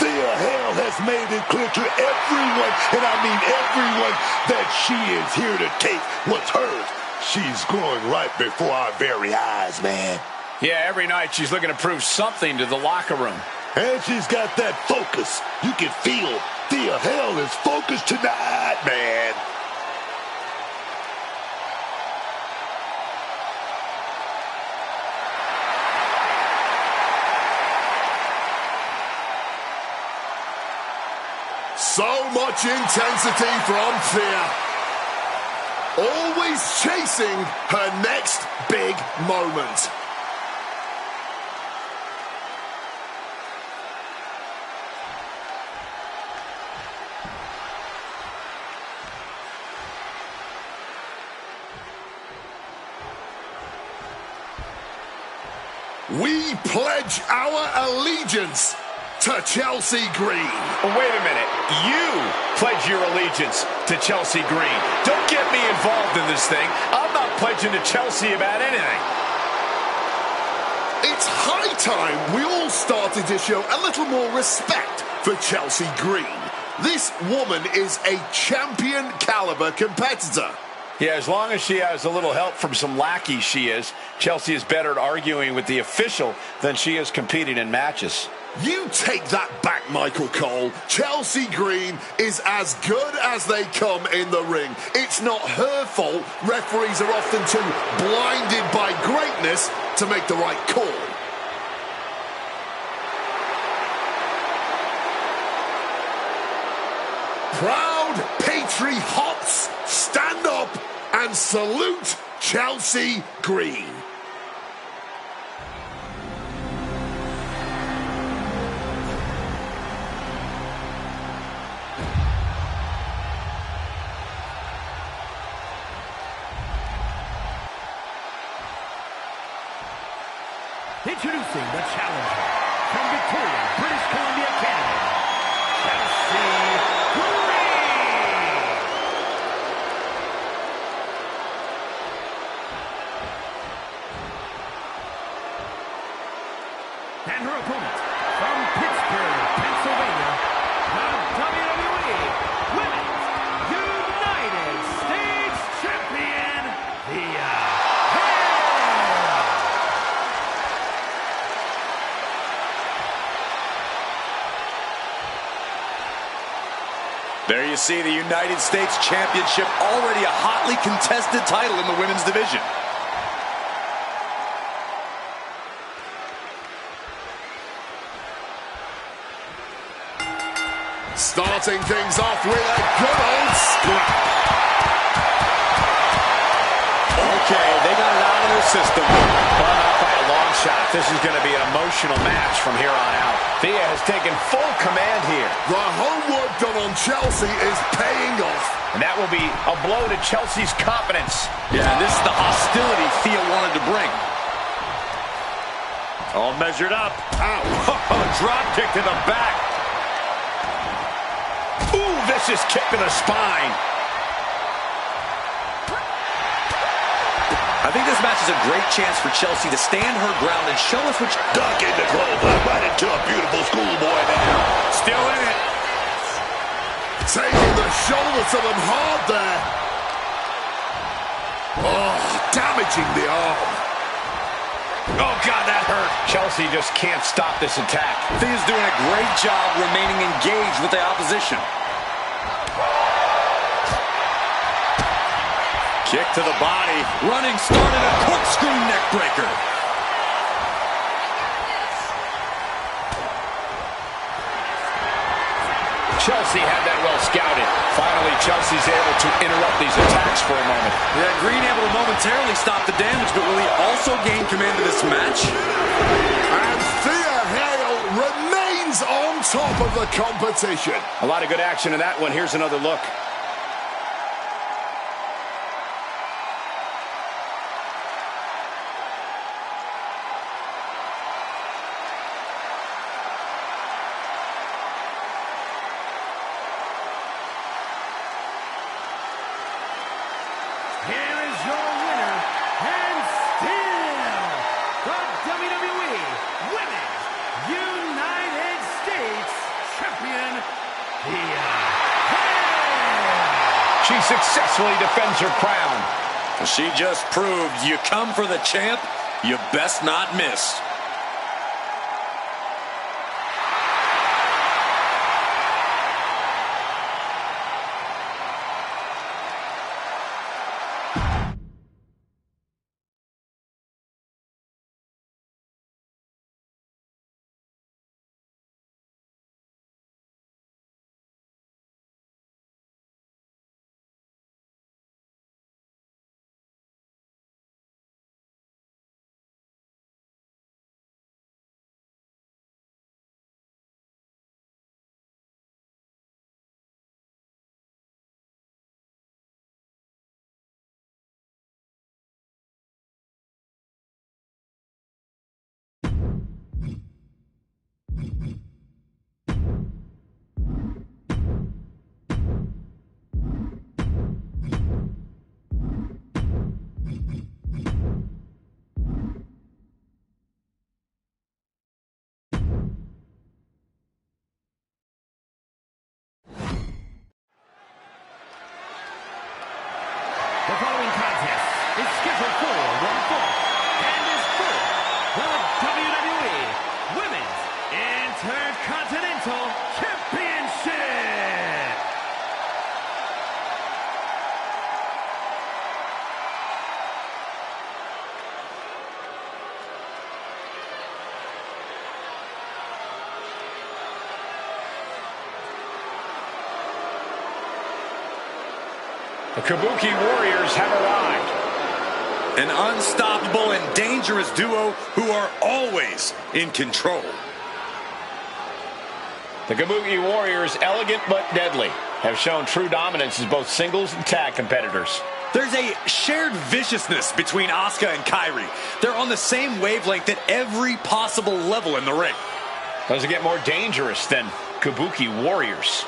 S4: Thea Hale has made it clear to everyone, and I mean everyone, that she is here to take what's hers. She's going right before our very eyes, man.
S3: Yeah, every night she's looking to prove something to the locker room.
S4: And she's got that focus. You can feel Thea Hale is focused tonight, man.
S5: So much intensity from Thea. Always chasing her next big moment. We pledge our allegiance to Chelsea Green.
S3: Oh, wait a minute. You pledge your allegiance to Chelsea Green. Don't get me involved in this thing. I'm not pledging to Chelsea about anything.
S5: It's high time we all started to show a little more respect for Chelsea Green. This woman is a champion caliber competitor.
S3: Yeah, as long as she has a little help from some lackeys, she is. Chelsea is better at arguing with the official than she is competing in matches.
S5: You take that back, Michael Cole. Chelsea Green is as good as they come in the ring. It's not her fault. Referees are often too blinded by greatness to make the right call. Proud patriots, stand up and salute Chelsea Green.
S1: Introducing the challenger from Victoria, British Columbia, Canada, Chelsea Green. And her opponent from Pittsburgh, Pennsylvania, the WWE Women's United States Champion, Thea Hale.
S6: There you see the United States Championship, already a hotly contested title in the women's division.
S5: Starting things off with a good old scrap.
S6: Okay, they got it out of their system.
S3: Run out by a long shot. This is going to be an emotional match from here on out. Thea has taken full command here.
S5: The homework done on Chelsea is paying off.
S3: And that will be a blow to Chelsea's confidence.
S6: Yeah, this is the hostility Thea wanted to bring. All measured up. Ow. Drop kick to the back.
S3: Ooh, vicious kick to the spine.
S6: I think this match is a great chance for Chelsea to stand her ground and show us which...
S4: Duck in the clothesline right into a beautiful schoolboy now.
S6: Still in it.
S5: Taking the shoulder to them hard there. Oh, damaging the arm.
S3: Oh, God, that hurt. Chelsea just can't stop this attack.
S6: Thea's doing a great job remaining engaged with the opposition. Kick to the body. Running start and a corkscrew neck breaker.
S3: Chelsea had that well scouted. Finally, Chelsea's able to interrupt these attacks for a moment.
S6: Yeah, Green able to momentarily stop the damage, but will he also gain command of this match?
S5: And Thea Hale remains on top of the competition.
S3: A lot of good action in that one. Here's another look.
S1: Here is your winner, and still the WWE Women's United States Champion, Thea Hale.
S3: She successfully defends her crown.
S6: She just proved you come for the champ, you best not miss.
S1: The following contest is scheduled for one fall and is for the WWE Women's Intercontinental Championship.
S3: The Kabuki Warriors have arrived.
S6: An unstoppable and dangerous duo who are always in control.
S3: The Kabuki Warriors, elegant but deadly, have shown true dominance as both singles and tag competitors.
S6: There's a shared viciousness between Asuka and Kairi. They're on the same wavelength at every possible level in the ring.
S3: Doesn't get more dangerous than Kabuki Warriors.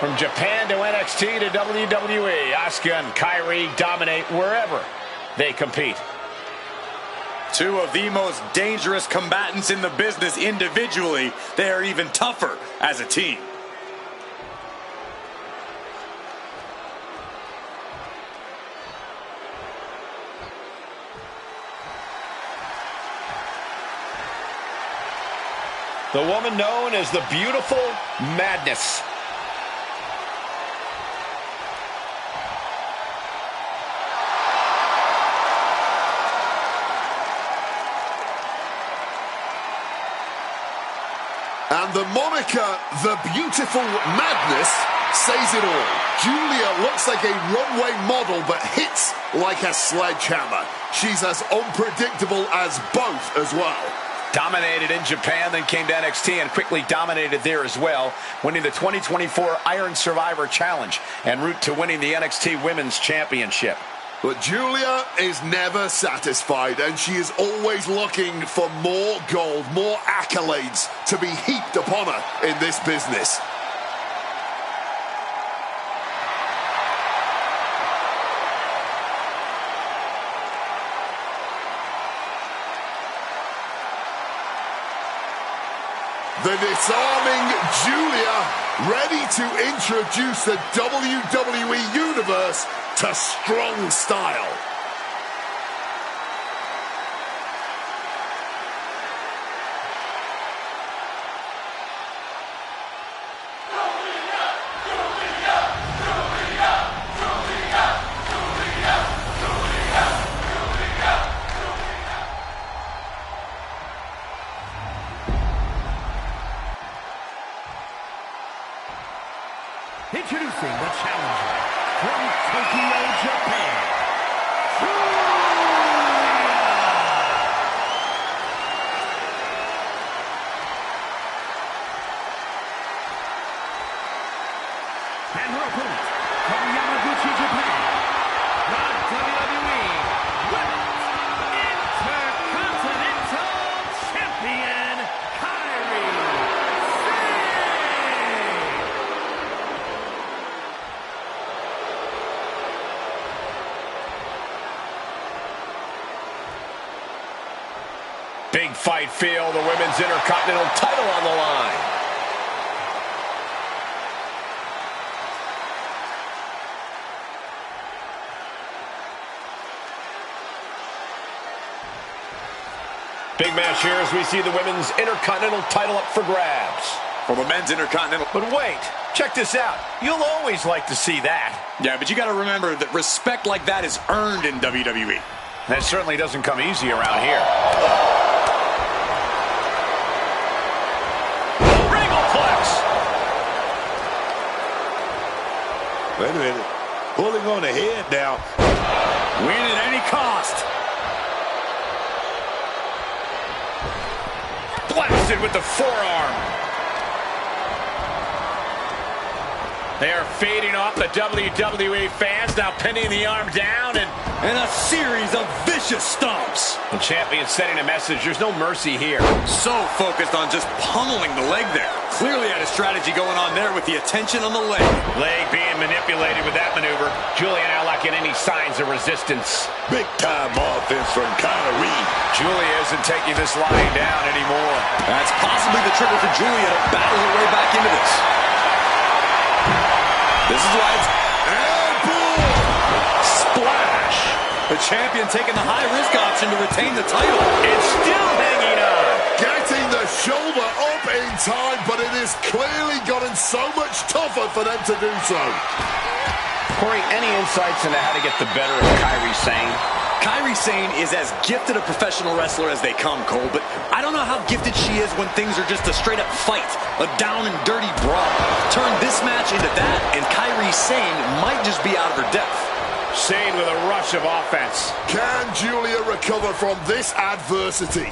S3: From Japan to NXT to WWE, Asuka and Kairi dominate wherever they compete.
S6: Two of the most dangerous combatants in the business individually. They are even tougher as a team.
S3: The woman known as the Beautiful Madness.
S5: And the moniker, the Beautiful Madness, says it all. Julia looks like a runway model, but hits like a sledgehammer. She's as unpredictable as both as well.
S3: Dominated in Japan, then came to NXT and quickly dominated there as well, winning the 2024 Iron Survivor Challenge en route to winning the NXT Women's Championship.
S5: But Julia is never satisfied, and she is always looking for more gold, more accolades to be heaped upon her in this business. The disarming Julia, ready to introduce the WWE Universe to strong style.
S1: Introducing the challenger from Tokyo, Japan, Julia! And her opponent from Yamaguchi, Japan, the WWE Women's Intercontinental Champion, Kairi Sane!
S3: Big fight feel, the Women's Intercontinental title on the line. Big match here as we see the Women's Intercontinental title up for grabs.
S6: For the Men's Intercontinental.
S3: But wait, check this out. You'll always like to see that.
S6: Yeah, but you got to remember that respect like that is earned in WWE.
S3: That certainly doesn't come easy around here.
S4: Wait a minute. Pulling on ahead now.
S6: Win at any cost.
S3: Blasted with the forearm. They are fading off the WWE fans, now pinning the arm down and
S6: a series of vicious stomps.
S3: the champion sending a message. There's no mercy here.
S6: So focused on just pummeling the leg there. Clearly had a strategy going on there with the attention on the leg.
S3: Leg being manipulated with that maneuver. Julia now lacking any signs of resistance.
S4: Big time offense from Kairi.
S3: Julia isn't taking this lying down anymore.
S6: That's possibly the trigger for Julia to battle her way back into this. This is why it's
S5: Elbow!
S6: splash. The champion taking the high-risk option to retain the title.
S3: It's still hanging on.
S5: Getting the shoulder up in time, but it has clearly gotten so much tougher for them to do so.
S3: Corey, any insights into how to get the better of Kairi Sane?
S6: Kairi Sane is as gifted a professional wrestler as they come, Cole, but I don't know how gifted she is when things are just a straight-up fight, a down-and-dirty brawl. Turn this match into that, and Kairi Sane might just be out of her depth.
S3: Sane with a rush of offense.
S5: Can Julia recover from this adversity?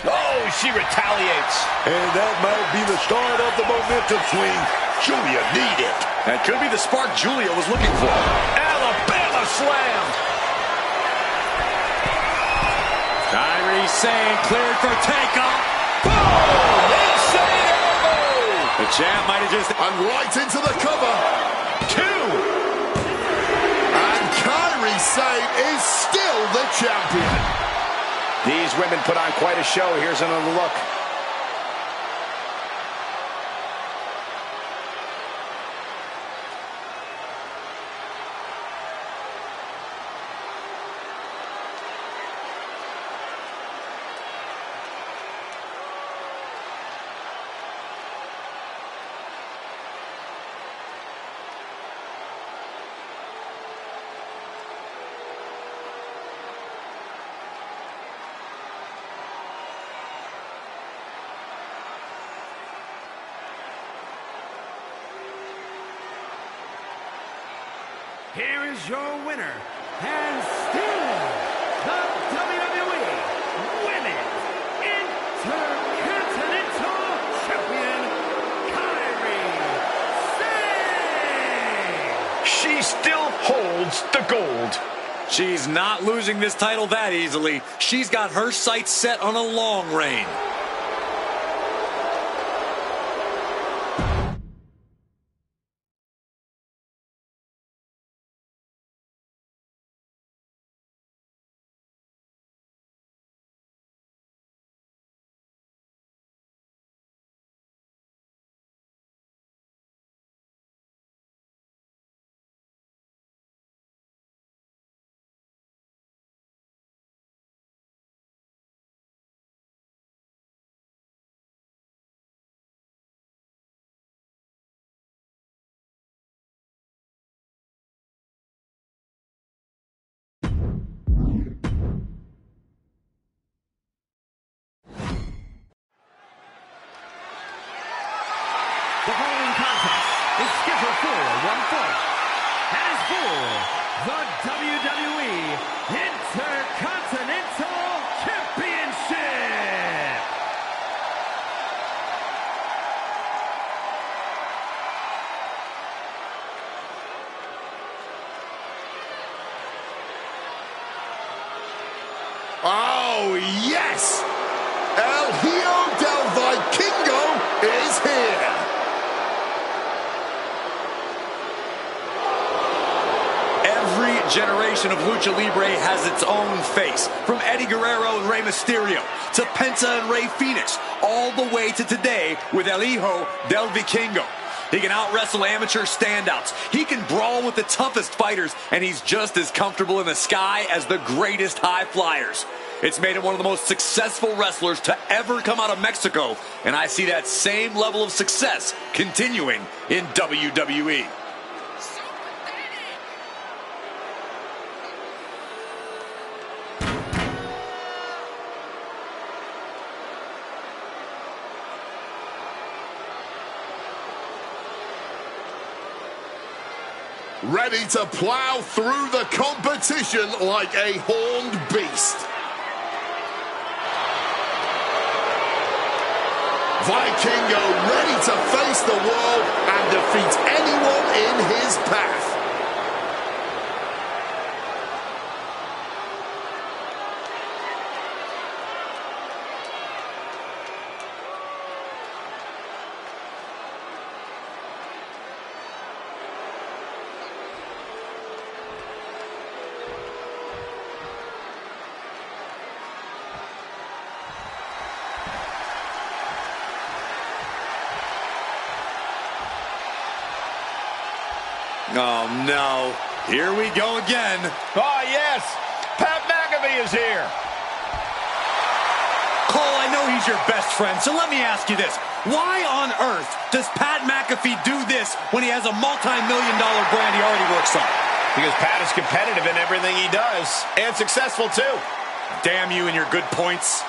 S3: Oh, she retaliates.
S4: And that might be the start of the momentum swing Julia needed.
S6: That could be the spark Julia was looking for.
S3: Alabama slam.
S6: Kairi Sane cleared for takeoff.
S3: Boom! Insane.
S6: champ might have just...
S5: And right into the cover.
S3: 2.
S5: And Kairi Sane is still the champion.
S3: These women put on quite a show. Here's another look.
S1: Here is your winner, and still the WWE Women's Intercontinental Champion, Kairi Sane!
S3: She still holds the gold.
S6: She's not losing this title that easily. She's got her sights set on a long reign.
S1: The following contest is scheduled for one fall. That is for the WWE Intercontinental Championship.
S5: Oh, yes! El Hijo del Vikingo is here.
S6: Every generation of Lucha Libre has its own face. From Eddie Guerrero and Rey Mysterio, to Penta and Rey Fenix, all the way to today with El Hijo del Vikingo. He can out-wrestle amateur standouts. He can brawl with the toughest fighters, and he's just as comfortable in the sky as the greatest high flyers. It's made him one of the most successful wrestlers to ever come out of Mexico, and I see that same level of success continuing in WWE.
S5: Ready to plow through the competition like a horned beast. Vikingo ready to face the world and defeat anyone in his path.
S6: Oh, no. Here we go again.
S3: Oh, yes. Pat McAfee is here.
S6: Cole, I know he's your best friend, so let me ask you this. Why on earth does Pat McAfee do this when he has a multi-million-dollar brand he already works on?
S3: Because Pat is competitive in everything he does, and successful, too.
S6: Damn you and your good points.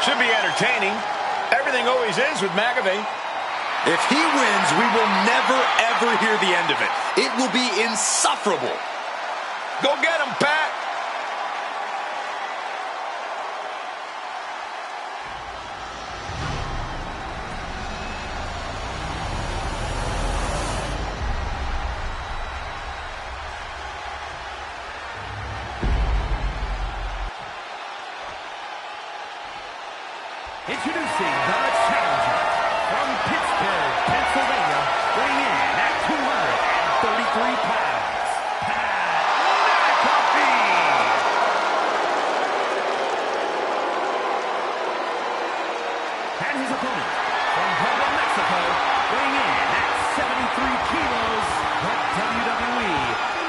S3: Should be entertaining. Everything always is with McAfee.
S6: If he wins, we will never, ever hear the end of it. It will be insufferable.
S3: Go get him, Pat.
S1: Introducing the challenger from Pittsburgh, Pennsylvania, weighing in at 233 pounds, Pat McAfee. And his opponent from Puebla, Mexico, weighing in at 73 kilos, the WWE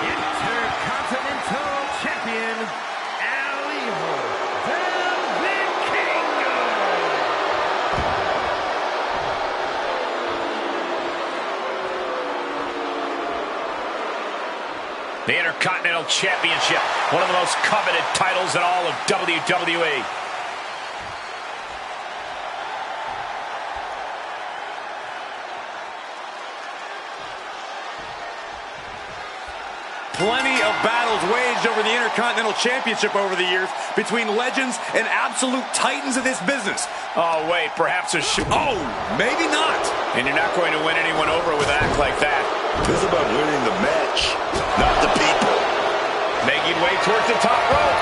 S1: Intercontinental Champion, Alijo Del Vikingo.
S3: The Intercontinental Championship, one of the most coveted titles in all of WWE.
S6: Plenty of battles waged over the Intercontinental Championship over the years between legends and absolute titans of this business.
S3: Oh, wait, perhaps
S6: Oh, maybe not.
S3: And you're not going to win anyone over with an act like that.
S4: This is about winning the match, not the people.
S3: Making way towards the top rope.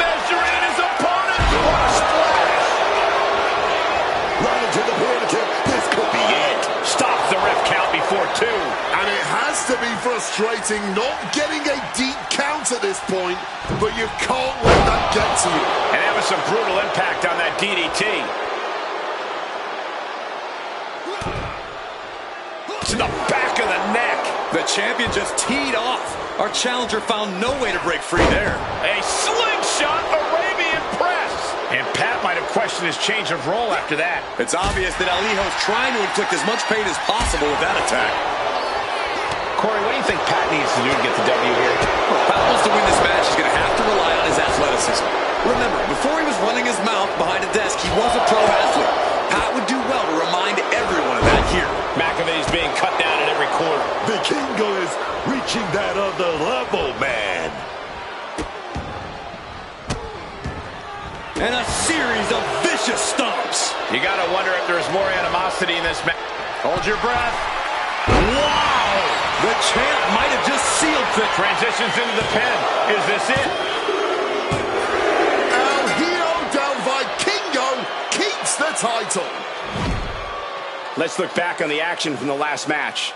S3: Measuring his opponent. What a splash.
S4: Right into the pin. This could be it.
S3: Stops the ref count before 2.
S5: And it has to be frustrating not getting a deep count at this point, but you can't let that get to you.
S3: And that was some brutal impact on that DDT. To the back of the neck.
S6: The champion just teed off. Our challenger found no way to break free there.
S3: A slingshot Arabian press. And Pat might have questioned his change of role after that.
S6: It's obvious that Alijo's trying to inflict as much pain as possible with that attack.
S3: Corey, what do you think Pat needs to do to get the W here?
S6: Well, Pat wants to win this match. He's going to have to rely on his athleticism. Remember, before he was running his mouth behind a desk, he was a pro athlete. Pat would do well to remind everyone of that here.
S3: McAfee's being cut down at every corner.
S4: Vikingo is reaching that other level, man.
S6: And a series of vicious stomps.
S3: You got to wonder if there's more animosity in this match.
S6: Hold your breath. Wow! The champ might have just sealed it.
S3: Transitions into the pin. Is this it?
S5: Alijo Del Vikingo keeps the title.
S3: Let's look back on the action from the last match.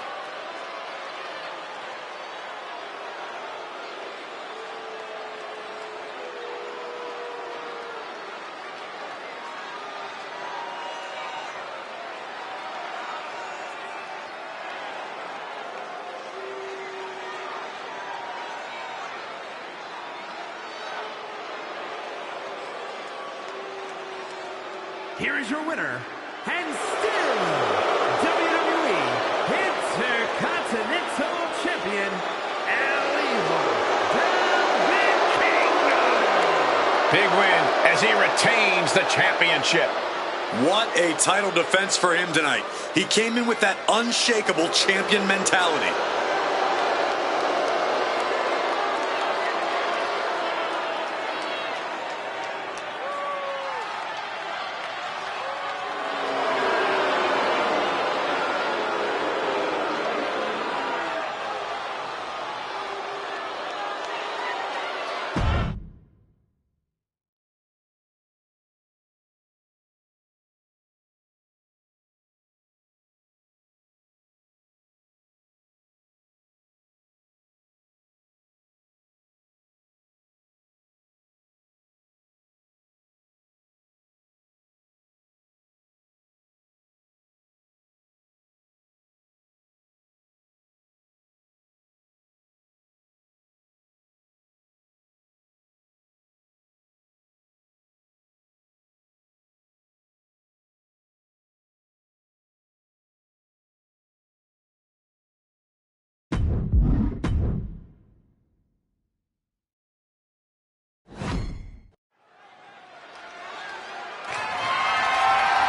S1: Here is your winner, and still WWE Intercontinental Champion, Alijo Del Vikingo.
S3: Big win as he retains the championship.
S6: What a title defense for him tonight. He came in with that unshakable champion mentality.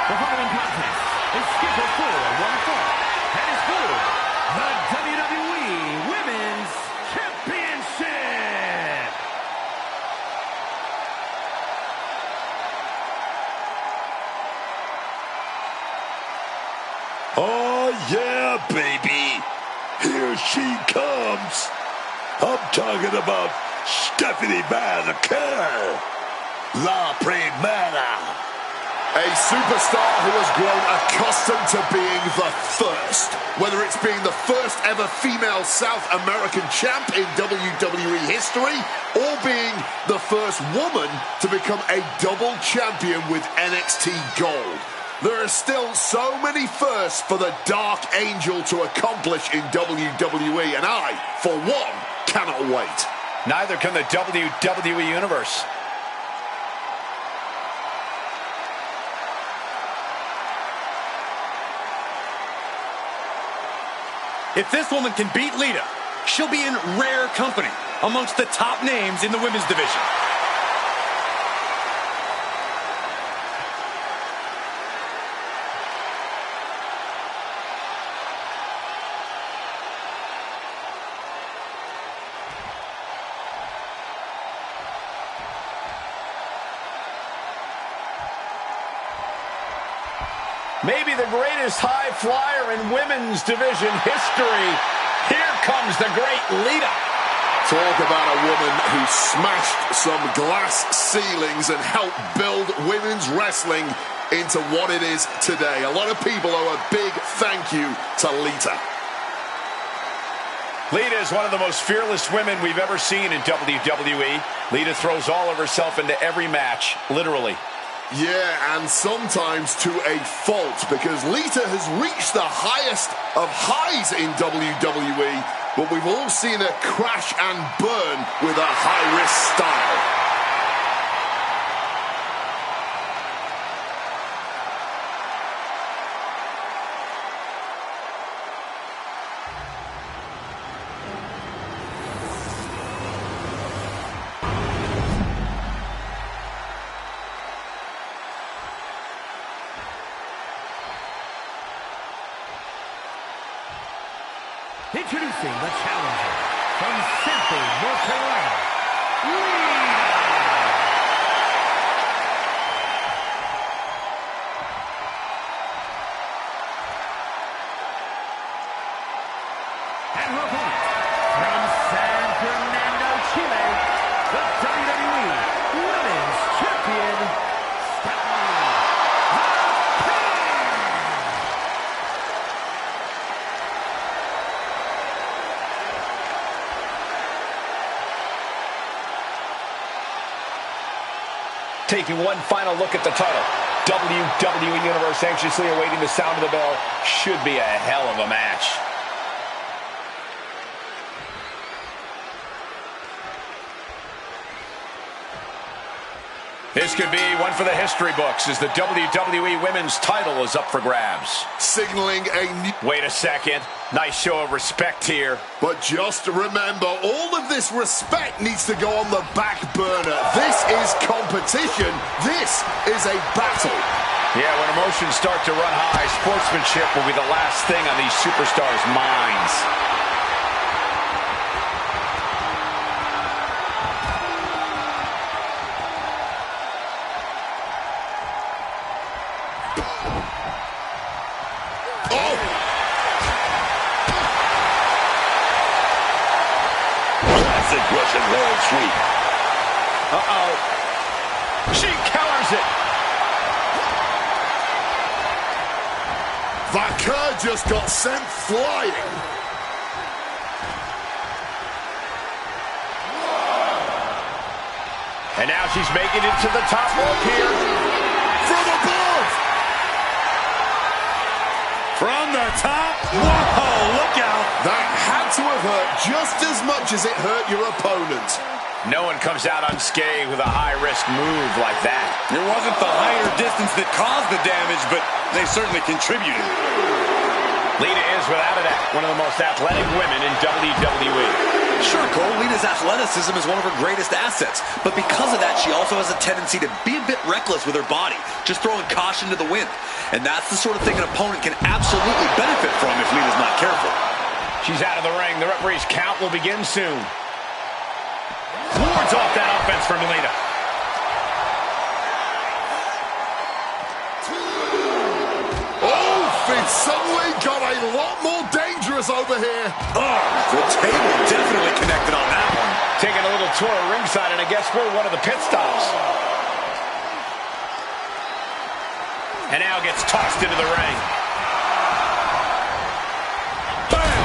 S1: The following contest is scheduled for one fall and is for the WWE Women's Championship.
S4: Oh, yeah, baby. Here she comes. I'm talking about Stephanie McMahon, La Primera.
S5: A superstar who has grown accustomed to being the first. Whether it's being the first ever female South American champ in WWE history, or being the first woman to become a double champion with NXT Gold. There are still so many firsts for the Dark Angel to accomplish in WWE, and I, for one, cannot wait.
S3: Neither can the WWE Universe.
S6: If this woman can beat Lita, she'll be in rare company amongst the top names in the women's division.
S3: Maybe the greatest high flyer in women's division history. Here comes the great Lita.
S5: Talk about a woman who smashed some glass ceilings and helped build women's wrestling into what it is today. A lot of people owe a big thank you to Lita.
S3: Lita is one of the most fearless women we've ever seen in WWE. Lita throws all of herself into every match, literally.
S5: Yeah, and sometimes to a fault, because Lita has reached the highest of highs in WWE, but we've all seen her crash and burn with a high-risk style.
S1: Introducing the challenger from Central North Carolina, Lita. And her opponent from San Fernando, Chile, the WWE Women's Champion,
S3: Taking one final look at the title. WWE Universe anxiously awaiting the sound of the bell. Should be a hell of a match. This could be one for the history books as the WWE Women's title is up for grabs.
S5: Signaling a new...
S3: Wait a second. Nice show of respect here.
S5: But just remember, all of this respect needs to go on the back burner. This is competition. This is a battle.
S3: Yeah, when emotions start to run high, sportsmanship will be the last thing on these superstars' minds.
S4: Russian leg sweep.
S3: Uh-oh. She counters it.
S5: Vaca just got sent flying.
S3: And now she's making it to the top rope here.
S5: From above.
S6: From the top. Whoa, look out.
S5: That had to have hurt just as much as it hurt your opponent.
S3: No one comes out unscathed with a high-risk move like that.
S6: It wasn't the height or distance that caused the damage, but they certainly contributed.
S3: Lita is, without a doubt, one of the most athletic women in WWE.
S6: Sure, Cole, Lita's athleticism is one of her greatest assets, but because of that, she also has a tendency to be a bit reckless with her body, just throwing caution to the wind. And that's the sort of thing an opponent can absolutely benefit from if Lita's not careful.
S3: She's out of the ring. The referee's count will begin soon. Wards off that offense from Lita.
S5: Oh, it suddenly got a lot more dangerous over here.
S6: Oh, the table definitely connected on that one.
S3: Taking a little tour of ringside, and I guess we're one of the pit stops. And now gets tossed into the ring. Bam!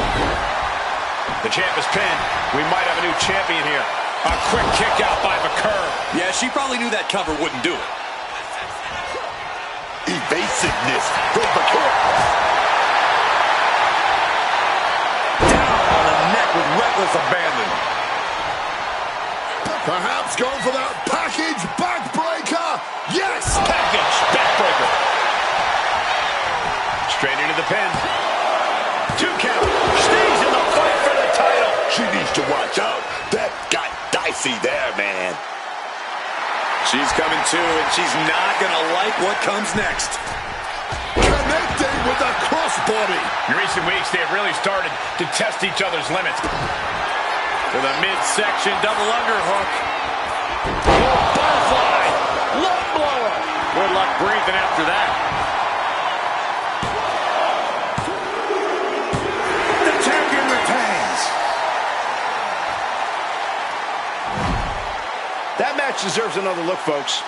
S3: The champ is pinned. We might have a new champion here. A quick kick out by McCurve.
S6: Yeah, she probably knew that cover wouldn't do it.
S4: Evasiveness from McCurve.
S3: Down on the neck with reckless abandon.
S5: Perhaps going for that package backbreaker. Yes!
S3: Package backbreaker. Straight into the pin. 2 count. Stays in the fight for the title.
S4: She needs to watch out. That got dicey there, man.
S6: She's coming to, and she's not going to like what comes next.
S5: Connecting with the crossbody.
S3: In recent weeks, they have really started to test each other's limits. To the midsection double underhook. Oh, butterfly. Lung blower. Good luck breathing after that. The champion retains. That match deserves another look, folks.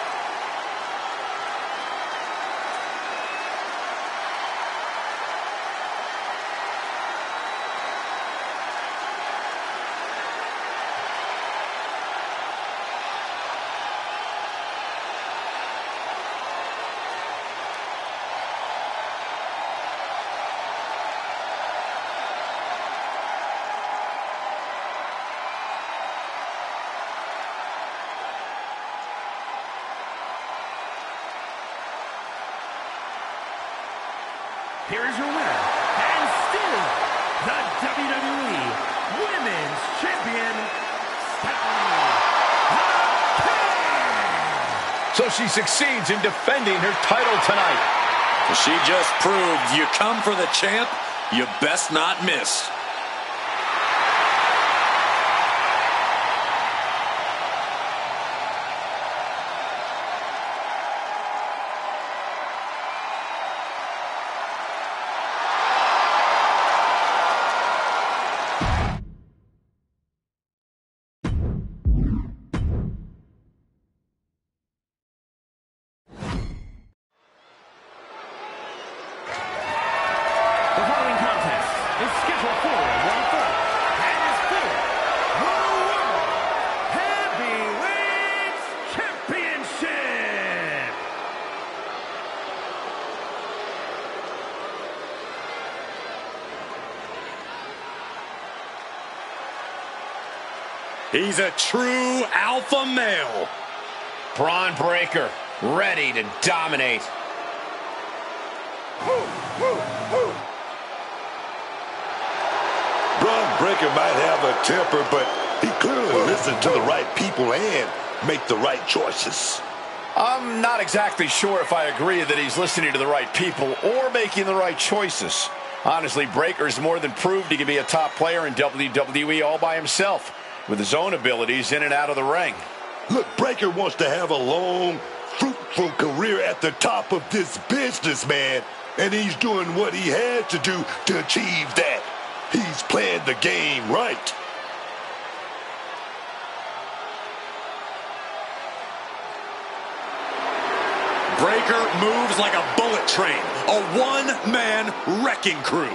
S1: Here is your winner, and still the WWE Women's Champion, Stephanie.
S3: So she succeeds in defending her title tonight.
S6: She just proved you come for the champ, you best not miss.
S1: The following contest is scheduled for one fall and is for the World Heavyweight Championship.
S6: He's a true alpha male.
S3: Braun Breaker, ready to dominate.
S4: Braun Breaker might have a temper, but he clearly listened to the right people and make the right choices.
S3: I'm not exactly sure if I agree that he's listening to the right people or making the right choices. Honestly, Breaker's more than proved he can be a top player in WWE all by himself, with his own abilities in and out of the ring.
S4: Look, Breaker wants to have a long, fruitful career at the top of this business, man. And he's doing what he had to do to achieve that. He's playing the game right.
S6: Breaker moves like a bullet train, a one-man wrecking crew.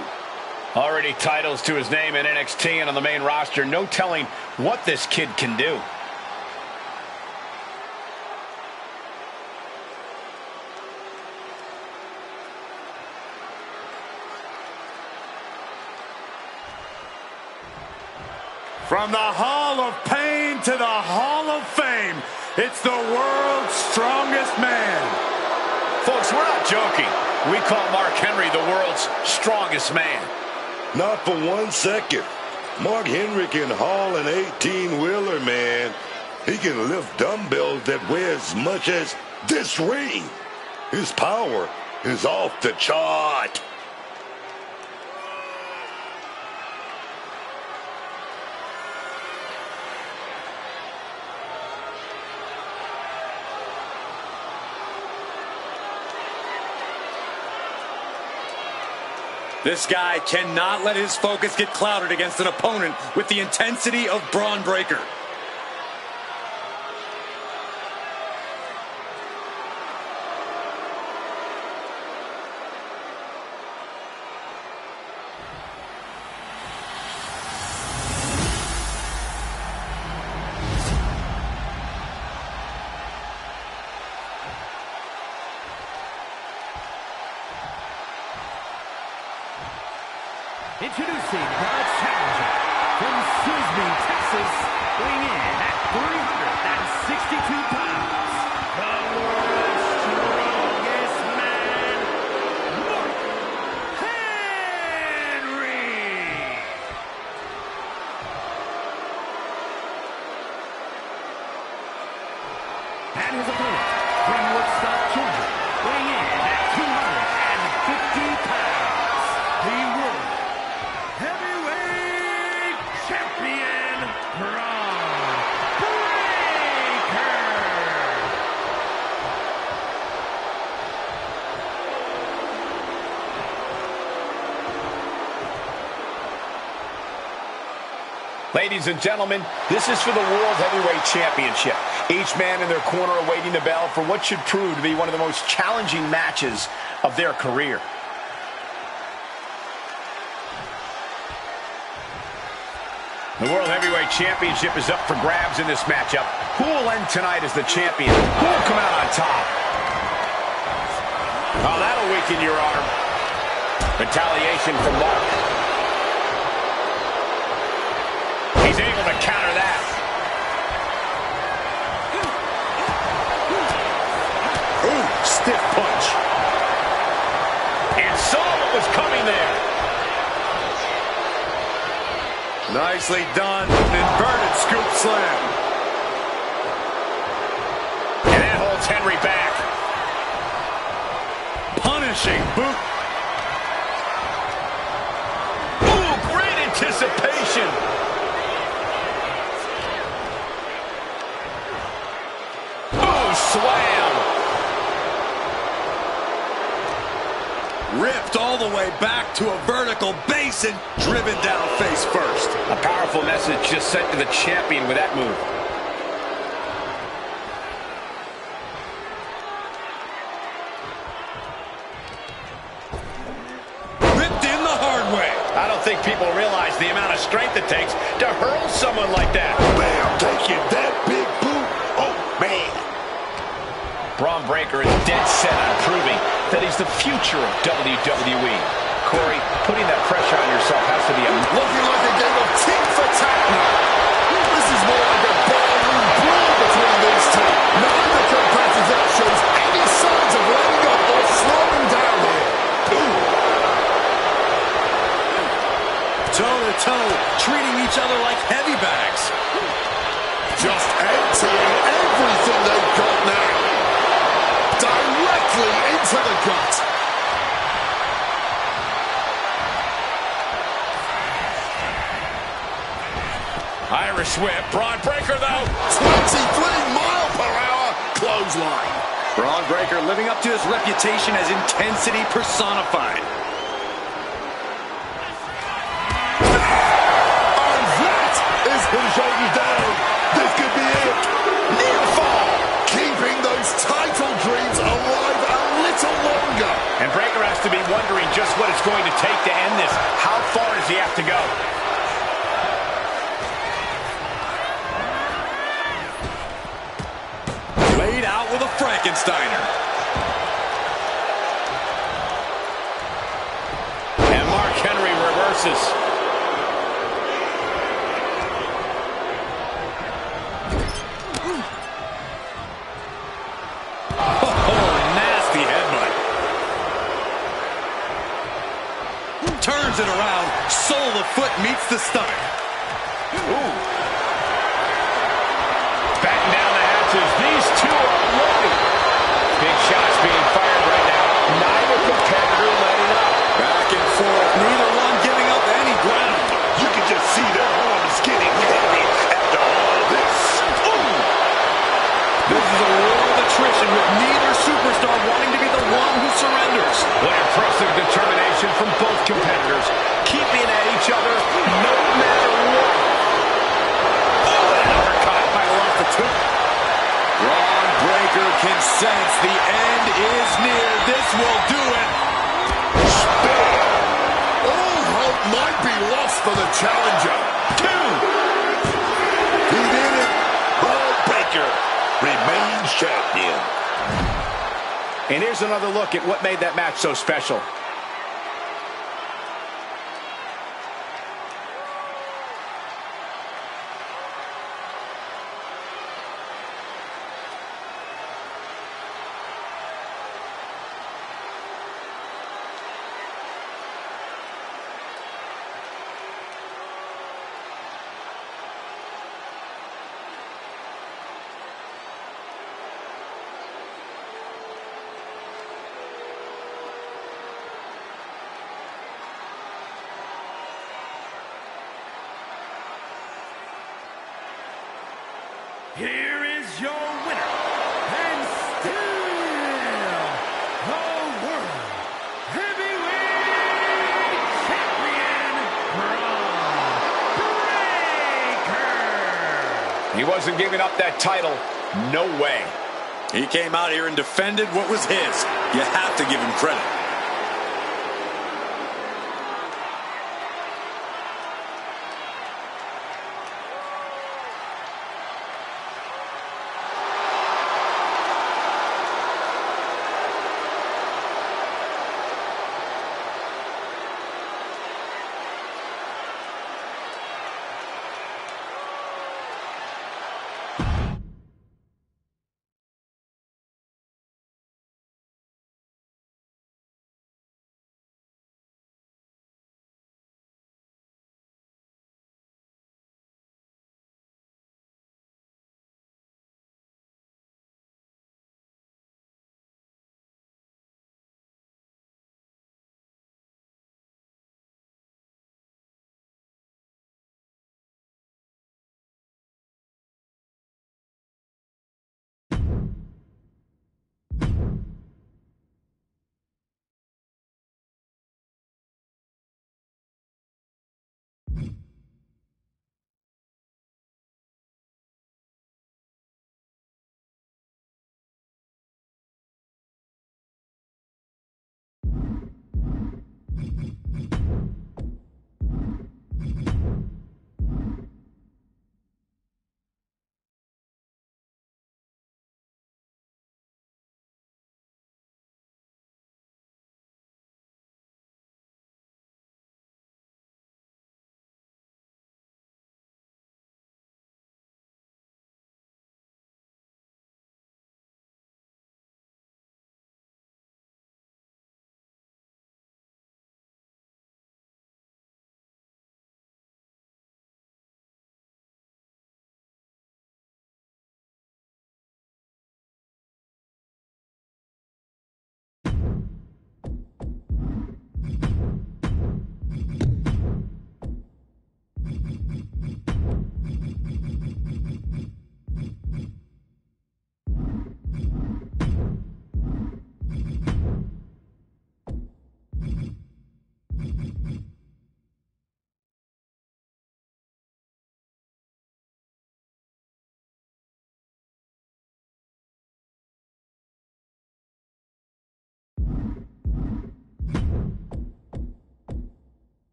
S3: Already titles to his name in NXT and on the main roster. No telling what this kid can do.
S6: From the Hall of Pain to the Hall of Fame, it's the world's strongest man.
S3: Folks, we're not joking. We call Mark Henry the world's strongest man.
S4: Not for 1 second. Mark Henry can haul an 18-wheeler, man. He can lift dumbbells that weigh as much as this ring. His power is off the chart.
S6: This guy cannot let his focus get clouded against an opponent with the intensity of Braun Breaker.
S1: Introducing the challenger from Sisney, Texas, weighing in at 362 pounds, the world's strongest man, Mark Henry. And his opponent from Woodstock, Georgia, weighing in at 250 pounds, the world heavyweight champion, Braun Breaker.
S3: Ladies and gentlemen, this is for the World Heavyweight Championship. Each man in their corner awaiting the bell for what should prove to be one of the most challenging matches of their career. The World Heavyweight Championship is up for grabs in this matchup. Who will end tonight as the champion? Who will come out on top? Oh, that'll weaken your arm. Retaliation from Mark. He's able to counter that. Ooh, stiff punch. And saw what was coming there.
S6: Nicely done. An inverted scoop slam.
S3: And that holds Henry back.
S6: Punishing boot.
S3: Ooh, great anticipation. Ooh, slam.
S6: Ripped all the way back to a vertical base and driven down face first.
S3: A powerful message just sent to the champion with that move.
S6: Ripped in the hard way.
S3: I don't think people realize the amount of strength it takes to hurl someone like that.
S4: Bam, taking that big boot. Oh, man.
S3: Braun Breaker is dead set on proving that he's the future of WWE. Corey, putting that pressure on yourself has to be
S5: Looking like a game of tit for tat now. This is more like a ballroom brawl between these two. Neither competitor shows any signs of letting up or slowing down here.
S6: Toe to toe, treating each other like heavy bags.
S5: Just emptying everything they've got now. Directly into the gut.
S3: Irish whip. Braun Breaker, though.
S5: 23-mile-per-hour clothesline.
S6: Braun Breaker living up to his reputation as intensity personified.
S5: And that is his shoulders down. This could be it. Near fall. Keeping those title dreams alive a little longer.
S3: And Breaker has to be wondering just what it's going to take to end this. How far does he have to go?
S6: Laid out with a Frankensteiner.
S3: And Mark Henry reverses.
S6: Turns it around, sole of foot meets the stomach.
S3: Ooh. Batten down the hatches. These two are loaded. Big shots being fired right now. Neither competitor letting up.
S6: Back and forth, neither one giving up any ground.
S4: You can just see their arms getting heavy after all this. Ooh.
S6: This is a war of attrition with neither superstar wanting to be the one who surrenders.
S3: What impressive determination from both competitors, keeping at each other no matter what. Oh, an uppercut might have lost the two.
S6: Braun Breaker can sense the end is near. This will do it.
S5: All hope might be lost for the challenger.
S3: Two.
S4: He did it. Braun Breaker remains champion.
S3: And here's another look at what made that match so special.
S1: here is your winner, and still the World Heavyweight Champion, Braun Breaker.
S3: He wasn't giving up that title. No way.
S6: He came out here and defended what was his. You have to give him credit.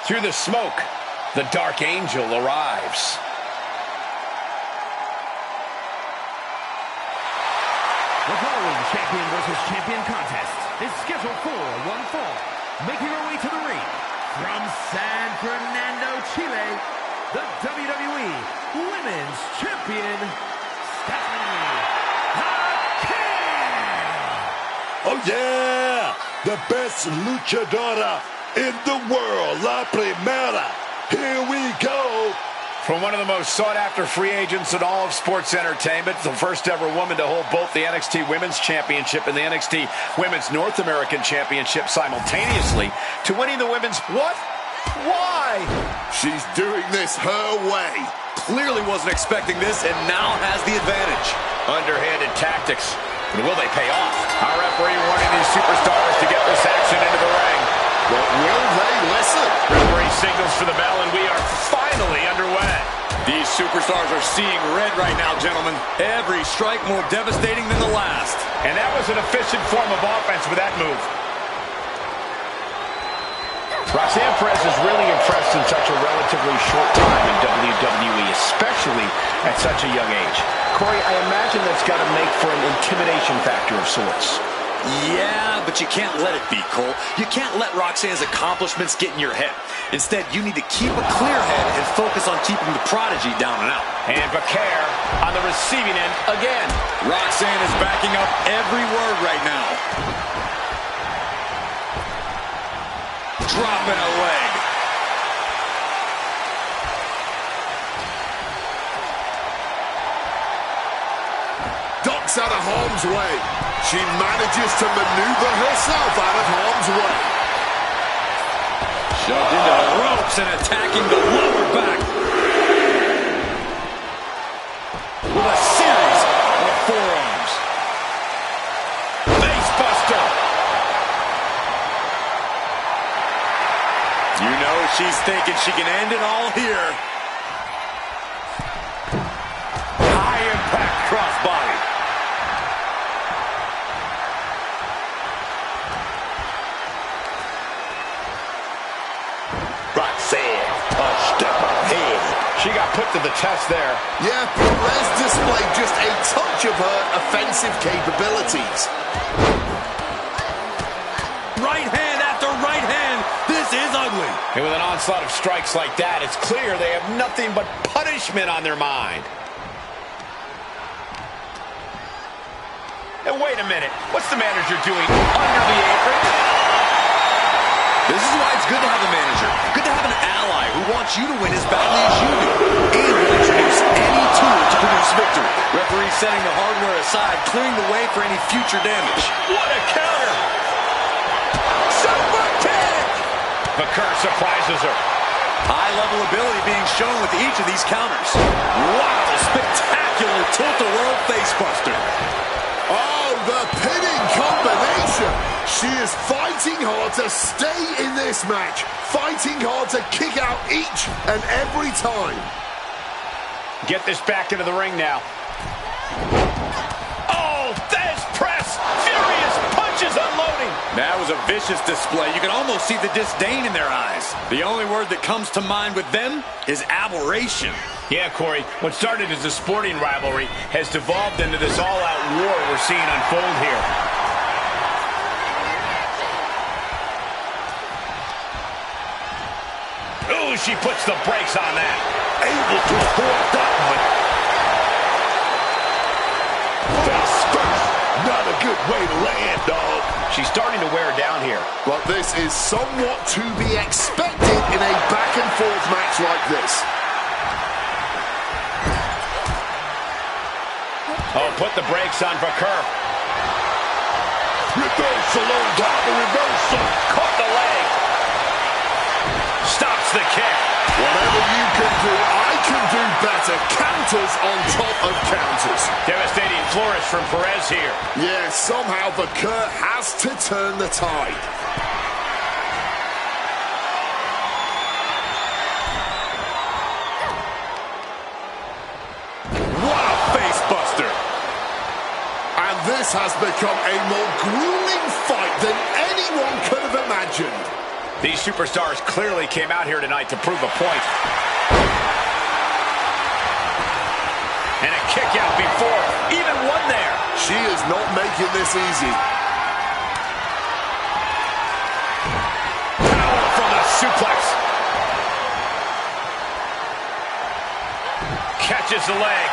S3: Through the smoke, the Dark Angel arrives.
S1: The following champion versus champion contest is scheduled for one fall. Making her way to the ring from San Fernando, Chile, the WWE Women's Champion, Stephanie the King.
S4: Oh, yeah! the best luchadora in the world, La Primera. Here we go.
S3: From one of the most sought-after free agents in all of sports entertainment, the first ever woman to hold both the NXT Women's Championship and the NXT Women's North American Championship simultaneously, to winning the women's what? Why?
S5: She's doing this her way.
S6: Clearly wasn't expecting this and now has the advantage.
S3: Underhanded tactics. But will they pay off? Our referee warning these superstars to get this action into the ring.
S5: But will they listen?
S3: Referee signals for the bell, and we are finally underway.
S6: These superstars are seeing red right now, gentlemen. Every strike more devastating than the last.
S3: And that was an efficient form of offense with that move. Roxanne Perez is really impressed in such a relatively short time in WWE, especially at such a young age. Corey, I imagine that's got to make for an intimidation factor of sorts.
S6: Yeah, but you can't let it be, Cole. You can't let Roxanne's accomplishments get in your head. Instead, you need to keep a clear head and focus on keeping the prodigy down and out.
S3: And Becaire on the receiving end again.
S6: Roxanne is backing up every word right now. Dropping a leg.
S5: Ducks out of harm's way. She manages to maneuver herself out of harm's way.
S6: Shoved into the ropes and attacking the lower back. With a series of forearms.
S3: Face buster.
S6: You know she's thinking she can end it all here. High impact crossbody.
S4: Roxanne, a step ahead.
S3: She got put to the test there.
S5: Yeah, Perez displayed just a touch of her offensive capabilities.
S6: Right hand after right hand. This is ugly.
S3: And with an onslaught of strikes like that, it's clear they have nothing but punishment on their mind. And wait a minute, what's the manager doing under the apron?
S6: This is why it's good to have a manager. Good to have an ally who wants you to win as badly as you do. And will introduce any tool to produce victory. Referee setting the hardware aside, clearing the way for any future damage.
S3: What a counter! Super kick! Becaire surprises her.
S6: High-level ability being shown with each of these counters. Wow, spectacular tilt-a-whirl facebuster.
S5: Oh, the pinning combination. She is fighting hard to stay in this match. Fighting hard to kick out each and every time.
S3: Get this back into the ring now. Oh, Thesz press! Furious punches unloading!
S6: That was a vicious display. You can almost see the disdain in their eyes. The only word that comes to mind with them is aberration.
S3: Yeah, Corey, what started as a sporting rivalry has devolved into this all-out war we're seeing unfold here. Ooh, she puts the brakes on that.
S4: Able to avoid that one. Face first. Not a good way to land, dog.
S3: She's starting to wear down here.
S5: But this is somewhat to be expected in a back-and-forth match like this.
S3: Oh, put the brakes on Becaire.
S4: Reversal on top of reversal.
S3: Caught the leg. Stops the kick.
S5: Whatever you can do, I can do better. Counters on top of counters.
S3: Devastating flourish from Perez here.
S5: Yeah, somehow Becaire has to turn the tide.
S6: What a facebuster.
S5: And this has become a more grueling fight than anyone could have imagined.
S3: These superstars clearly came out here tonight to prove a point. And a kick out before even one there.
S5: She is not making this easy.
S3: Power from the suplex. Catches the leg.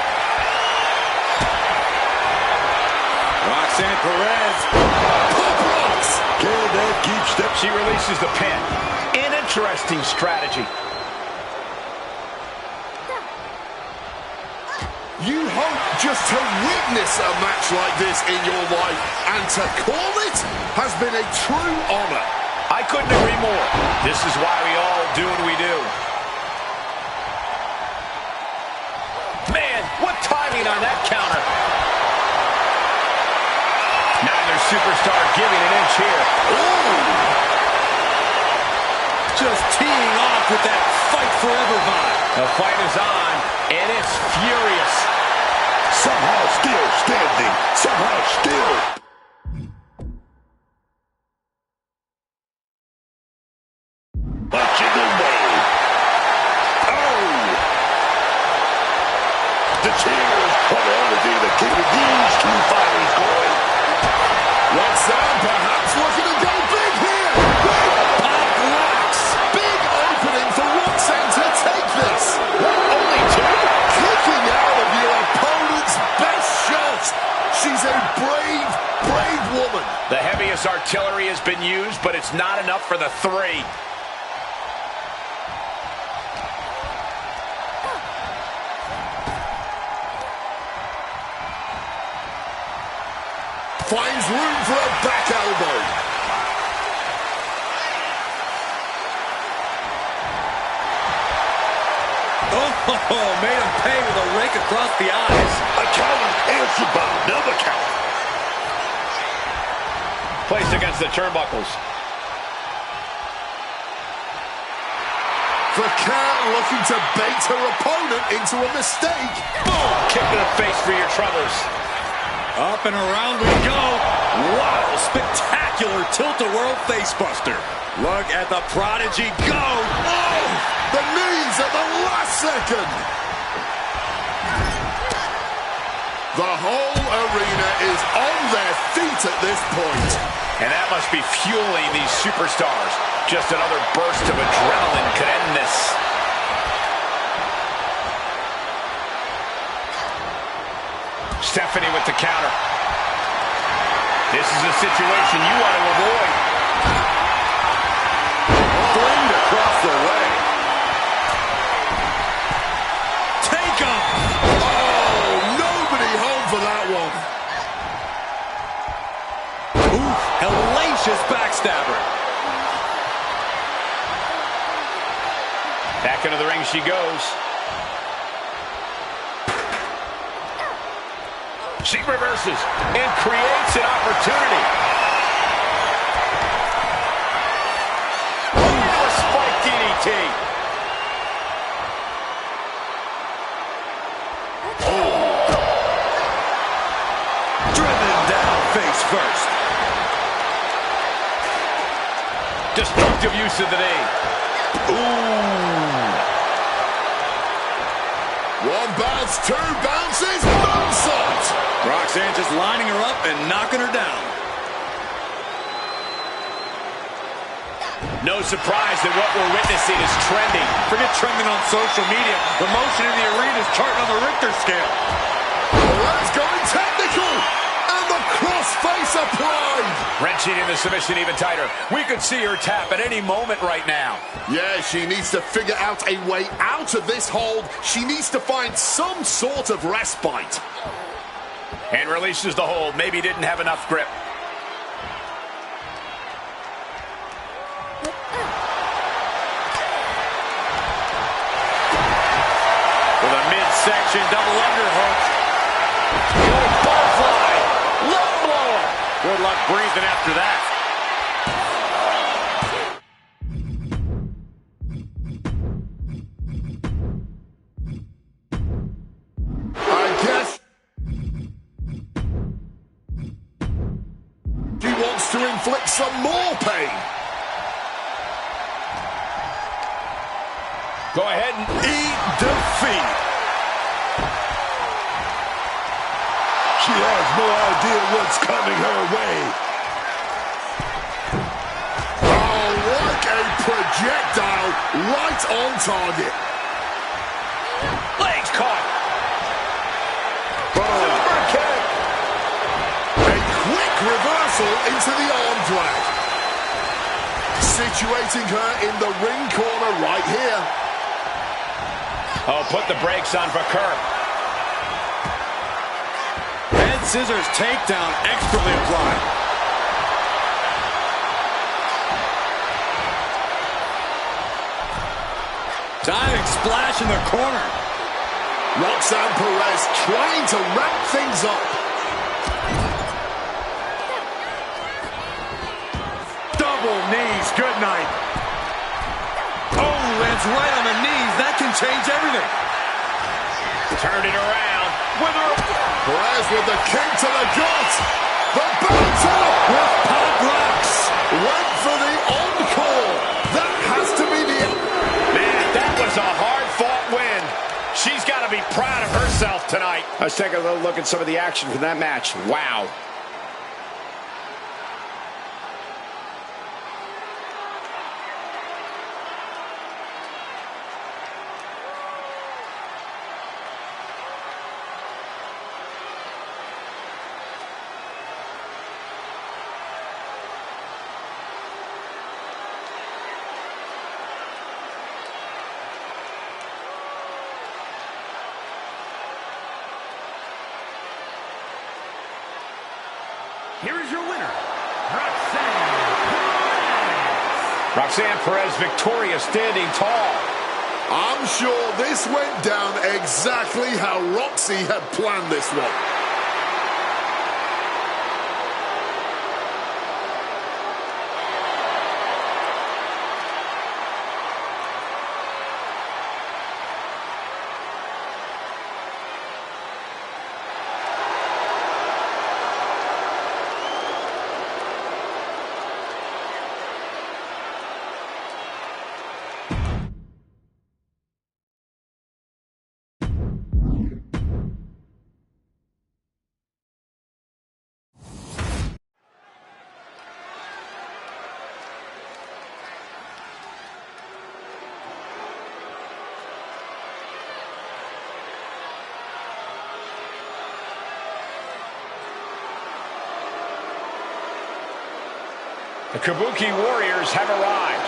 S6: Roxanne Perez.
S5: Pop rocks.
S4: Can
S3: She releases the pin. An interesting strategy.
S5: You hope just to witness a match like this in your life, and to call it has been a true honor.
S3: I couldn't agree more. This is why we all do what we do. Man, what timing on that counter. Neither superstar giving an inch here.
S6: Ooh! Just teeing off with that fight forever vibe.
S3: The fight is on, and it's furious.
S4: Somehow still standing. Somehow still. Punching away. Oh! The cheers are the only thing that keep these two fighters going.
S5: Red Sound perhaps looking to go big here.
S6: Pop locks.
S5: Big opening for Roxanne to take this.
S3: Only two?
S5: Kicking out of your opponent's best shot. She's a brave, brave woman.
S3: The heaviest artillery has been used, but it's not enough for the three.
S5: Finds room for a back elbow.
S6: Oh, made him pay with a rake across the eyes.
S4: A counter answered by another counter.
S3: Placed against the turnbuckles.
S5: Vaquer looking to bait her opponent into a mistake.
S3: Boom! Kick to the face for your troubles.
S6: Up and around we go. Wow, spectacular tilt-a-whirl facebuster. Look at the prodigy go.
S5: Oh, the knees at the last second. The whole arena is on their feet at this point.
S3: And that must be fueling these superstars. Just another burst of adrenaline could end this. Stephanie with the counter. This is a situation you want to avoid.
S6: Flamed across the way. Take him.
S5: Oh, nobody home for that one.
S6: Ooh, hellacious backstabber.
S3: Back into the ring she goes. She reverses and creates an opportunity. Ooh, a spike DDT.
S6: Driven down face first.
S3: Destructive use of the knee. Ooh.
S5: One bounce, two bounces, moonsault.
S6: Roxanne just lining her up and knocking her down.
S3: No surprise that what we're witnessing is trending.
S6: Forget trending on social media. The motion in the arena is charting on the Richter scale.
S5: Let's going technical. And the crossface applied.
S3: Wrenching in the submission even tighter. We could see her tap at any moment right now.
S5: Yeah, she needs to figure out a way out of this hold. She needs to find some sort of respite.
S3: And releases the hold. Maybe didn't have enough grip.
S6: With a midsection double underhook.
S3: Butterfly. Low blow.
S6: Good luck breathing after that.
S5: I guess she wants to inflict some more pain.
S3: Go ahead and
S6: Eat defeat.
S4: She has no idea what's coming her way.
S5: Oh, like a projectile right on target.
S3: legs caught.
S4: Boom.
S3: Super kick.
S5: A quick reversal into the arm drag. situating her in the ring corner right here.
S3: Oh, put the brakes on for Kurt.
S6: Head scissors takedown expertly applied. Diving splash in the corner.
S5: Roxanne Perez trying to wrap things up.
S6: Double knees, good night. Oh, lands right on the knees. That can change everything.
S3: Turned it around.
S5: Perez with the kick to the gut. The bouncer with pop rocks. Went for the encore. That has to be the end.
S3: Man, that was a hard-fought win. She's got to be proud of herself tonight. Let's take a little look at some of the action from that match. Wow.
S1: Here is your winner, Roxanne Perez.
S3: Roxanne Perez victorious, standing tall.
S5: I'm sure this went down exactly how Roxy had planned this one.
S3: The Kabuki Warriors have arrived.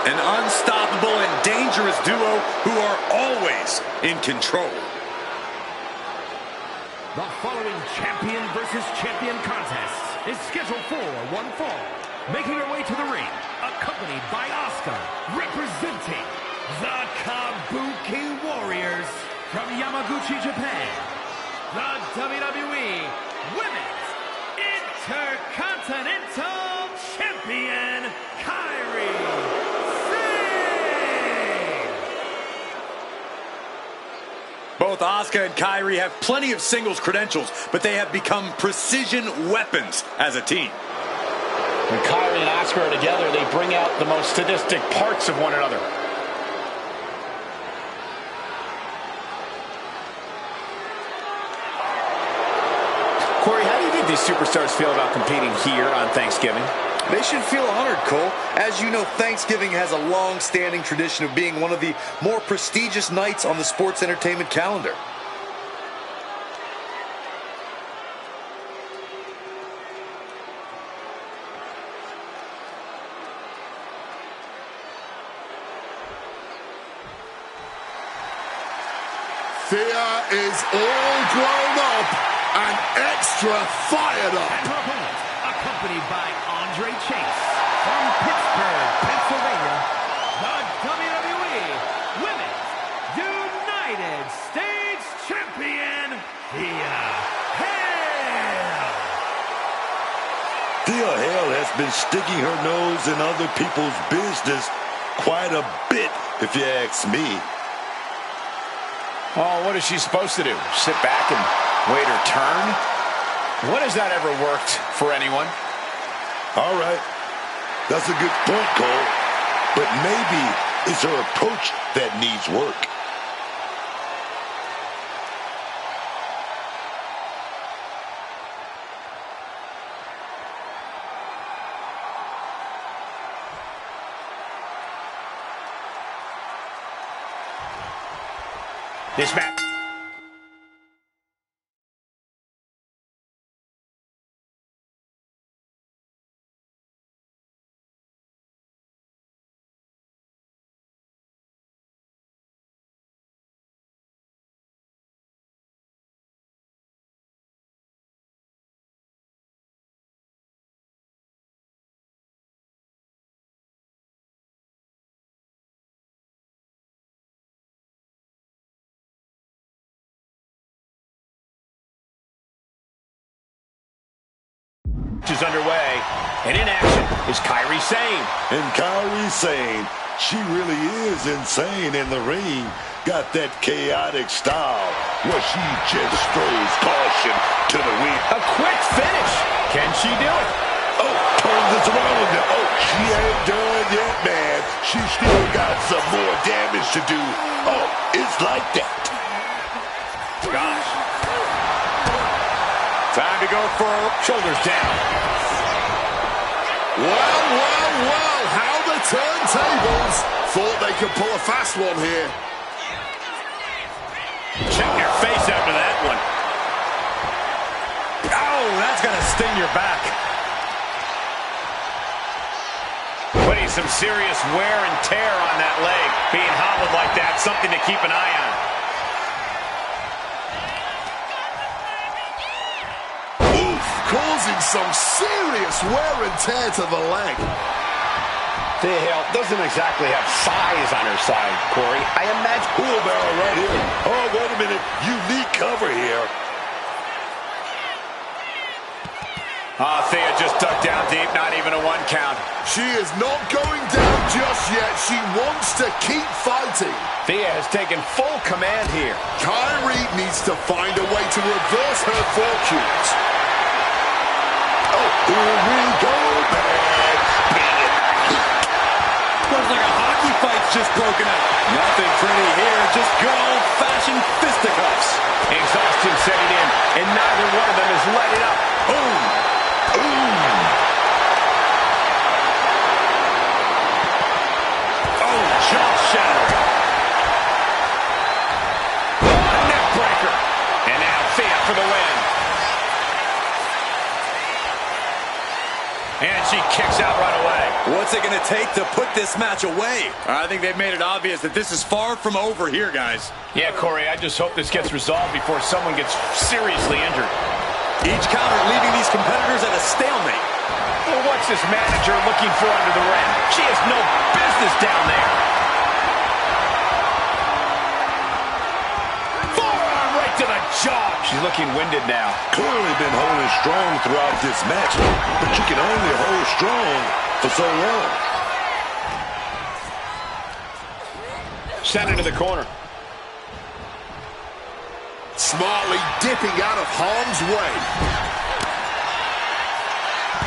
S6: An unstoppable and dangerous duo who are always in control.
S1: The following champion versus champion contest is scheduled for one fall. Making her way to the ring, accompanied by Asuka, representing the Kabuki Warriors from Yamaguchi, Japan. The WWE Women's Intercontinental Champion, Kairi Sane.
S6: Both Asuka and Kairi have plenty of singles credentials, but they have become precision weapons as a team.
S3: When Kairi and Asuka are together, they bring out the most sadistic parts of one another. Corey, how do you think these superstars feel about competing here on Thanksgiving?
S7: They should feel honored, Cole. As you know, Thanksgiving has a long-standing tradition of being one of the more prestigious nights on the sports entertainment calendar.
S5: Thea is all grown up and extra fired up.
S1: And her opponent, accompanied by Andre Chase from Pittsburgh, Pennsylvania, the WWE Women's United States Champion, Thea Hale.
S4: Thea Hale has been sticking her nose in other people's business quite a bit, if you ask me.
S3: Oh, what is she supposed to do? Sit back and wait her turn? When has that ever worked for anyone?
S4: All right. That's a good point, Cole. But maybe it's her approach that needs work.
S3: This match. is underway, and in action is Kairi Sane.
S4: And Kairi Sane, she really is insane in the ring. Got that chaotic style where she just throws caution to the wind.
S3: A quick finish. Can she do it?
S4: Oh, turn this around now. Oh, she ain't done yet, man. She still got some more damage to do. Oh, it's like that.
S3: Gosh. Time to go for shoulders down.
S5: Well, how the turntables. Thought they could pull a fast one here.
S3: Check your face after that one. Oh, that's going to sting your back. Putting some serious wear and tear on that leg. Being hobbled like that, something to keep an eye on.
S5: Oof, causing some serious wear and tear to the leg.
S3: Thea Hale doesn't exactly have size on her side, Corey. I imagine...
S4: Wheelbarrow right here. Oh, wait a minute. Unique cover here.
S3: Thea just dug down deep, not even a 1 count.
S5: She is not going down just yet. She wants to keep fighting.
S3: Thea has taken full command here.
S5: Kairi needs to find a way to reverse her fortunes.
S4: Oh, here we go, man.
S6: Looks like a hockey fight's just broken up. Nothing pretty here, just good old-fashioned fisticuffs.
S3: Exhaustion setting in, and neither one of them is letting up. Boom! Boom! Oh, jaw shattering. Oh, neck breaker. And now Thea for the win. And she kicks out right away.
S6: What's it going to take to put this match away? I think they've made it obvious that this is far from over here, guys.
S3: Yeah, Corey, I just hope this gets resolved before someone gets seriously injured.
S6: Each counter leaving these competitors at a stalemate.
S3: Well, what's this manager looking for under the ring? She has no business down there. Forearm right to the jaw. She's looking winded now.
S4: Clearly been holding strong throughout this match, but you can only hold strong for so long.
S3: Sent into the corner.
S5: Smartly dipping out of harm's way.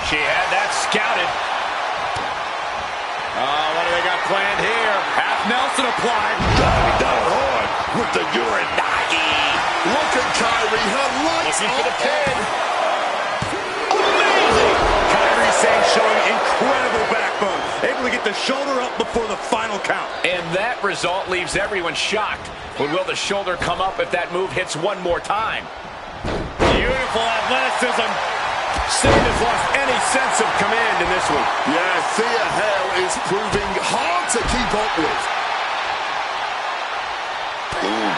S3: She had that scouted. Oh, what do they got planned here?
S6: Half Nelson applied.
S4: Driving down hard with the Uranagi.
S5: Look at Kairi, her lights
S3: Looking for the
S5: are
S3: pin.
S5: on.
S3: Amazing!
S6: Kairi Sane showing incredible backbone. Able to get the shoulder up before the final count.
S3: And that result leaves everyone shocked. But will the shoulder come up if that move hits one more time? Beautiful athleticism. Sane has lost any sense of command in this one.
S5: Yeah, Thea Hale is proving hard to keep up with.
S4: Ooh.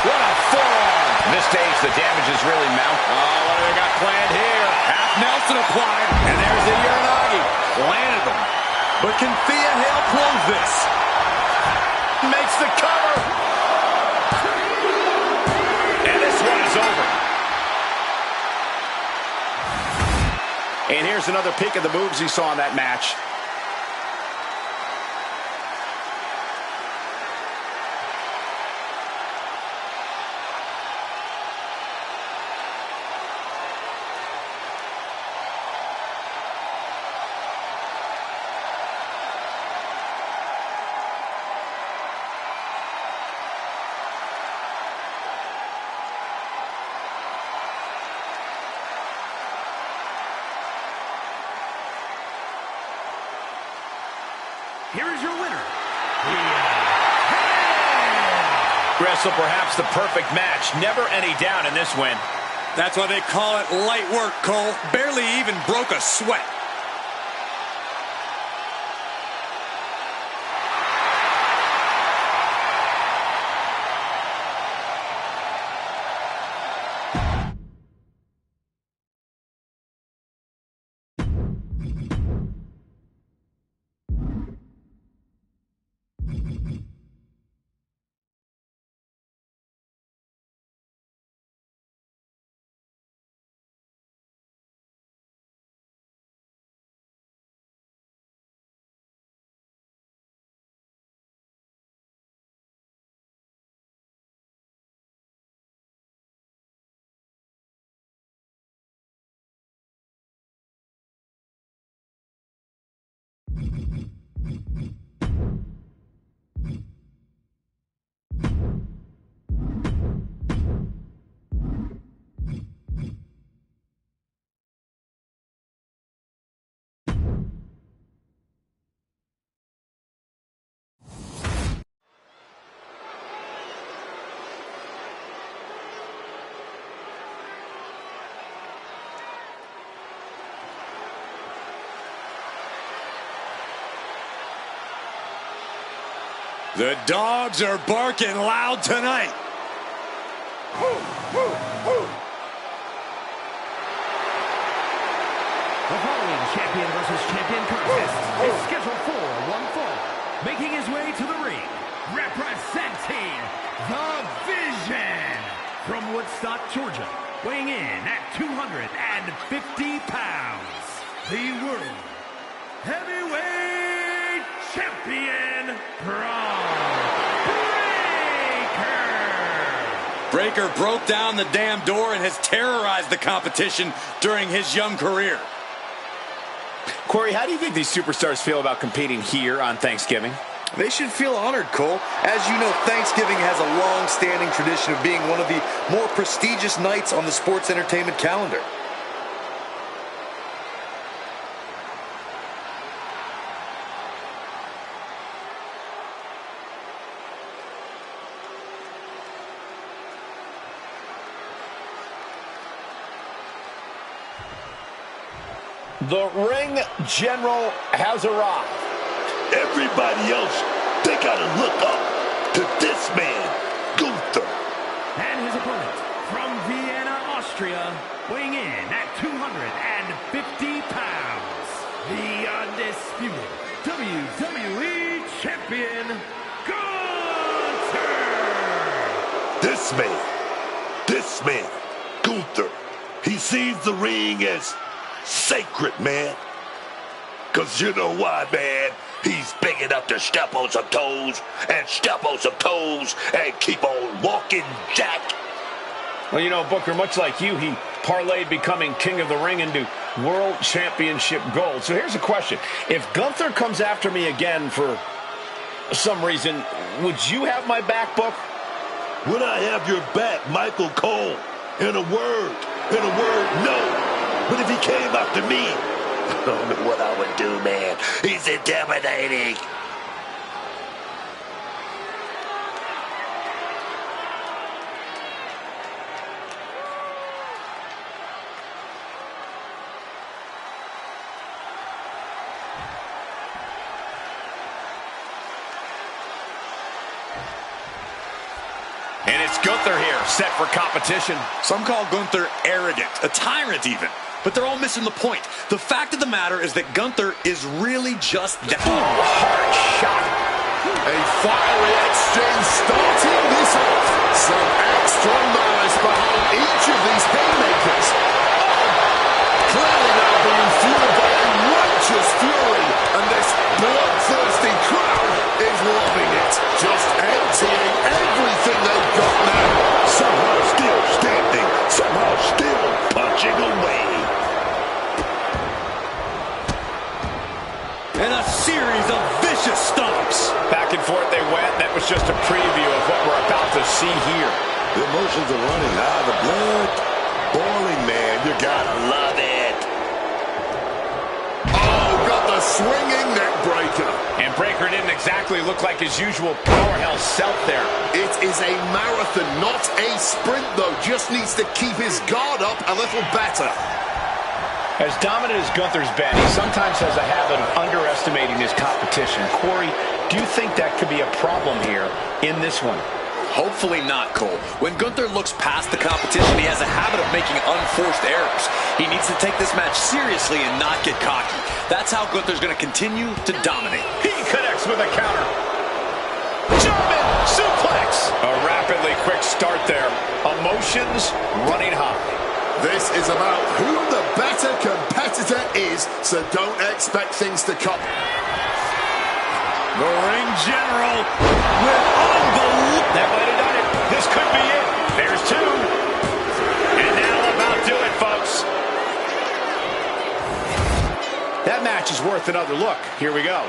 S3: What a forearm. At this stage, the damage is really mounting. Oh, what do they got planned here?
S6: Half Nelson applied.
S3: And there's the Uranagi. Landed them.
S6: But can Thea Hale close this?
S3: Makes the cover. And this one is over. And here's another peek at the moves he saw in that match.
S1: Here is your winner.
S3: Wrestle perhaps the perfect match. Never any doubt in this win.
S6: That's why they call it light work, Cole. Barely even broke a sweat. The dogs are barking loud tonight.
S1: The following champion versus champion contest is scheduled for one fall. Making his way to the ring, representing the Vision from Woodstock, Georgia, weighing in at 250 pounds, the World Heavyweight Champion,
S6: Breaker broke down the damn door and has terrorized the competition during his young career.
S3: Corey, how do you think these superstars feel about competing here on Thanksgiving?
S7: They should feel honored, Cole. As you know, Thanksgiving has a long-standing tradition of being one of the more prestigious nights on the sports entertainment calendar.
S3: The ring general has arrived.
S4: Everybody else, they gotta look up to this man, Gunther.
S1: And his opponent from Vienna, Austria, weighing in at 250 pounds, the undisputed WWE Champion, Gunther!
S4: This man, Gunther, he sees the ring as sacred, man. Cause you know why, man? He's big enough to step on some toes and step on some toes and keep on walking, Jack.
S3: Well, you know, Booker, much like you, he parlayed becoming king of the ring into world championship gold. So here's a question. If Gunther comes after me again for some reason, would you have my back, Book?
S4: Would I have your back, Michael Cole? In a word, no. But if he came after me, I don't know what I would do, man. He's intimidating.
S3: And it's Gunther here, set for competition.
S6: Some call Gunther arrogant, a tyrant even. But they're all missing the point. The fact of the matter is that Gunther is really just that.
S3: Hard shot.
S5: A fiery exchange starting this off. Some extra malice behind each of these haymakers. Clearly now being fueled by a righteous fury. And this bloodthirsty crowd is loving it. Just emptying everything they've got now.
S4: Somehow still standing. Somehow still punching away.
S6: And a series of vicious stomps.
S3: Back and forth they went. That was just a preview of what we're about to see here.
S4: The emotions are running high. The blood boiling, man. You gotta love it.
S5: Oh, got the swinging neck breaker.
S3: And Breaker didn't exactly look like his usual powerhouse self there.
S5: It is a marathon, not a sprint, though. Just needs to keep his guard up a little better.
S3: As dominant as Gunther's been, he sometimes has a habit of underestimating his competition. Corey, do you think that could be a problem here in this one?
S6: Hopefully not, Cole. When Gunther looks past the competition, he has a habit of making unforced errors. He needs to take this match seriously and not get cocky. That's how Gunther's going to continue to dominate.
S3: He connects with a counter. German suplex. A rapidly quick start there. Emotions running high.
S5: This is about who the better competitor is, so don't expect things to come.
S6: The ring general with unbelievable...
S3: That might have done it. This could be it. There's two. And that'll about do it, folks. That match is worth another look. Here we go.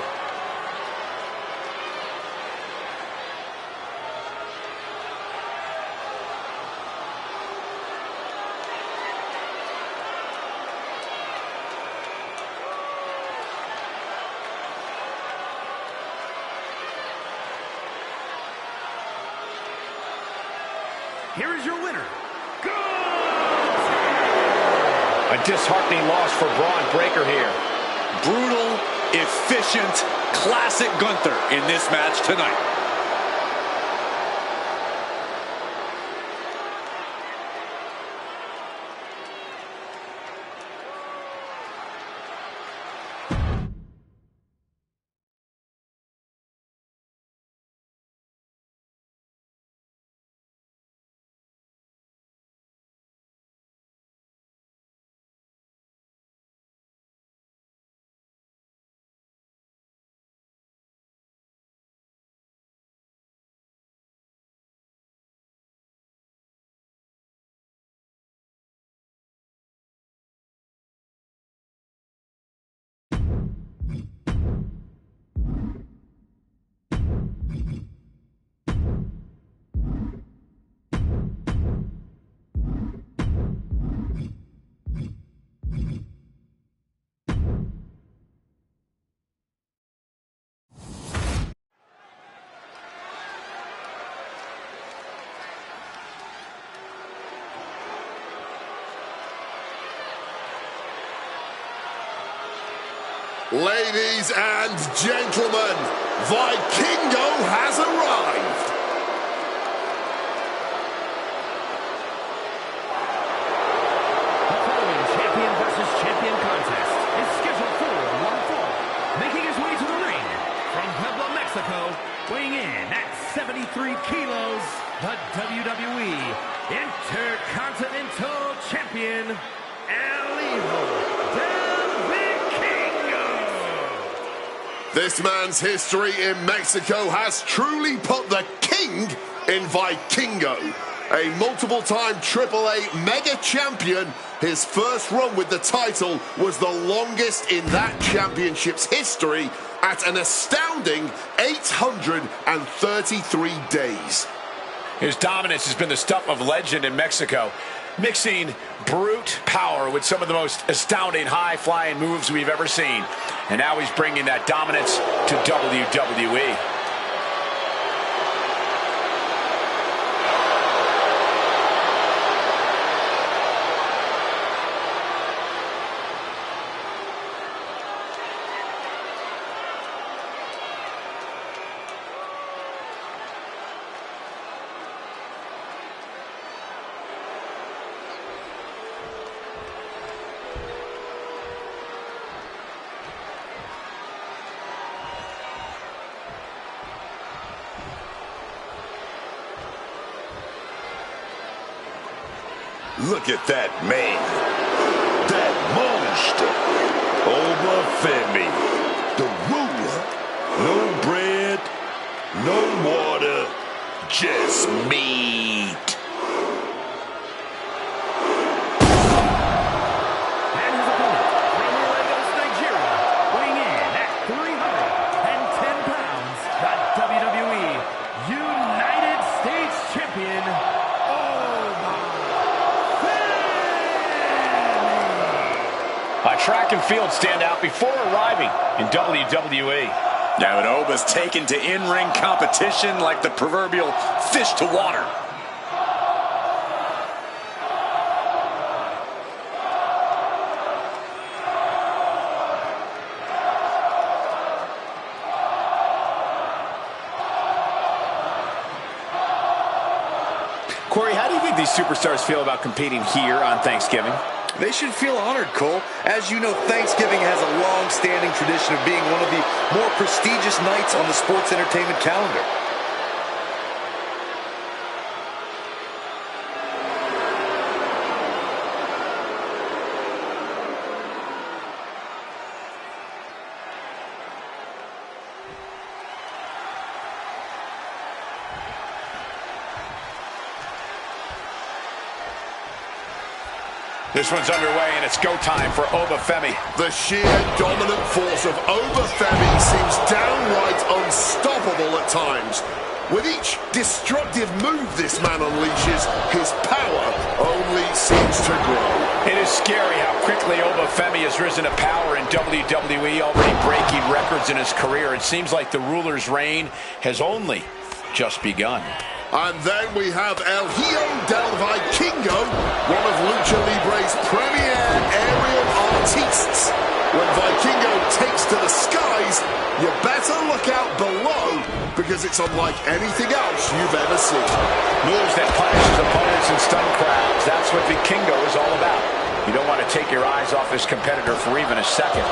S1: Here is your winner,
S3: A disheartening loss for Braun Breaker here.
S6: Brutal, efficient, classic Gunther in this match tonight.
S5: Ladies and gentlemen, Vikingo has arrived.
S1: The following champion versus champion contest is scheduled for one fall. Making his way to the ring from Puebla, Mexico, weighing in at 73 kilos, the WWE Intercontinental Champion, El Hijo del Vikingo.
S5: This man's history in Mexico has truly put the king in Vikingo. A multiple-time AAA mega champion, his first run with the title was the longest in that championship's history at an astounding 833 days.
S3: His dominance has been the stuff of legend in Mexico, mixing brute power with some of the most astounding high-flying moves we've ever seen. And now he's bringing that dominance to WWE.
S4: Look at that man. That monster. Obafemi. The ruler. No bread, no water, just meat.
S1: And his opponent from Lagos, Nigeria, weighing in at 310 pounds, the WWE United States Champion,
S3: A track and field standout before arriving in WWE.
S6: Yeah, but Oba's taken to in-ring competition like the proverbial fish to water.
S3: Corey, how do you think these superstars feel about competing here on Thanksgiving?
S7: They should feel honored, Cole. As you know, Thanksgiving has a long-standing tradition of being one of the more prestigious nights on the sports entertainment calendar.
S3: This one's underway, and it's go time for Obafemi.
S5: The sheer dominant force of Obafemi seems downright unstoppable at times. With each destructive move this man unleashes, his power only seems to grow.
S3: It is scary how quickly Obafemi has risen to power in WWE, already breaking records in his career. It seems like the ruler's reign has only just begun.
S5: And then we have El Hijo del Vikingo, one of Lucha Libre's premier aerial artistes. When Vikingo takes to the skies, you better look out below, because it's unlike anything else you've ever seen.
S3: Moves that punishes opponents and stun crowds. That's what Vikingo is all about. You don't want to take your eyes off his competitor for even a second.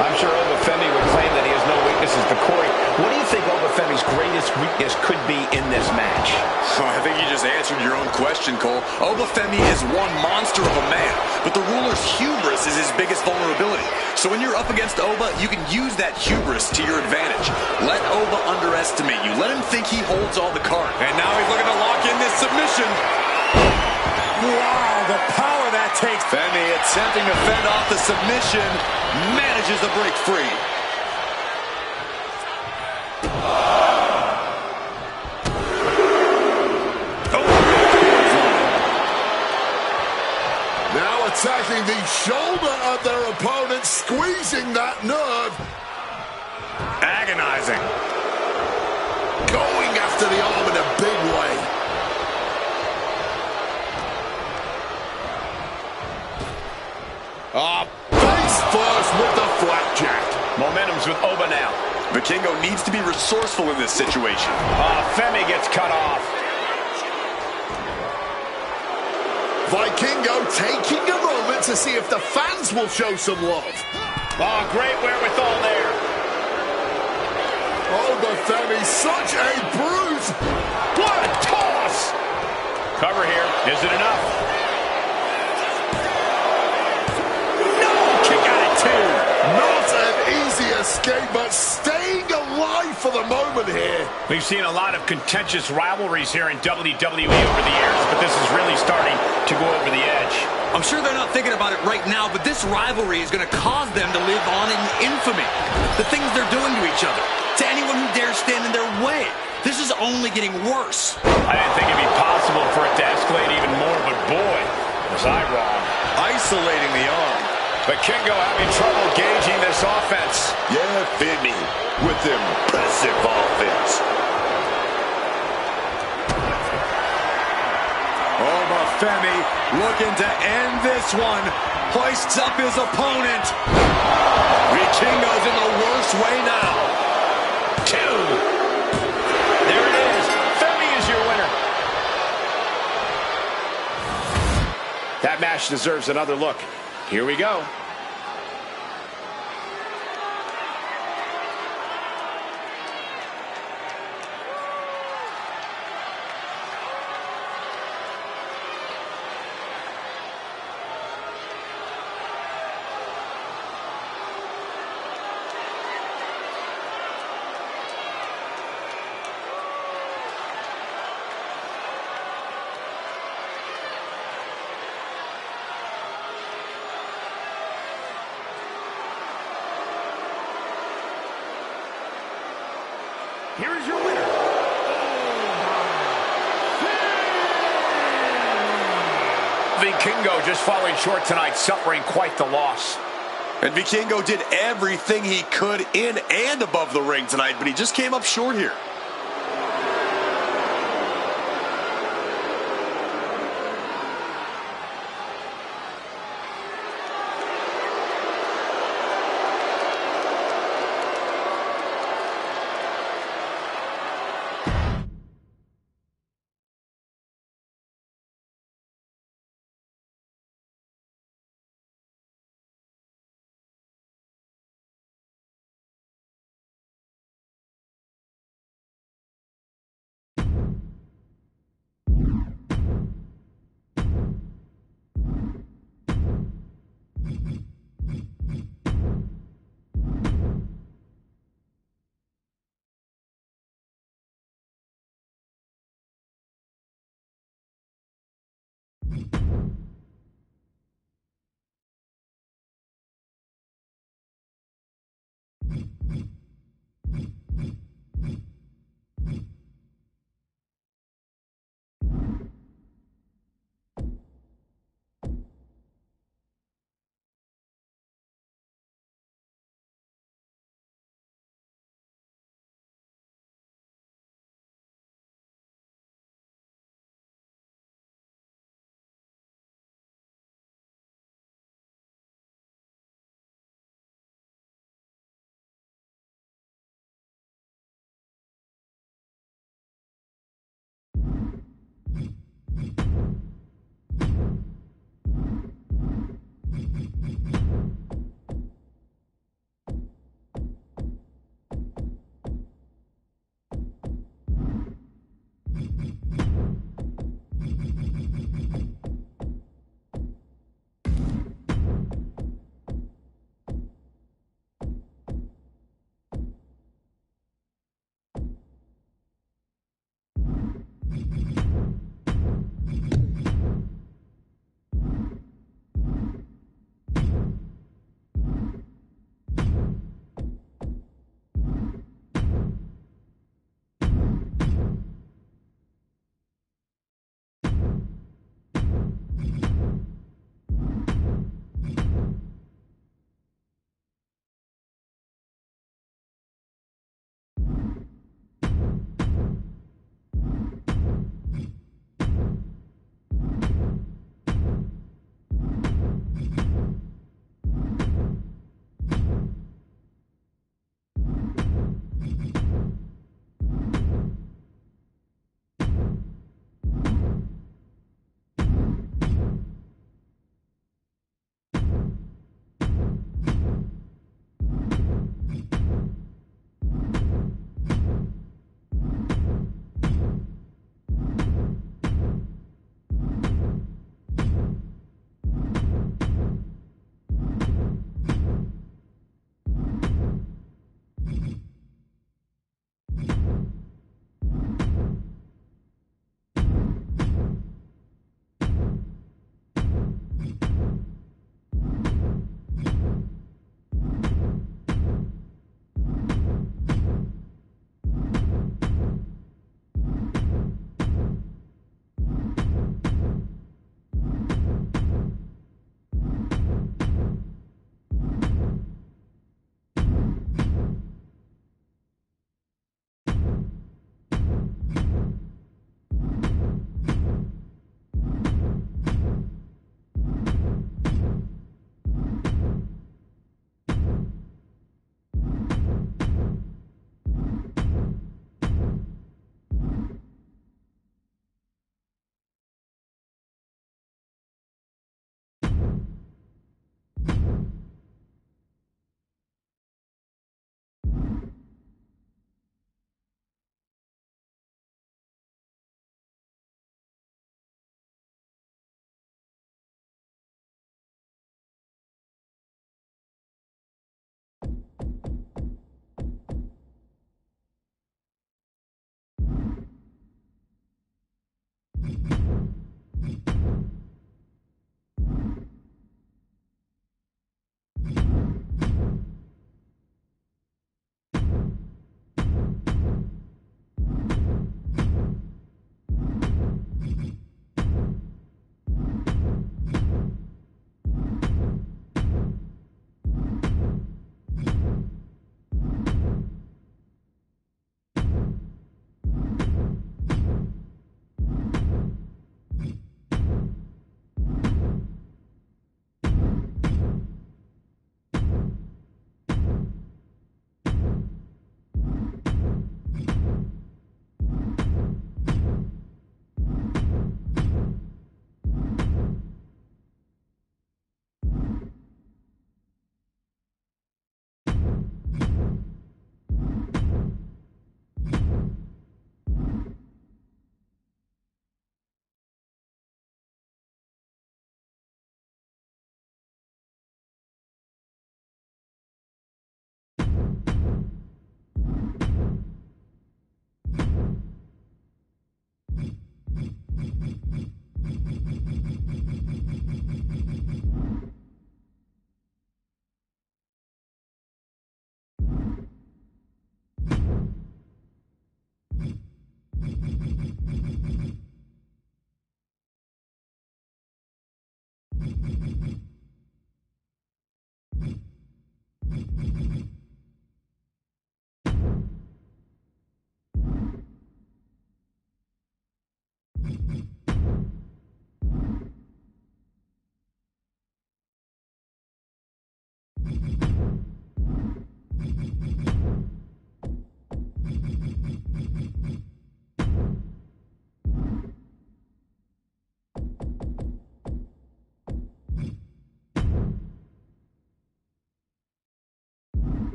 S3: I'm sure Obafemi would claim that he has no weaknesses, but Corey, what do you think Obafemi's greatest weakness could be in this match?
S6: Oh, I think you just answered your own question, Cole. Obafemi is one monster of a man, but the ruler's hubris is his biggest vulnerability. So when you're up against Oba, you can use that hubris to your advantage. Let Oba underestimate you. Let him think he holds all the cards. And now he's looking to lock in this submission. Wow, the power that takes. Femi attempting to fend off the submission, manages to break free.
S5: Now attacking the shoulder of their opponent, squeezing that nerve.
S6: Agonizing.
S5: Going after the arm in a big way. Face first with the flag.
S6: Vikingo needs to be resourceful in this situation.
S3: Femi gets cut off.
S5: Vikingo taking a moment to see if the fans will show some love.
S3: Oh, great wherewithal there.
S5: Oh, the Femi, such a brute.
S3: What a toss! Cover here. Is it enough? No! Kick out at two.
S5: Not an easy escape, but staying alive for the moment here.
S3: We've seen a lot of contentious rivalries here in WWE over the years, but this is really starting to go over the edge.
S6: I'm sure they're not thinking about it right now, but this rivalry is going to cause them to live on in infamy. The things they're doing to each other, to anyone who dares stand in their way. This is only getting worse.
S3: I didn't think it'd be possible for it to escalate even more, but boy, was I wrong.
S6: Isolating the arm.
S3: But Kingo having trouble gauging this offense.
S4: Yeah, Femi with impressive offense.
S6: Oh, but Femi looking to end this one. Hoists up his opponent. Vikingo's in the worst way now.
S3: Two. There it is. Femi is your winner. That match deserves another look. Here we go.
S1: Here is your winner.
S3: Vikingo just falling short tonight, suffering quite the loss.
S6: And Vikingo did everything he could in and above the ring tonight, but he just came up short here.